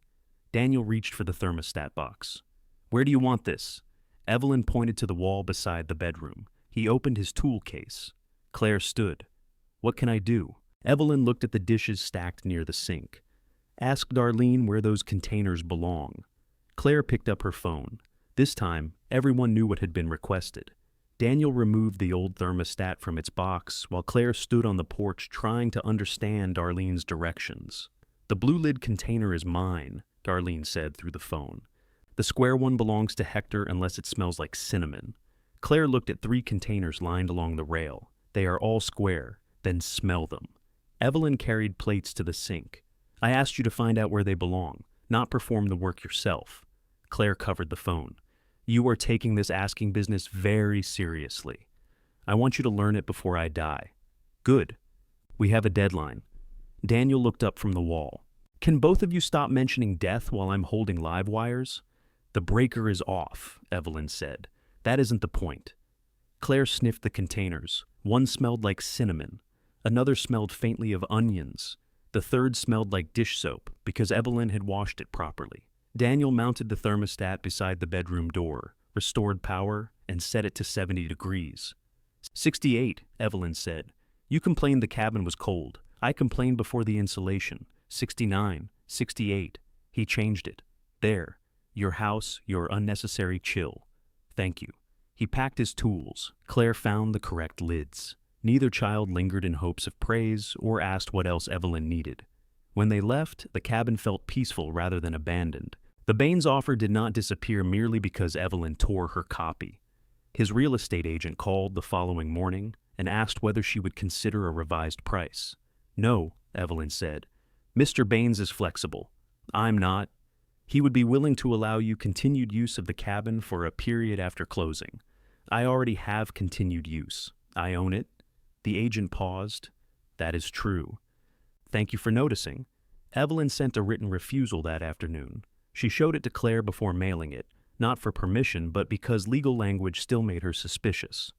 Daniel reached for the thermostat box. Where do you want this? Evelyn pointed to the wall beside the bedroom. He opened his tool case. Claire stood. What can I do? Evelyn looked at the dishes stacked near the sink. Ask Darlene where those containers belong. Claire picked up her phone. This time, everyone knew what had been requested. Daniel removed the old thermostat from its box while Claire stood on the porch trying to understand Darlene's directions. The blue lid container is mine, Darlene said through the phone. The square one belongs to Hector unless it smells like cinnamon. Claire looked at 3 containers lined along the rail. They are all square, then smell them. Evelyn carried plates to the sink. I asked you to find out where they belong, not perform the work yourself. Claire covered the phone. You are taking this asking business very seriously. I want you to learn it before I die. Good. We have a deadline. Daniel looked up from the wall. Can both of you stop mentioning death while I'm holding live wires? The breaker is off, Evelyn said. That isn't the point. Claire sniffed the containers. One smelled like cinnamon. Another smelled faintly of onions. The third smelled like dish soap because Evelyn had washed it properly. Daniel mounted the thermostat beside the bedroom door, restored power, and set it to 70 degrees. 68, Evelyn said. You complained the cabin was cold. I complained before the insulation. 69, 68. He changed it. There. Your house, your unnecessary chill. Thank you. He packed his tools. Claire found the correct lids. Neither child lingered in hopes of praise or asked what else Evelyn needed. When they left, the cabin felt peaceful rather than abandoned. The Baines offer did not disappear merely because Evelyn tore her copy. His real estate agent called the following morning and asked whether she would consider a revised price. No, Evelyn said. Mr. Baines is flexible. I'm not. He would be willing to allow you continued use of the cabin for a period after closing. I already have continued use. I own it. The agent paused. That is true. Thank you for noticing. Evelyn sent a written refusal that afternoon. She showed it to Claire before mailing it, not for permission but because legal language still made her suspicious.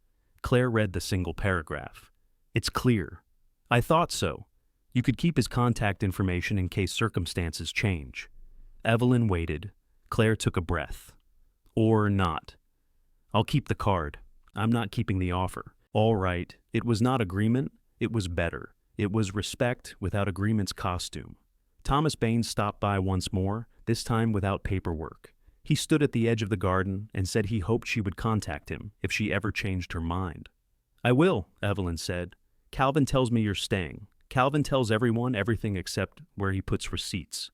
Claire read the single paragraph. It's clear. I thought so. You could keep his contact information in case circumstances change. Evelyn waited. Claire took a breath. Or not. I'll keep the card. I'm not keeping the offer. All right, it was not agreement, it was better. It was respect without agreement's costume. Thomas Baines stopped by once more, this time without paperwork. He stood at the edge of the garden and said he hoped she would contact him if she ever changed her mind. I will, Evelyn said. Calvin tells me you're staying. Calvin tells everyone everything except where he puts receipts.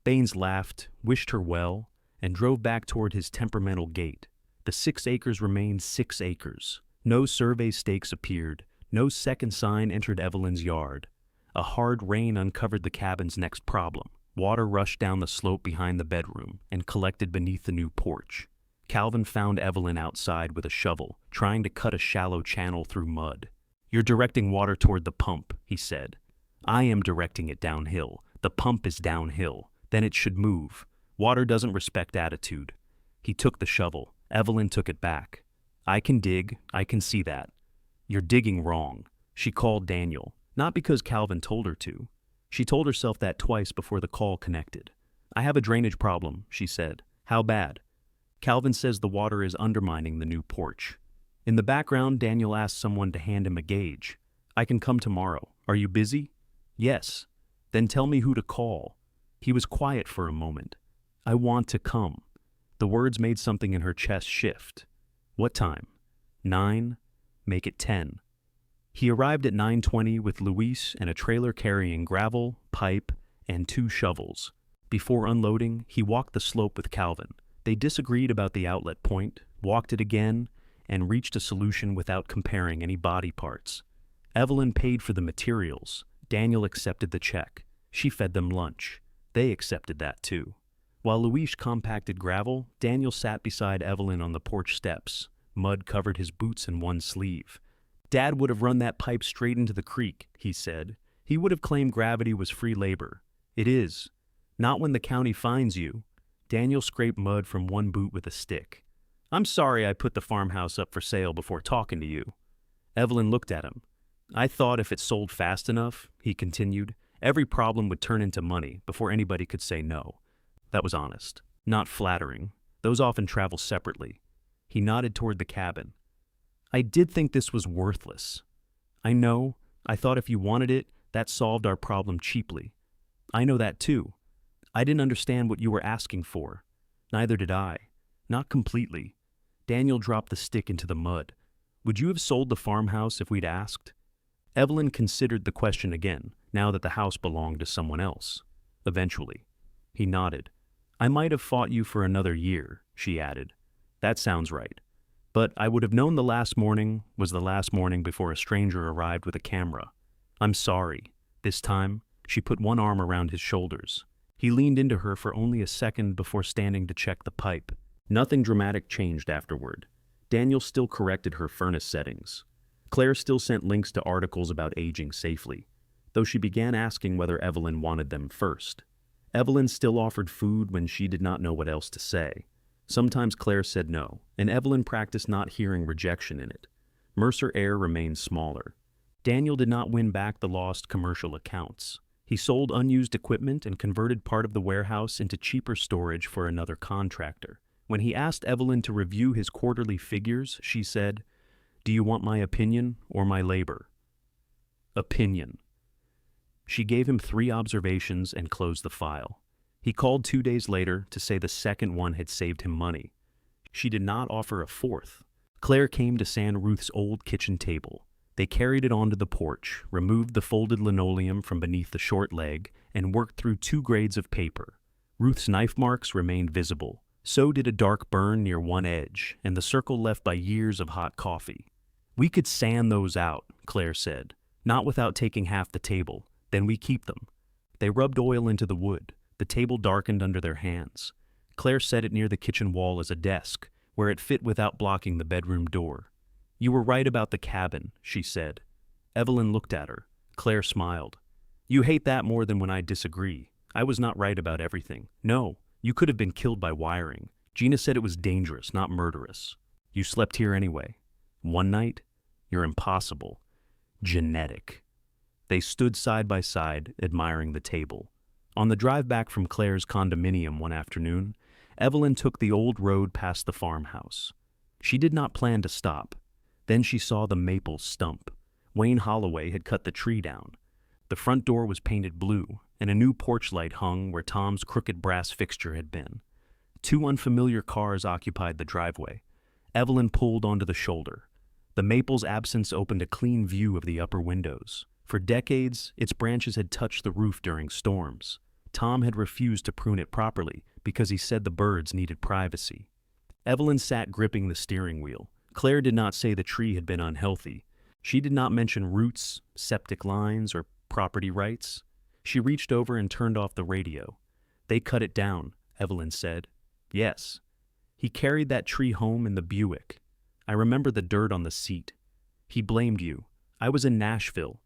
Baines laughed, wished her well, and drove back toward his temperamental gait. The 6 acres remained 6 acres. No survey stakes appeared. No second sign entered Evelyn's yard. A hard rain uncovered the cabin's next problem. Water rushed down the slope behind the bedroom and collected beneath the new porch. Calvin found Evelyn outside with a shovel, trying to cut a shallow channel through mud. You're directing water toward the pump, he said. I am directing it downhill. The pump is downhill. Then it should move. Water doesn't respect attitude. He took the shovel. Evelyn took it back. I can dig, I can see that. You're digging wrong. She called Daniel, not because Calvin told her to. She told herself that twice before the call connected. I have a drainage problem, she said. How bad? Calvin says the water is undermining the new porch. In the background, Daniel asked someone to hand him a gauge. I can come tomorrow. Are you busy? Yes. Then tell me who to call. He was quiet for a moment. I want to come. The words made something in her chest shift. What time? 9? Make it 10. He arrived at 9:20 with Luis and a trailer carrying gravel, pipe, and 2 shovels. Before unloading, he walked the slope with Calvin. They disagreed about the outlet point, walked it again, and reached a solution without comparing any body parts. Evelyn paid for the materials. Daniel accepted the check. She fed them lunch. They accepted that too. While Luis compacted gravel, Daniel sat beside Evelyn on the porch steps. Mud covered his boots and one sleeve. Dad would have run that pipe straight into the creek, he said. He would have claimed gravity was free labor. It is. Not when the county finds you. Daniel scraped mud from one boot with a stick. I'm sorry I put the farmhouse up for sale before talking to you. Evelyn looked at him. I thought if it sold fast enough, he continued, every problem would turn into money before anybody could say no. That was honest, not flattering. Those often travel separately. He nodded toward the cabin. I did think this was worthless. I know. I thought if you wanted it, that solved our problem cheaply. I know that too. I didn't understand what you were asking for. Neither did I. Not completely. Daniel dropped the stick into the mud. Would you have sold the farmhouse if we'd asked? Evelyn considered the question again, now that the house belonged to someone else. Eventually. He nodded. I might have fought you for another year, she added. That sounds right. But I would have known the last morning was the last morning before a stranger arrived with a camera. I'm sorry. This time, she put one arm around his shoulders. He leaned into her for only a second before standing to check the pipe. Nothing dramatic changed afterward. Daniel still corrected her furnace settings. Claire still sent links to articles about aging safely, though she began asking whether Evelyn wanted them first. Evelyn still offered food when she did not know what else to say. Sometimes Claire said no, and Evelyn practiced not hearing rejection in it. Mercer Air remained smaller. Daniel did not win back the lost commercial accounts. He sold unused equipment and converted part of the warehouse into cheaper storage for another contractor. When he asked Evelyn to review his quarterly figures, she said, Do you want my opinion or my labor? Opinion. She gave him 3 observations and closed the file. He called 2 days later to say the second one had saved him money. She did not offer a 4th. Claire came to sand Ruth's old kitchen table. They carried it onto the porch, removed the folded linoleum from beneath the short leg, and worked through 2 grades of paper. Ruth's knife marks remained visible. So did a dark burn near one edge, and the circle left by years of hot coffee. We could sand those out, Claire said, not without taking half the table. Then we keep them. They rubbed oil into the wood. The table darkened under their hands. Claire set it near the kitchen wall as a desk, where it fit without blocking the bedroom door. You were right about the cabin, she said. Evelyn looked at her. Claire smiled. You hate that more than when I disagree. I was not right about everything. No, you could have been killed by wiring. Gina said it was dangerous, not murderous. You slept here anyway. One night? You're impossible. Genetic. They stood side by side, admiring the table. On the drive back from Claire's condominium one afternoon, Evelyn took the old road past the farmhouse. She did not plan to stop. Then she saw the maple stump. Wayne Holloway had cut the tree down. The front door was painted blue, and a new porch light hung where Tom's crooked brass fixture had been. 2 unfamiliar cars occupied the driveway. Evelyn pulled onto the shoulder. The maple's absence opened a clean view of the upper windows. For decades, its branches had touched the roof during storms. Tom had refused to prune it properly because he said the birds needed privacy. Evelyn sat gripping the steering wheel. Claire did not say the tree had been unhealthy. She did not mention roots, septic lines, or property rights. She reached over and turned off the radio. They cut it down, Evelyn said. Yes. He carried that tree home in the Buick. I remember the dirt on the seat. He blamed you. I was in Nashville.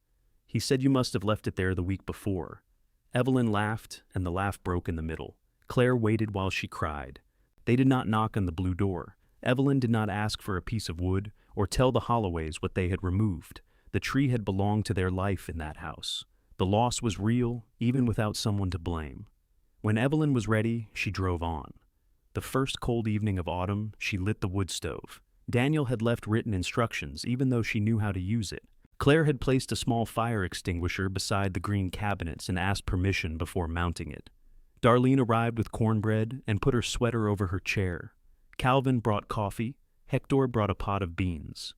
He said you must have left it there the week before. Evelyn laughed, and the laugh broke in the middle. Claire waited while she cried. They did not knock on the blue door. Evelyn did not ask for a piece of wood or tell the Holloways what they had removed. The tree had belonged to their life in that house. The loss was real, even without someone to blame. When Evelyn was ready, she drove on. The first cold evening of autumn, she lit the wood stove. Daniel had left written instructions, even though she knew how to use it. Claire had placed a small fire extinguisher beside the green cabinets and asked permission before mounting it. Darlene arrived with cornbread and put her sweater over her chair. Calvin brought coffee. Hector brought a pot of beans.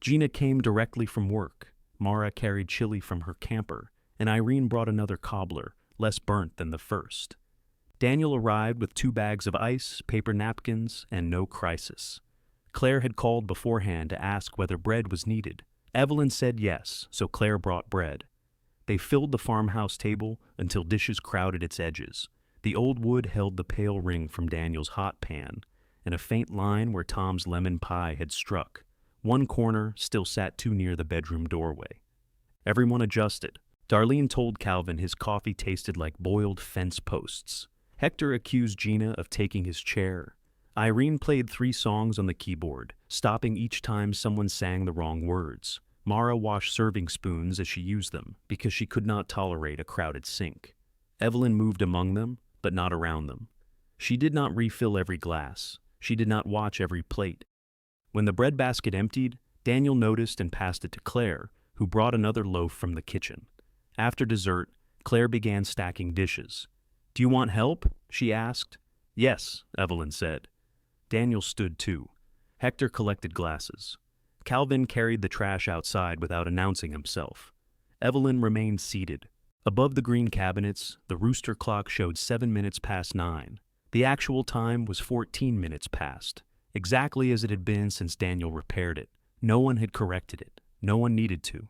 Gina came directly from work. Mara carried chili from her camper, and Irene brought another cobbler, less burnt than the first. Daniel arrived with 2 bags of ice, paper napkins, and no crisis. Claire had called beforehand to ask whether bread was needed. Evelyn said yes, so Claire brought bread. They filled the farmhouse table until dishes crowded its edges. The old wood held the pale ring from Daniel's hot pan, and a faint line where Tom's lemon pie had struck. One corner still sat too near the bedroom doorway. Everyone adjusted. Darlene told Calvin his coffee tasted like boiled fence posts. Hector accused Gina of taking his chair. Irene played 3 songs on the keyboard, stopping each time someone sang the wrong words. Mara washed serving spoons as she used them, because she could not tolerate a crowded sink. Evelyn moved among them, but not around them. She did not refill every glass. She did not watch every plate. When the breadbasket emptied, Daniel noticed and passed it to Claire, who brought another loaf from the kitchen. After dessert, Claire began stacking dishes. "Do you want help?" she asked. "Yes," Evelyn said. Daniel stood too. Hector collected glasses. Calvin carried the trash outside without announcing himself. Evelyn remained seated. Above the green cabinets, the rooster clock showed 7 minutes past 9. The actual time was 14 minutes past, exactly as it had been since Daniel repaired it. No one had corrected it. No one needed to.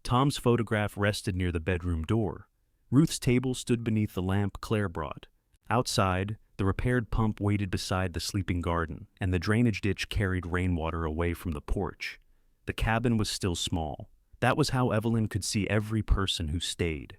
Tom's photograph rested near the bedroom door. Ruth's table stood beneath the lamp Claire brought. Outside, the repaired pump waited beside the sleeping garden, and the drainage ditch carried rainwater away from the porch. The cabin was still small. That was how Evelyn could see every person who stayed.